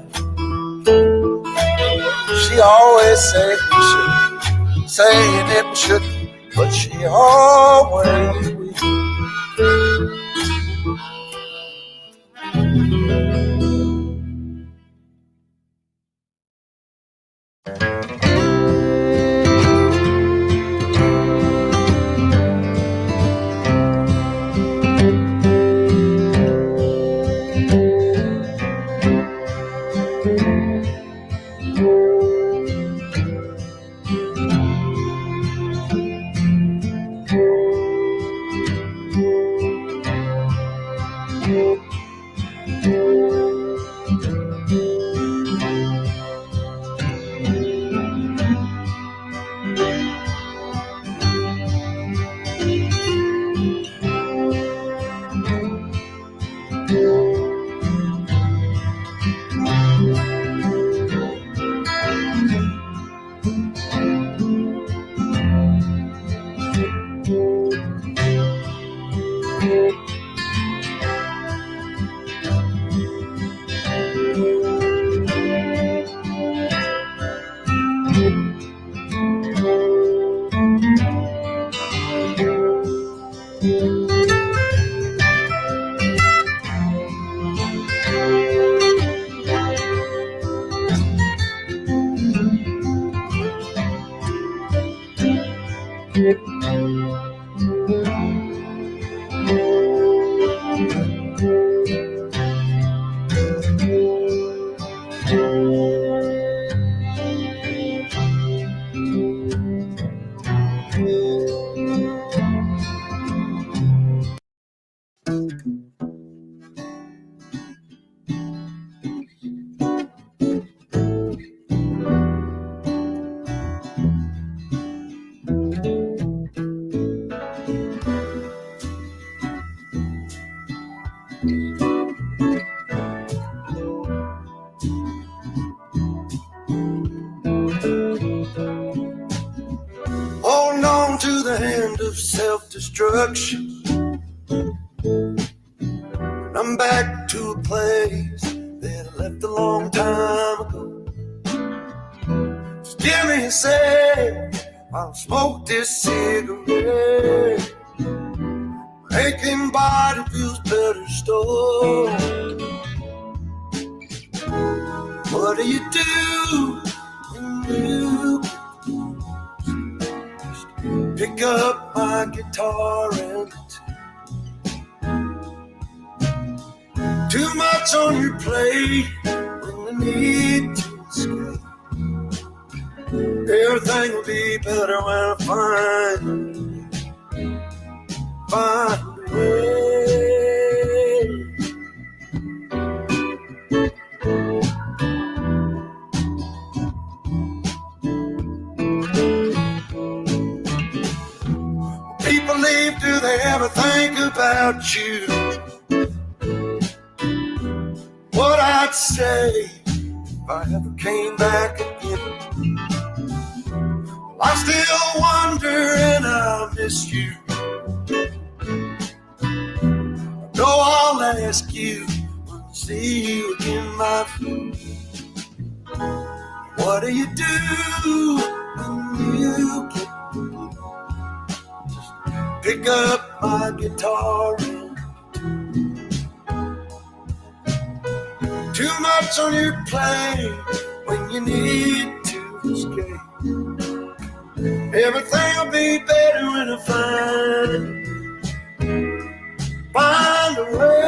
She always says we shouldn't, saying that we shouldn't, but she always will. end of self-destruction. I'm back to a place that I left a long time ago. Just give me a sec while I smoke this cigarette. My aching body feels better still. What do you do when you pick up my guitar and too much on your plate when you need to escape? Everything will be better when I find a way. People leave, do they ever think about you? What I'd say if I ever came back again. Well, I still wonder and I miss you. I know I'll ask you when I see you again, my friend. What do you do when you get pick up my guitar and too much on your plate when you need to escape? Everything will be better when I find a way.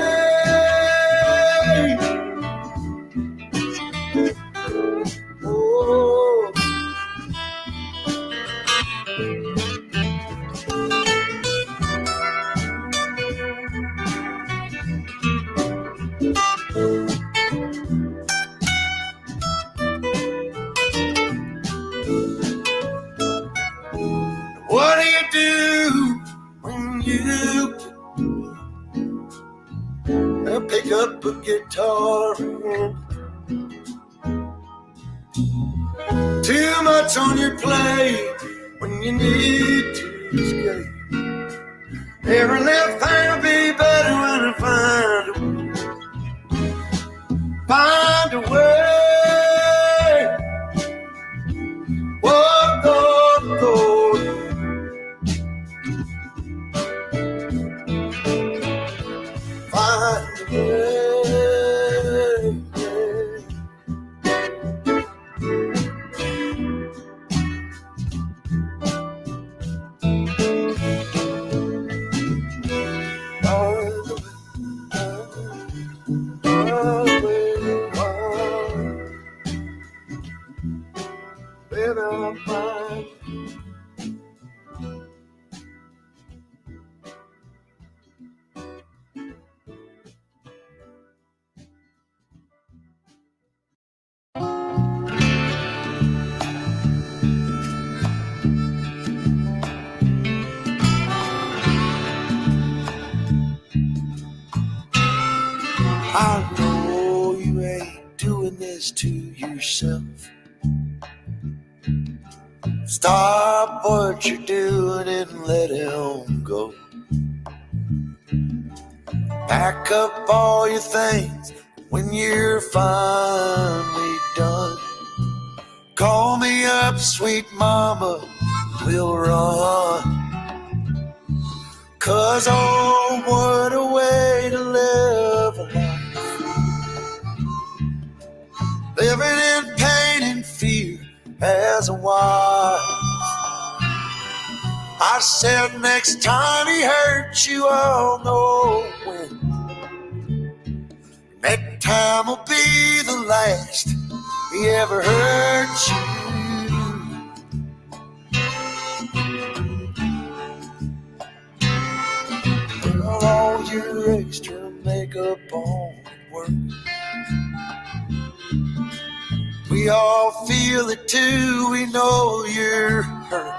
Oh. What do you do when you pick up a guitar and too much on your plate when you need to escape? Every little thing will be better when I find a way. Whoa, go, go. I know you ain't doing this to yourself. Stop what you're doing and let him go. Pack up all your things when you're finally done. Call me up, sweet mama, we'll run. 'Cause oh, what a way to live a life, living in pain and fear as a wife. I said next time he hurts you, I'll know when. Next time will be the last he ever hurt you. All your extra makeup on work, we all feel it too, we know you're hurt.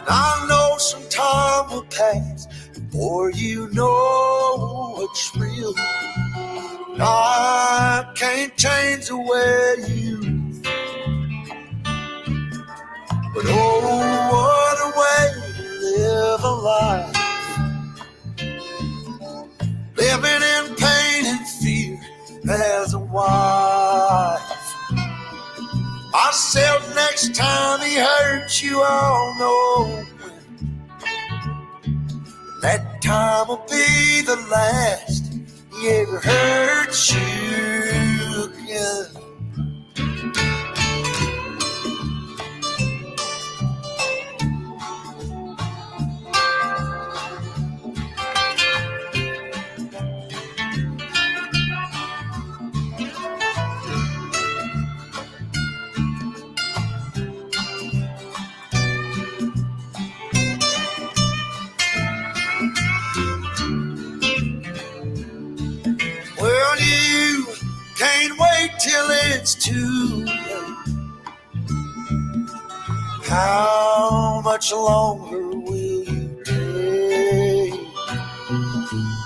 I know some time will pass before you know what's real. I can't change the way you think, but oh, what a way hurt you all know that time will be the last he ever hurt you again. Well, you can't wait till it's too late. How much longer will you take?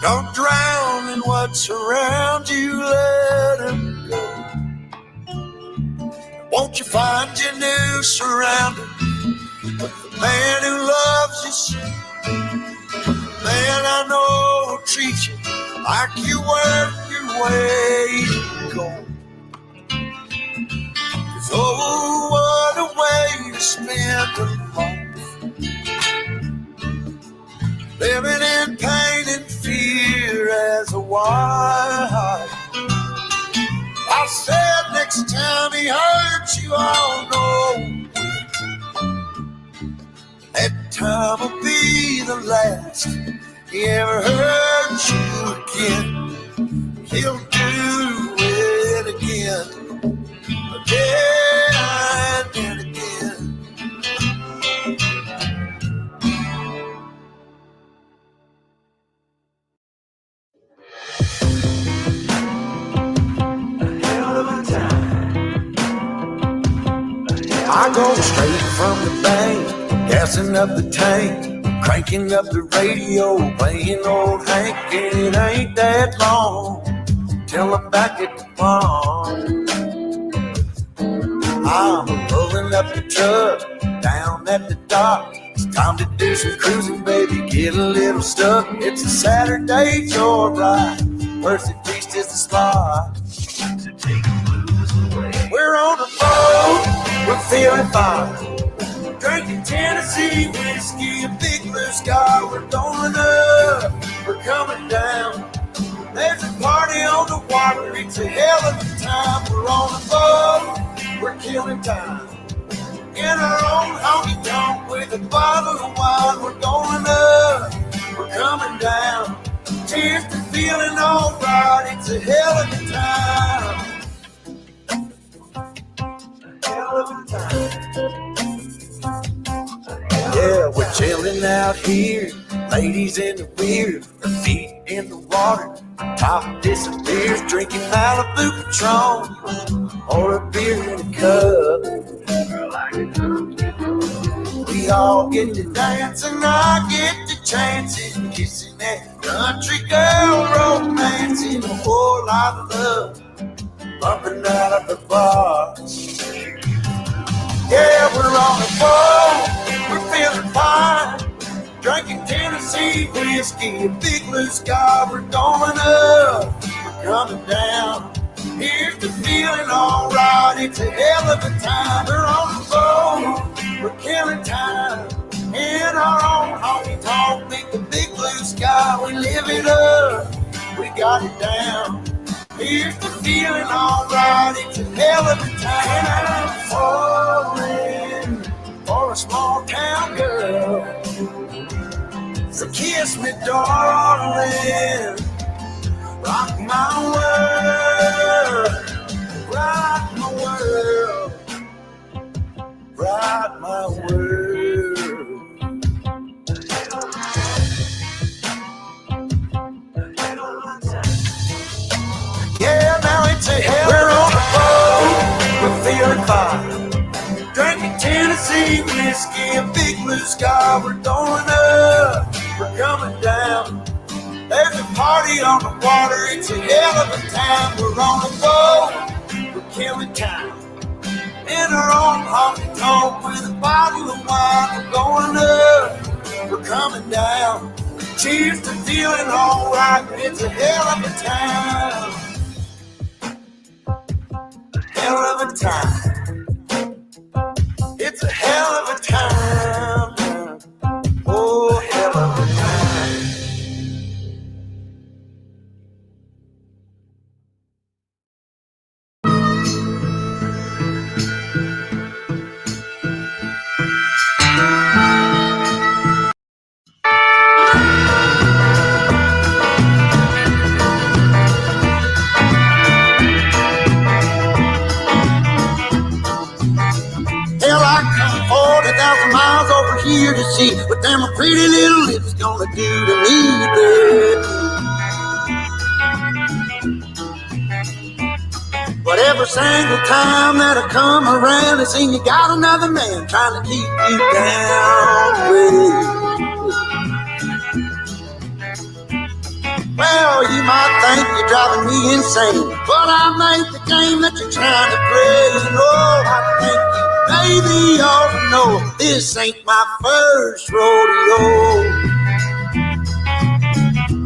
Don't drown in what's around you, let it go. Won't you find your new surroundings with the man who loves you so? Man I know will treat you like you worth your weight in gold. 'Cause oh, what a way to spend a life, living in pain and fear as a wife. I said next time he hurts you, I'll know that time will be the last he ever hurt you again. He'll do it again, again and again. I go straight from the bank, gassing up the tank, cranking up the radio, playing old Hank, and it ain't that long till I'm back at the pond. I'm pulling up the truck down at the dock. It's time to do some cruising, baby, get a little stuck. It's a Saturday joyride, Mercy Beach is the spot. We're on a boat, we're feeling fine, drinking Tennessee whiskey, a big blue sky. We're going up, we're coming down. There's a party on the water, it's a hell of a time. We're on a boat, we're killing time, in our own honky tonk with a bottle of wine. We're going up, we're coming down. Cheers to feeling alright, it's a hell of a time. Hell of a time. Yeah, we're chilling out here, ladies in the weir, her feet in the water, top disappears, drinking Malibu Patron or a beer in a cup. We all get to dance and I get to chancing, kissing that country girl, romancing, a whole lot of love, bumping out of the bar. Yeah, we're on a boat, we're feeling fine, drinking Tennessee whiskey, a big blue sky. We're going up, we're coming down. Here's the feeling alright, it's a hell of a time. We're on a boat, we're killing time, in our own honky tonk, beneath the big blue sky. We live it up, we got it down. Here's the feeling alright, it's a hell of a time. I'm falling for a small town girl, so kiss me, darling, rock my world, rock my world, rock my world. Yeah, now it's a hell. We're on a boat, we're feeling fine, drinking Tennessee whiskey, a big blue sky. We're going up, we're coming down. There's a party on the water, it's a hell of a time. We're on a boat, we're killing time, in our own honky tonk with a bottle of wine. We're going up, we're coming down. Cheers to feeling alright, it's a hell of a time. Hell of a time. It's a hell of a time. pretty little lips gonna do to me, baby? But every single time that I come around, it seems you got another man trying to keep you down, baby. Well, you might think you're driving me insane, but I made the game that you're trying to play. You know, I think you maybe ought to know this ain't my first rodeo.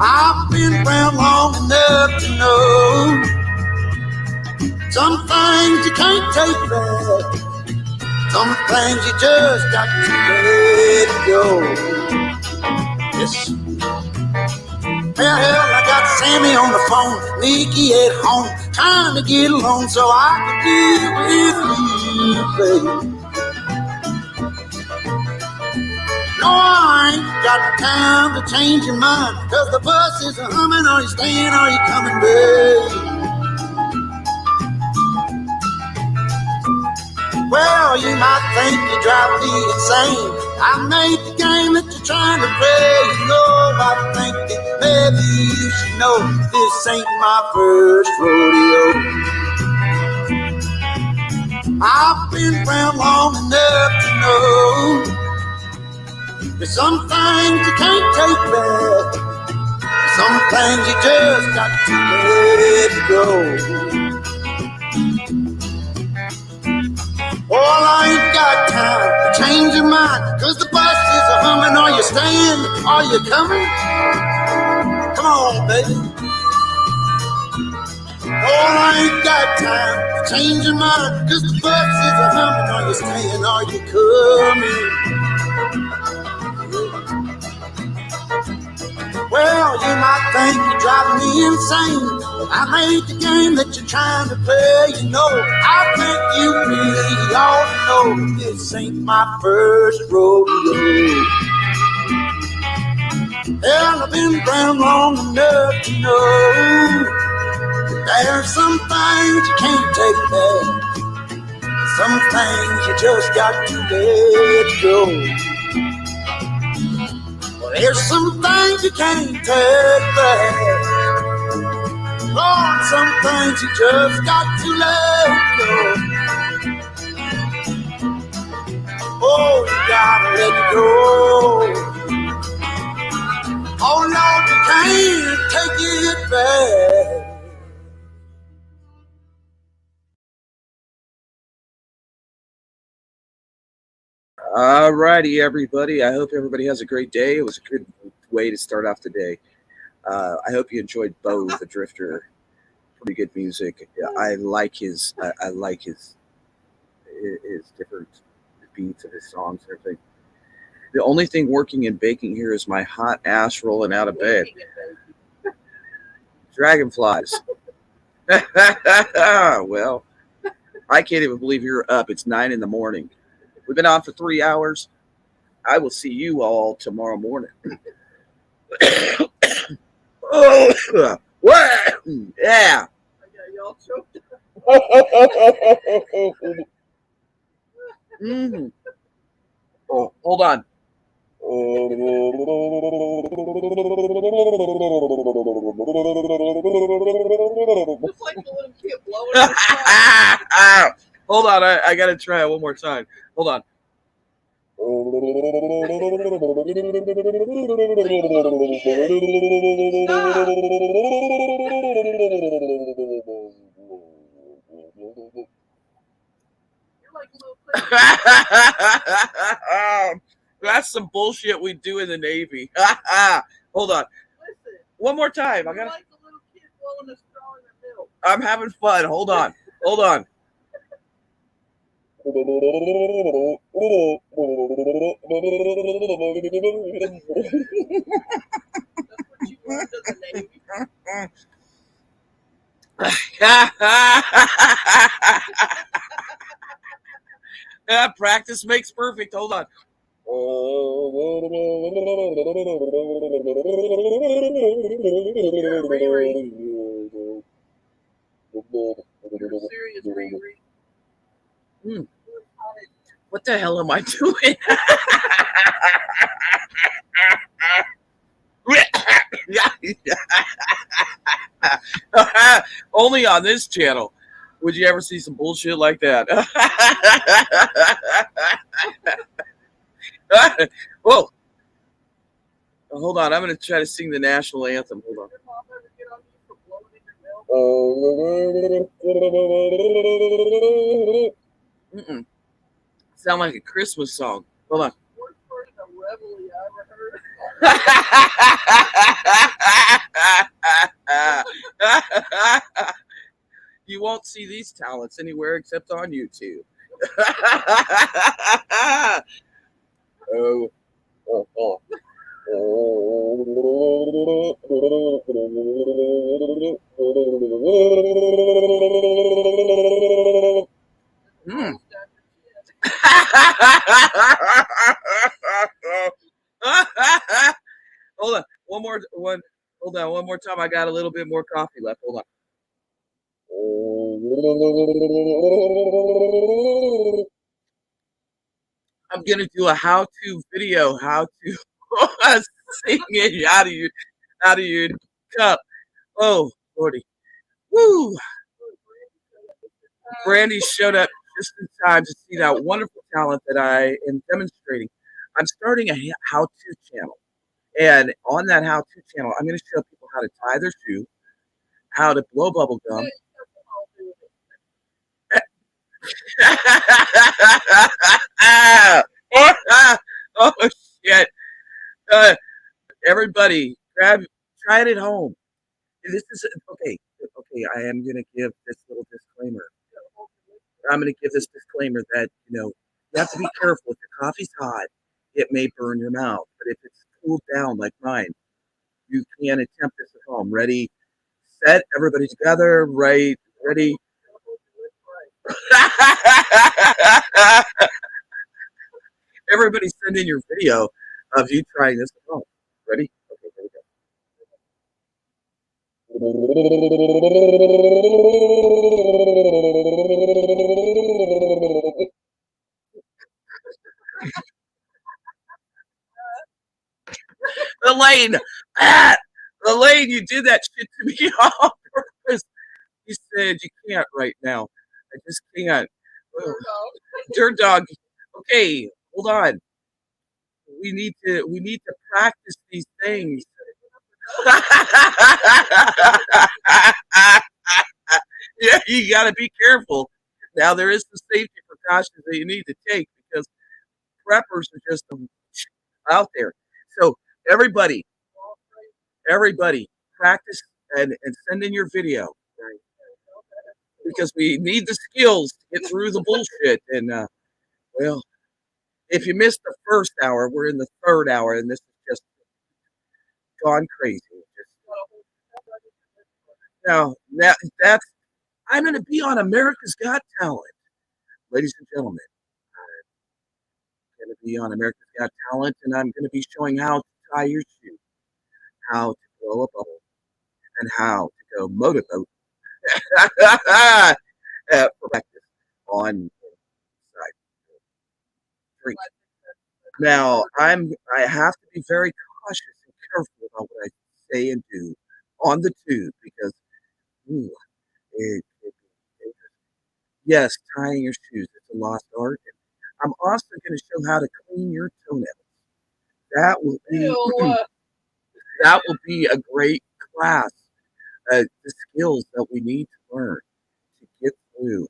I've been around long enough to know some things you can't take back. Some things you just got to let go. Yes. Well, hell, I got Sammy on the phone, Nikki at home, trying to get along so I could be with you, baby. No, I ain't got time to change your mind, 'cause the bus is humming. Are you staying, are you coming, baby? Well, you might think you drive me insane. I made the game that you're trying to play. You know, I think that maybe you should know this ain't my first rodeo. I've been around long enough to know there's some things you can't take back. Some things you just got to let go. Well, I ain't got time to change your mind, 'cause the bus is humming. Are you staying? Are you coming? Come on, baby. Oh, I ain't got time to change your mind, 'cause the bus is humming. Are you staying? Are you coming? Well, you might think you're driving me insane, but I made the game that you're trying to play. You know, I think you really ought to know this ain't my first rodeo. Hell, I've been around long enough to know that there's some things you can't take back. Some things you just got to let go. There's some things you can't take back. Lord, some things you just got to let go. Oh, you gotta let it go. Oh, Lord, you can't take it back.
All righty, everybody. I hope everybody has a great day. It was a good way to start off the day. I hope you enjoyed Bo the Drifter. Pretty good music. I like his different beats of his songs and everything. The only thing working in baking here is my hot ass rolling out of bed. Dragonflies. Well, I can't even believe you're up. It's 9 in the morning. We've been on for 3 hours. I will see you all tomorrow morning. Oh, what? Yeah.
Y'all choked.
Mm. Oh, hold on.
Just like the little kid blowing in the sky.
Hold on, I gotta try it one more time. Hold on.
You're like a little kid.
That's some bullshit we do in the Navy. Hold on.
Listen,
One more time.
you're like a little kid blowing a straw in the milk.
I'm having fun. Hold on. Hold on.
That's what you learned in the Navy.
Practice makes perfect. Hold on.
You're serious, Riri.
Hmm.
What the hell am I doing? Only on this channel would you ever see some bullshit like that. Whoa. Hold on. I'm going to try to sing the national anthem. Hold on. Mm-mm. Sound like a Christmas song. Hold on. You won't see these talents anywhere except on YouTube. Oh, oh, oh. Mm. Hold on, hold on, one more time. I got a little bit more coffee left. Hold on. I'm gonna do a how-to video, how to sing it out of your cup. Oh, Lordy. Woo! Brandy showed up just in time to see that wonderful talent that I am demonstrating. I'm starting a how-to channel. And on that how-to channel, I'm going to show people how to tie their shoe, how to blow bubble gum. Oh, shit. Everybody, try it at home. This is, okay, I am going to give this little disclaimer. I'm going to give this disclaimer that, you have to be careful. If your coffee's hot, it may burn your mouth. But if it's cooled down like mine, you can attempt this at home. Ready, set, everybody together, right, ready. Everybody send in your video of you trying this at home. Ready? Okay, here we go. Elaine, Elaine, you did that shit to me on purpose. You said you can't right now. I just can't. Dirt dog. Okay, hold on. We need to practice these things. Yeah, you got to be careful. Now there is the safety precautions that you need to take because preppers are just out there. So everybody, practice and send in your video because we need the skills to get through the bullshit. And well, if you missed the first hour, we're in the third hour, and this is just gone crazy. Now that's I'm going to be on America's Got Talent, ladies and gentlemen. I'm going to be on America's Got Talent, and I'm going to be showing how to tie your shoe, how to blow a bubble, and how to go motorboat for practice on side three. Now I have to be very cautious and careful about what I say and do on the tube because ooh, it could be dangerous. Yes, tying your shoes, it's a lost art. I'm also going to show how to clean your toenails. That will be that will be a great class. The skills that we need to learn to get through.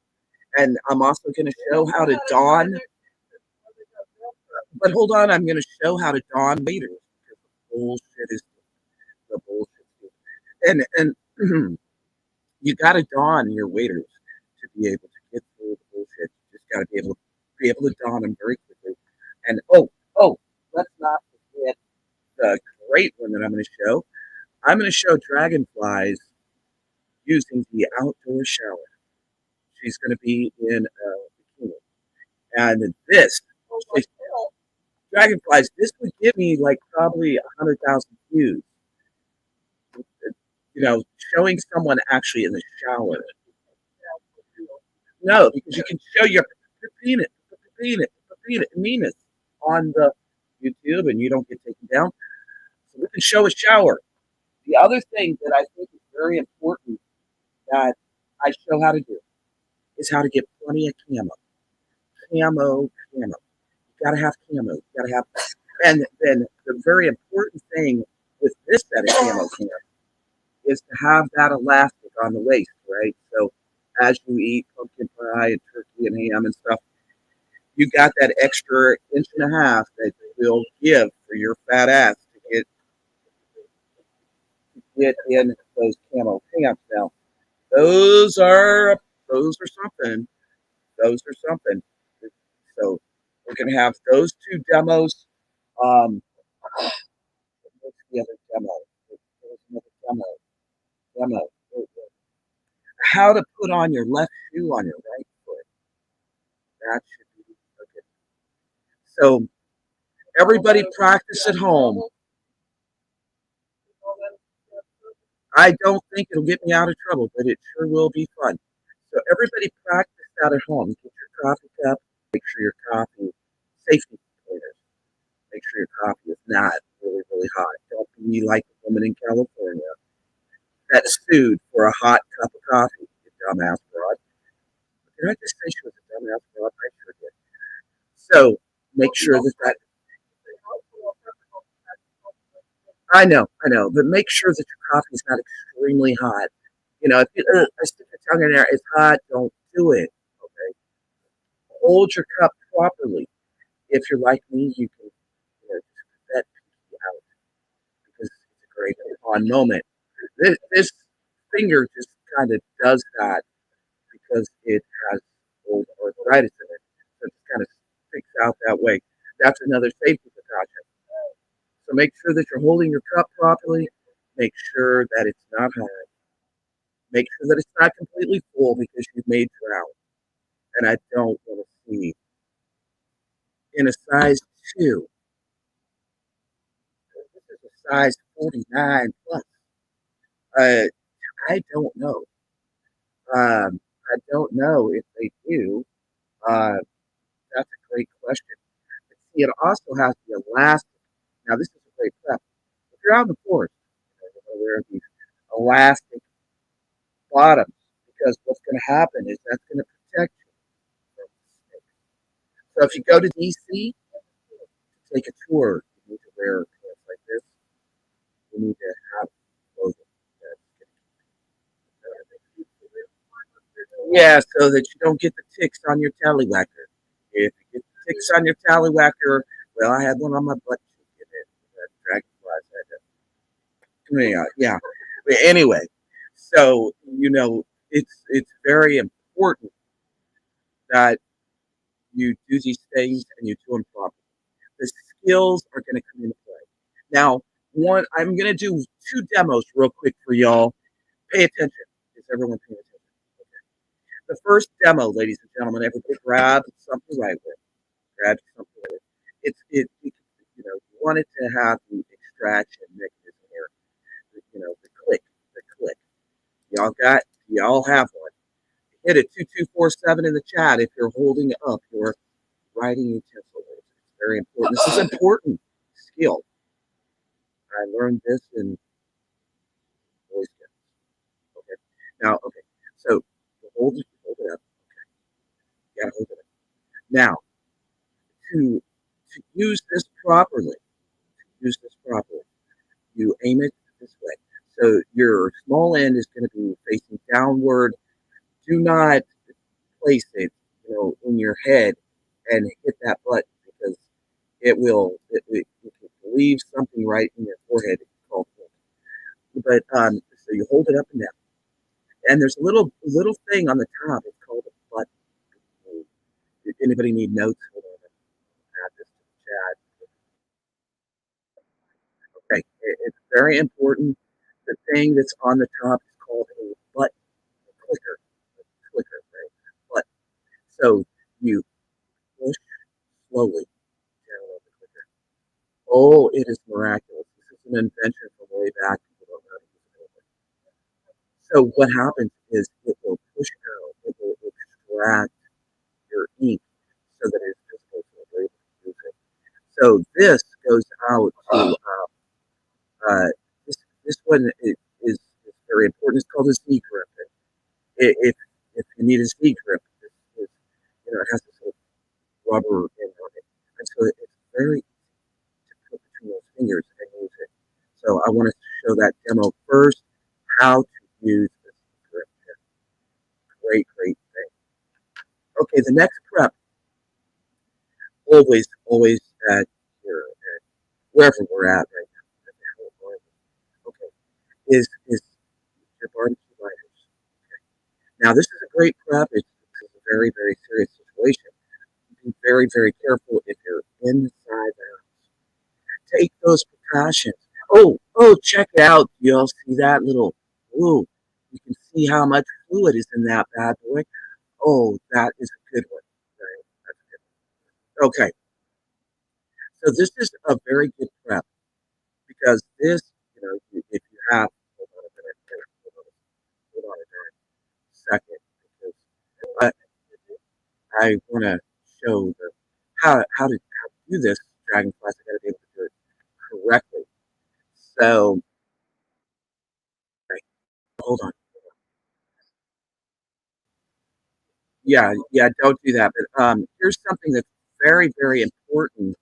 And I'm also going to show how to don. But hold on, I'm going to show how to don waders because the bullshit is the bullshit. And you got to don your waders to be able to get through the bullshit. You just got to be able to don them very quickly. And let's not forget the great one that I'm going to show. I'm going to show dragonflies using the outdoor shower. She's going to be in a bikini. And this, dragonflies, this would give me like probably 100,000 views. Showing someone actually in the shower. No, because you can show your penis. meanness on the YouTube and you don't get taken down. So we can show a shower. The other thing that I think is very important that I show how to do is how to get plenty of camo. Camo. You gotta have camo. You gotta have, and then the very important thing with this set of camo is to have that elastic on the waist, right? So as you eat pumpkin pie and turkey and ham and stuff, you got that extra inch and a half that will give for your fat ass to get in those camo pants. Now, those are something. Those are something. So we're gonna have those two demos. What's the other demo? There's another demo. How to put on your left shoe on your right foot. That should be okay. So everybody practice at home. I don't think it'll get me out of trouble, but it sure will be fun. So everybody practice that at home. Get your coffee cup. Make sure your coffee safety containers. Make sure your coffee is not really, really hot. Don't be like the woman in California that sued for a hot cup of coffee. You dumbass broad. Did I just say she was a dumbass broad? I sure did. So make sure that I know, but make sure that your coffee is not extremely hot. You know, if you stick your tongue in there, it's hot. Don't do it. Okay, hold your cup properly. If you're like me, you can just that out because it's a great on moment. This finger just kind of does that because it has old arthritis in it, so it kind of sticks out that way. That's another safety precaution. So make sure that you're holding your cup properly. Make sure that it's not hard. Make sure that it's not completely full because you may drown. And I don't want to see in a size 2. This is a size 49 plus. Uh, I don't know. I don't know if they do. Uh, that's a great question. But see, it also has the elastic. Now, this is a great prep. If you're out in the forest, you're going to wear these elastic bottoms because what's going to happen is that's going to protect you from snakes. So if you go to DC to take a tour, you need to wear pants like this. You need to have clothing. Yeah, so that you don't get the ticks on your tallywhacker. If you get the ticks on your tallywhacker, well, I had one on my butt cheek and it dragonflies had it. Yeah. But anyway, so it's very important that you do these things and you do them properly. The skills are going to come into play. Now, I'm going to do 2 demos real quick for y'all. Pay attention. Is everyone paying attention? Okay. The first demo, ladies and gentlemen, everybody grab something right with. Grab something with. You want it to have the extraction mechanism here. The click. Y'all have one. Hit it 2247 in the chat if you're holding up your writing utensil. It's very important. This is important skill. I learned this in Boy Scouts. Okay. Now, okay. So hold it up. Okay. You gotta hold it up. Now, to use this properly, you aim it this way. So your small end is going to be facing downward. Do not place it, in your head and hit that button because it can leave something right in your forehead called hook. But so you hold it up and down, and there's a little thing on the top. It's called a button. Did anybody need notes? Hold on, add this to the chat. Okay, it's very important. The thing that's on the top is called a button, a clicker, right? But so you push slowly down on the clicker. Oh, it is miraculous. This is an invention from way back. People don't know how to use it. So what happens is it will push out, it will extract your ink so that it's visible to the So this goes out to this one is very important. It's called a Z grip. If you need a Z grip, it has this little rubber end on it, and so it's very easy to put between those fingers and use it. So I want to show that demo first, how to use the Z grip. Great thing. Okay, the next prep, always at your wherever we're at right now. Okay, is your barbecue lighters. Now this is a great prep. It's a very serious situation. Be very careful if you're inside the house. Take those precautions. Oh, check it out. You all see that little, ooh, you can see how much fluid is in that bad boy. Oh, that is a good one. Right, that's good. Okay, so this is a very good prep because this, if you have, hold on a second, because I want to show how to do this dragon class. I got to be able to do it correctly. So, right, hold on. Yeah, don't do that. But here's something that's very important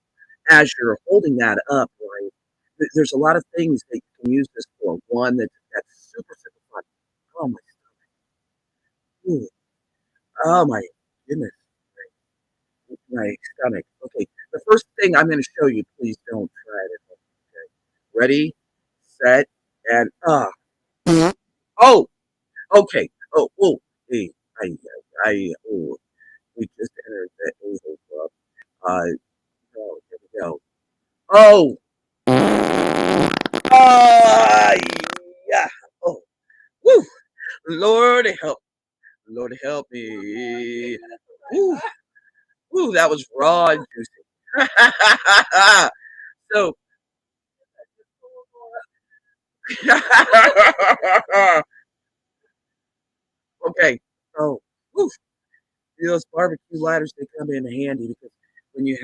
as you're holding that up, right? There's a lot of things that you can use this for. One that's super fun. Oh my, ooh, oh my goodness, my stomach. Okay, the first thing I'm going to show you, please don't try it at home. Okay, ready, set, and oh, okay. Hey, oh, we just entered the Angel Club. Here we go. Oh, ah, yeah. Oh, woo. Lord help me. Woo, woo, that was raw and juicy. So, okay. Oh, woo. Those barbecue lighters, they come in handy because when you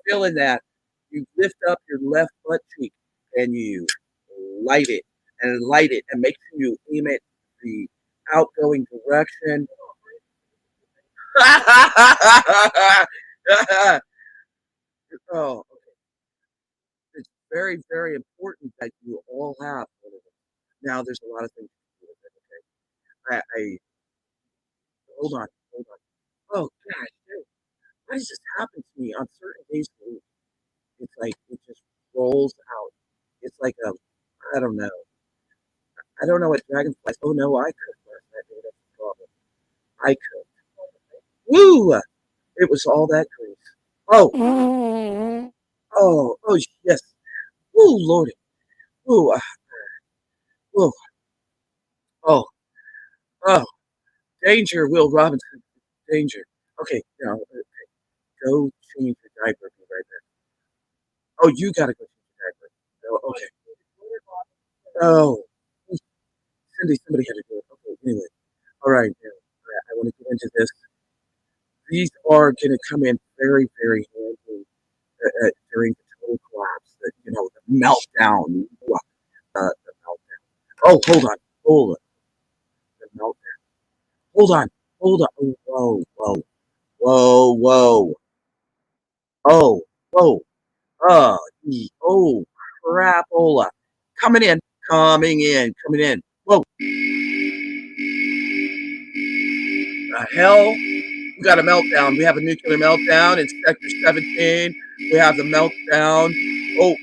fill in that, you lift up your left butt cheek and you light it and make sure you aim it the outgoing direction. Oh, it's very important that you all have one of them. Now, there's a lot of things to do with it. Okay, I hold on. Oh gosh, dude, why does this happen to me on certain days of the week? It's like it just rolls out. It's like I don't know. I don't know what dragonflies. Oh no, I cooked last night. Maybe that's the problem. I cooked. Woo! It was all that grease. Oh, yes. Woo, Lordy. Woo, woo. Oh, oh. Danger, Will Robinson. Danger. Okay, now go change your diaper. Be right back. Oh, you gotta go change your diaper. Oh, okay. Oh, Cindy, somebody had to do it. Okay, anyway. All right, now, I want to get into this. These are going to come in very handy during the total collapse. The meltdown. The meltdown. Oh, hold on. The meltdown. Hold on. Oh, whoa. Oh, whoa. Oh, crapola. Coming in. Whoa. The hell? We got a meltdown. We have a nuclear meltdown in Sector 17. We have the meltdown. Oh,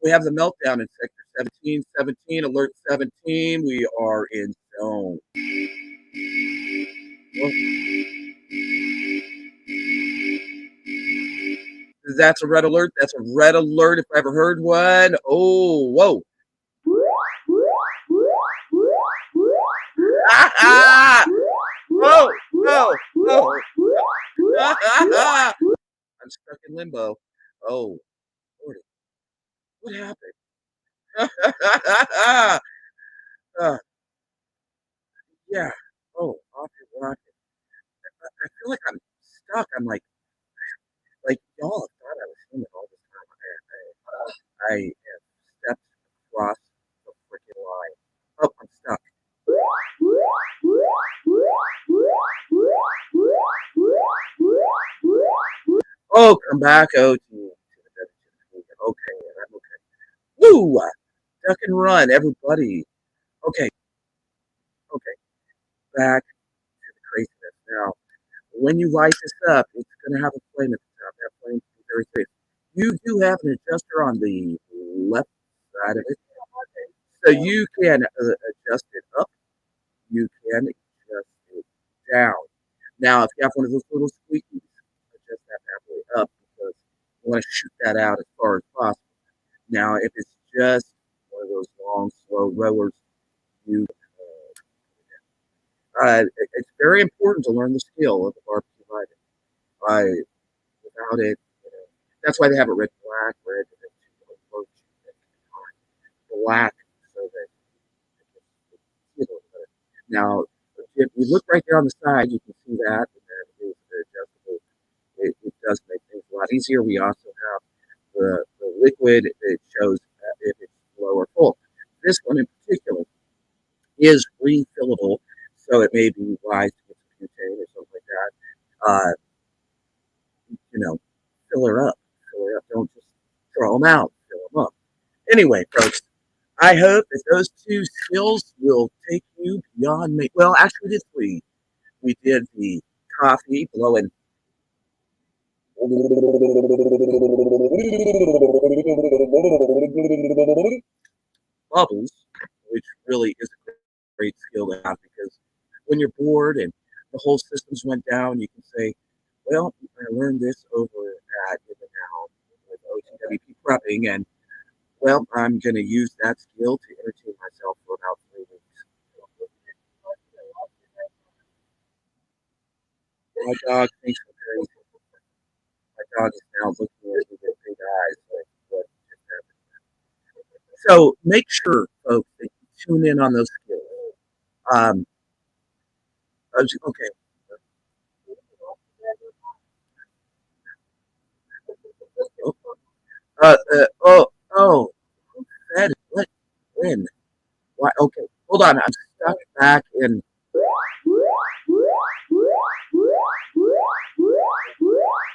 we have the meltdown in Sector 17. Alert 17. We are in zone. Well, that's a red alert. That's a red alert if I ever heard one. Oh, whoa. Whoa. I'm stuck in limbo. Oh, Lordy. What happened? uh, yeah. Oh, off your rocket. I feel like I'm stuck. I'm like y'all thought I was in the I have stepped across the freaking line. Oh, I'm stuck. Oh, come back, oh, okay, I'm okay. Woo! Duck and run, everybody. Okay, okay, back to the craziness. Now, when you light this up, it's going to have a flame at the top. That flame is very safe. You do have an adjuster on the left side of it, so you can adjust it up. You can adjust it down. Now, if you have one of those little squeakies, adjust that halfway up because you want to shoot that out as far as possible. Now, if it's just one of those long, slow rowers, you it's very important to learn the skill of the barbecue riding. Without it, that's why they have it red, black, red, and then black, so that you know, now if you look right there on the side, you can see that, and that is adjustable. It does make things a lot easier. We also have the liquid. It shows if it's low or full. This one in particular is refillable, so it may be wise to get some butane or something like that. Fill her up. Fill her up. Don't just throw them out. Fill them up. Anyway, folks, I hope that those two skills will take you beyond me. Well, actually, we did three. We did the coffee blowing bubbles, which really is a great skill to have because when you're bored and the whole systems went down, you can say, well, I learned this over at now with OTWP prepping, and well, I'm going to use that skill to entertain myself for about 3 weeks. My dog thinks I'm crazy. My dog is now looking at me with big eyes like, what just happened? So make sure, folks, that you tune in on those skills. Okay. Oh, that is what? When? Why? Okay, hold on. I'm stuck back in.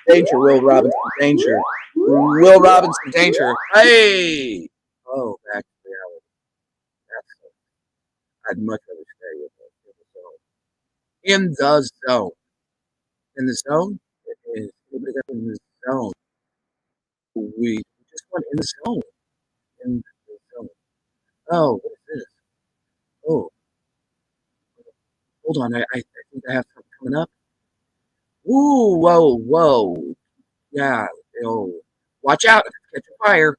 Danger, Will Robinson, danger. Will Robinson, danger. Hey! Oh, back to reality. I'd much rather stay in the zone. In the zone. In the zone? In the zone. We just went in the zone. In the zone. Oh, what is this? Oh, hold on. I think I have something coming up. Ooh, whoa. Yeah. Oh, watch out. Catch a fire.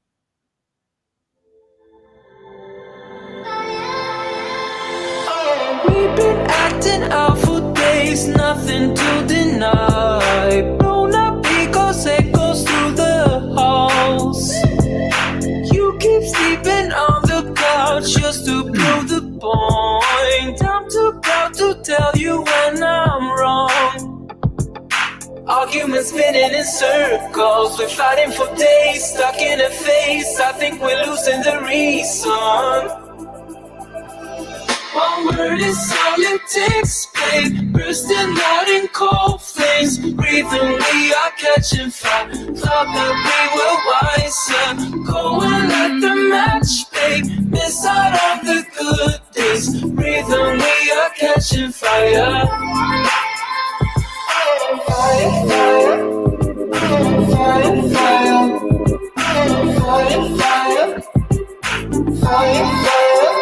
We've been acting out for days, nothing to deny. Blown up because it goes through the halls. You keep sleeping on the couch just to prove the point. I'm too proud to tell you when I'm wrong. Arguments spinning in circles, we're fighting for days, stuck in a phase. I think we're losing the reason. One word is all it takes, babe. Bursting out in cold flames. Breathing, we are catching fire. Thought that we were wiser. Going like the match, babe. Miss out on the good days. Breathing, we are catching fire. Fire, fire. Fire, fire. Fire, fire. Fire, fire.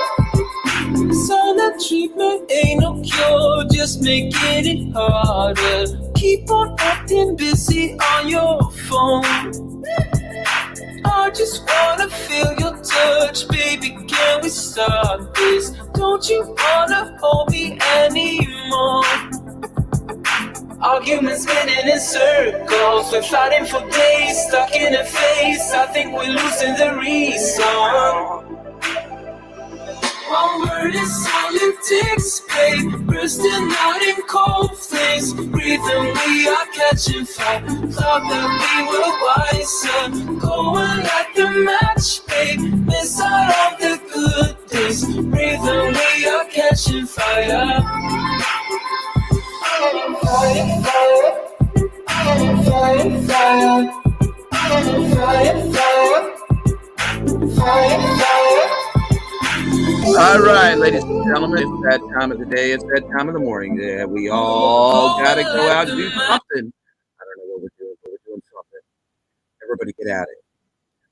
Silent treatment ain't no cure, just making it harder. Keep on acting busy on your phone. I just wanna feel your touch, baby, can we start this? Don't you wanna hold me anymore? Arguments spinning in circles, we're fighting for days, stuck in a phase. I think we're losing the reason. One word burning solid ticks, babe. Bursting out in cold flames. Breathing, we are catching fire. Thought that we were wiser. Going like the match, babe. Miss out on the good days. Breathing, we are catching fire. Fire, fire. Fire, fire. Fire, fire. Fire, fire.
All right, ladies and gentlemen, it's that time of the day. It's that time of the morning. Yeah, we all got to go out and do something. I don't know what we're doing, but we're doing something. Everybody get at it.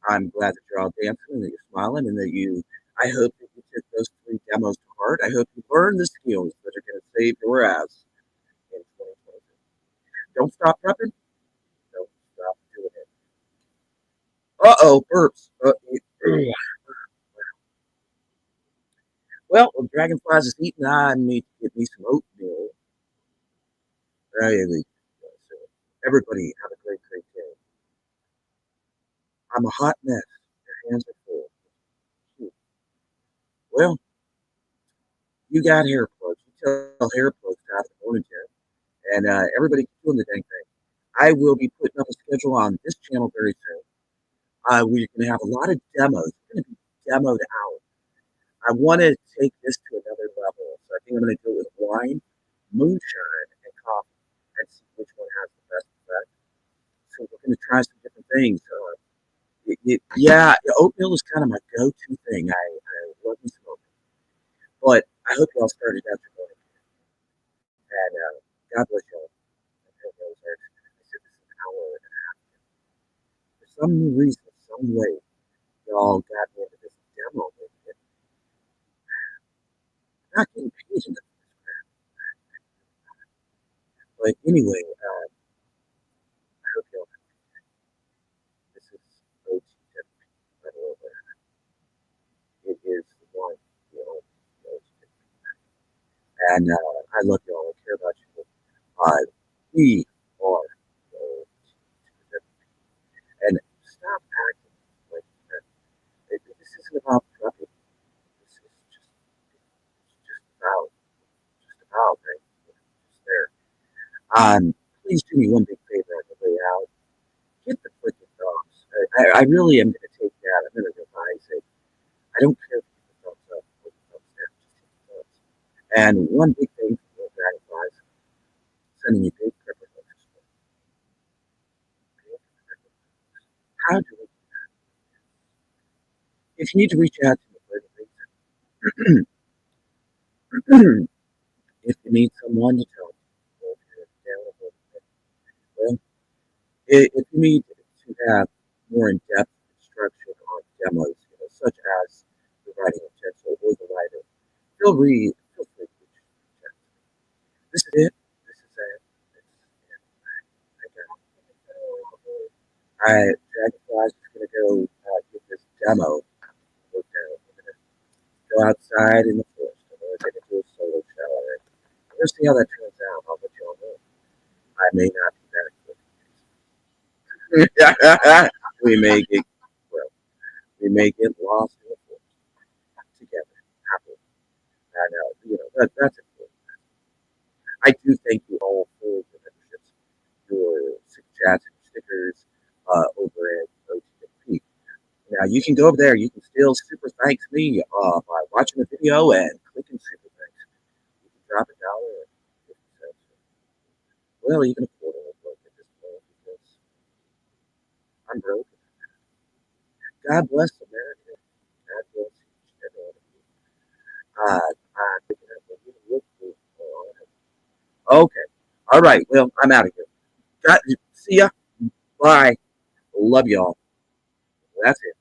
I'm glad that you're all dancing and that you're smiling and that I hope that you took those 3 demos to heart. I hope you learned the skills that are going to save your ass in 2022. Don't stop prepping. Don't stop doing it. Uh-oh, burps. Well, dragonflies is eating. I need to get me some oatmeal. Really. So everybody have a great, great day. I'm a hot mess. Your hands are full. Well, you got hair plugs. You tell hair plugs out of the morning time. And everybody keep doing the dang thing. I will be putting up a schedule on this channel very soon. We're going to have a lot of demos. It's going to be demoed out. I want to take this to another level. So I think I'm going to do it with wine, moonshine, and coffee and see which one has the best effect. So we're going to try some different things. Yeah, oatmeal is kind of my go-to thing. I love me some oatmeal. But I hope you all started out your morning. And God bless you all. I said this is an hour and a half. For some reason, some way, y'all got me into this demo. I'm not getting paid enough for this crap. But anyway, I hope y'all have a good day. This is OTW. By the way, it is the one, the only OTW. And I love y'all. I care about you. We are the OTW. And stop acting like that. This isn't about prepping. This is just about, right? Just there. Please do me one big favor on the way out. Get the freaking thumbs. I really am going to take that. I'm going to revise it. I don't care if you put the thumbs up or the thumbs down. Just hit the thumbs. And one big thing for the dragonflies, sending you big pepper hooks. How do we do that? If you need to reach out to me for any reason, if you need someone to tell you, or if you're down a little bit, well, if you need to have more in-depth instruction on demos, such as the writing utensil or the writer, feel free to reach out. This is it. This is it. Alright, Dragonflies is going to go get this demo worked out. We're going to go outside in the forest and we're going to do a solo shower. We're going to see how that turns out. I'll let y'all know. I may not be that equipped. we may get lost in the forest together, happily. And that's important. I do thank you all for your memberships, your super chats, and stickers over at OTP. Now you can go over there. You can still super thanks me by watching the video and clicking super thanks. You can drop $1 and 50 cents. Well, even a quarter will work at this point because I'm broke. God bless America. God bless each and every one of you. I'm picking up what you look for. Okay. All right. Well, I'm out of here. See ya. Bye. Love y'all. That's it.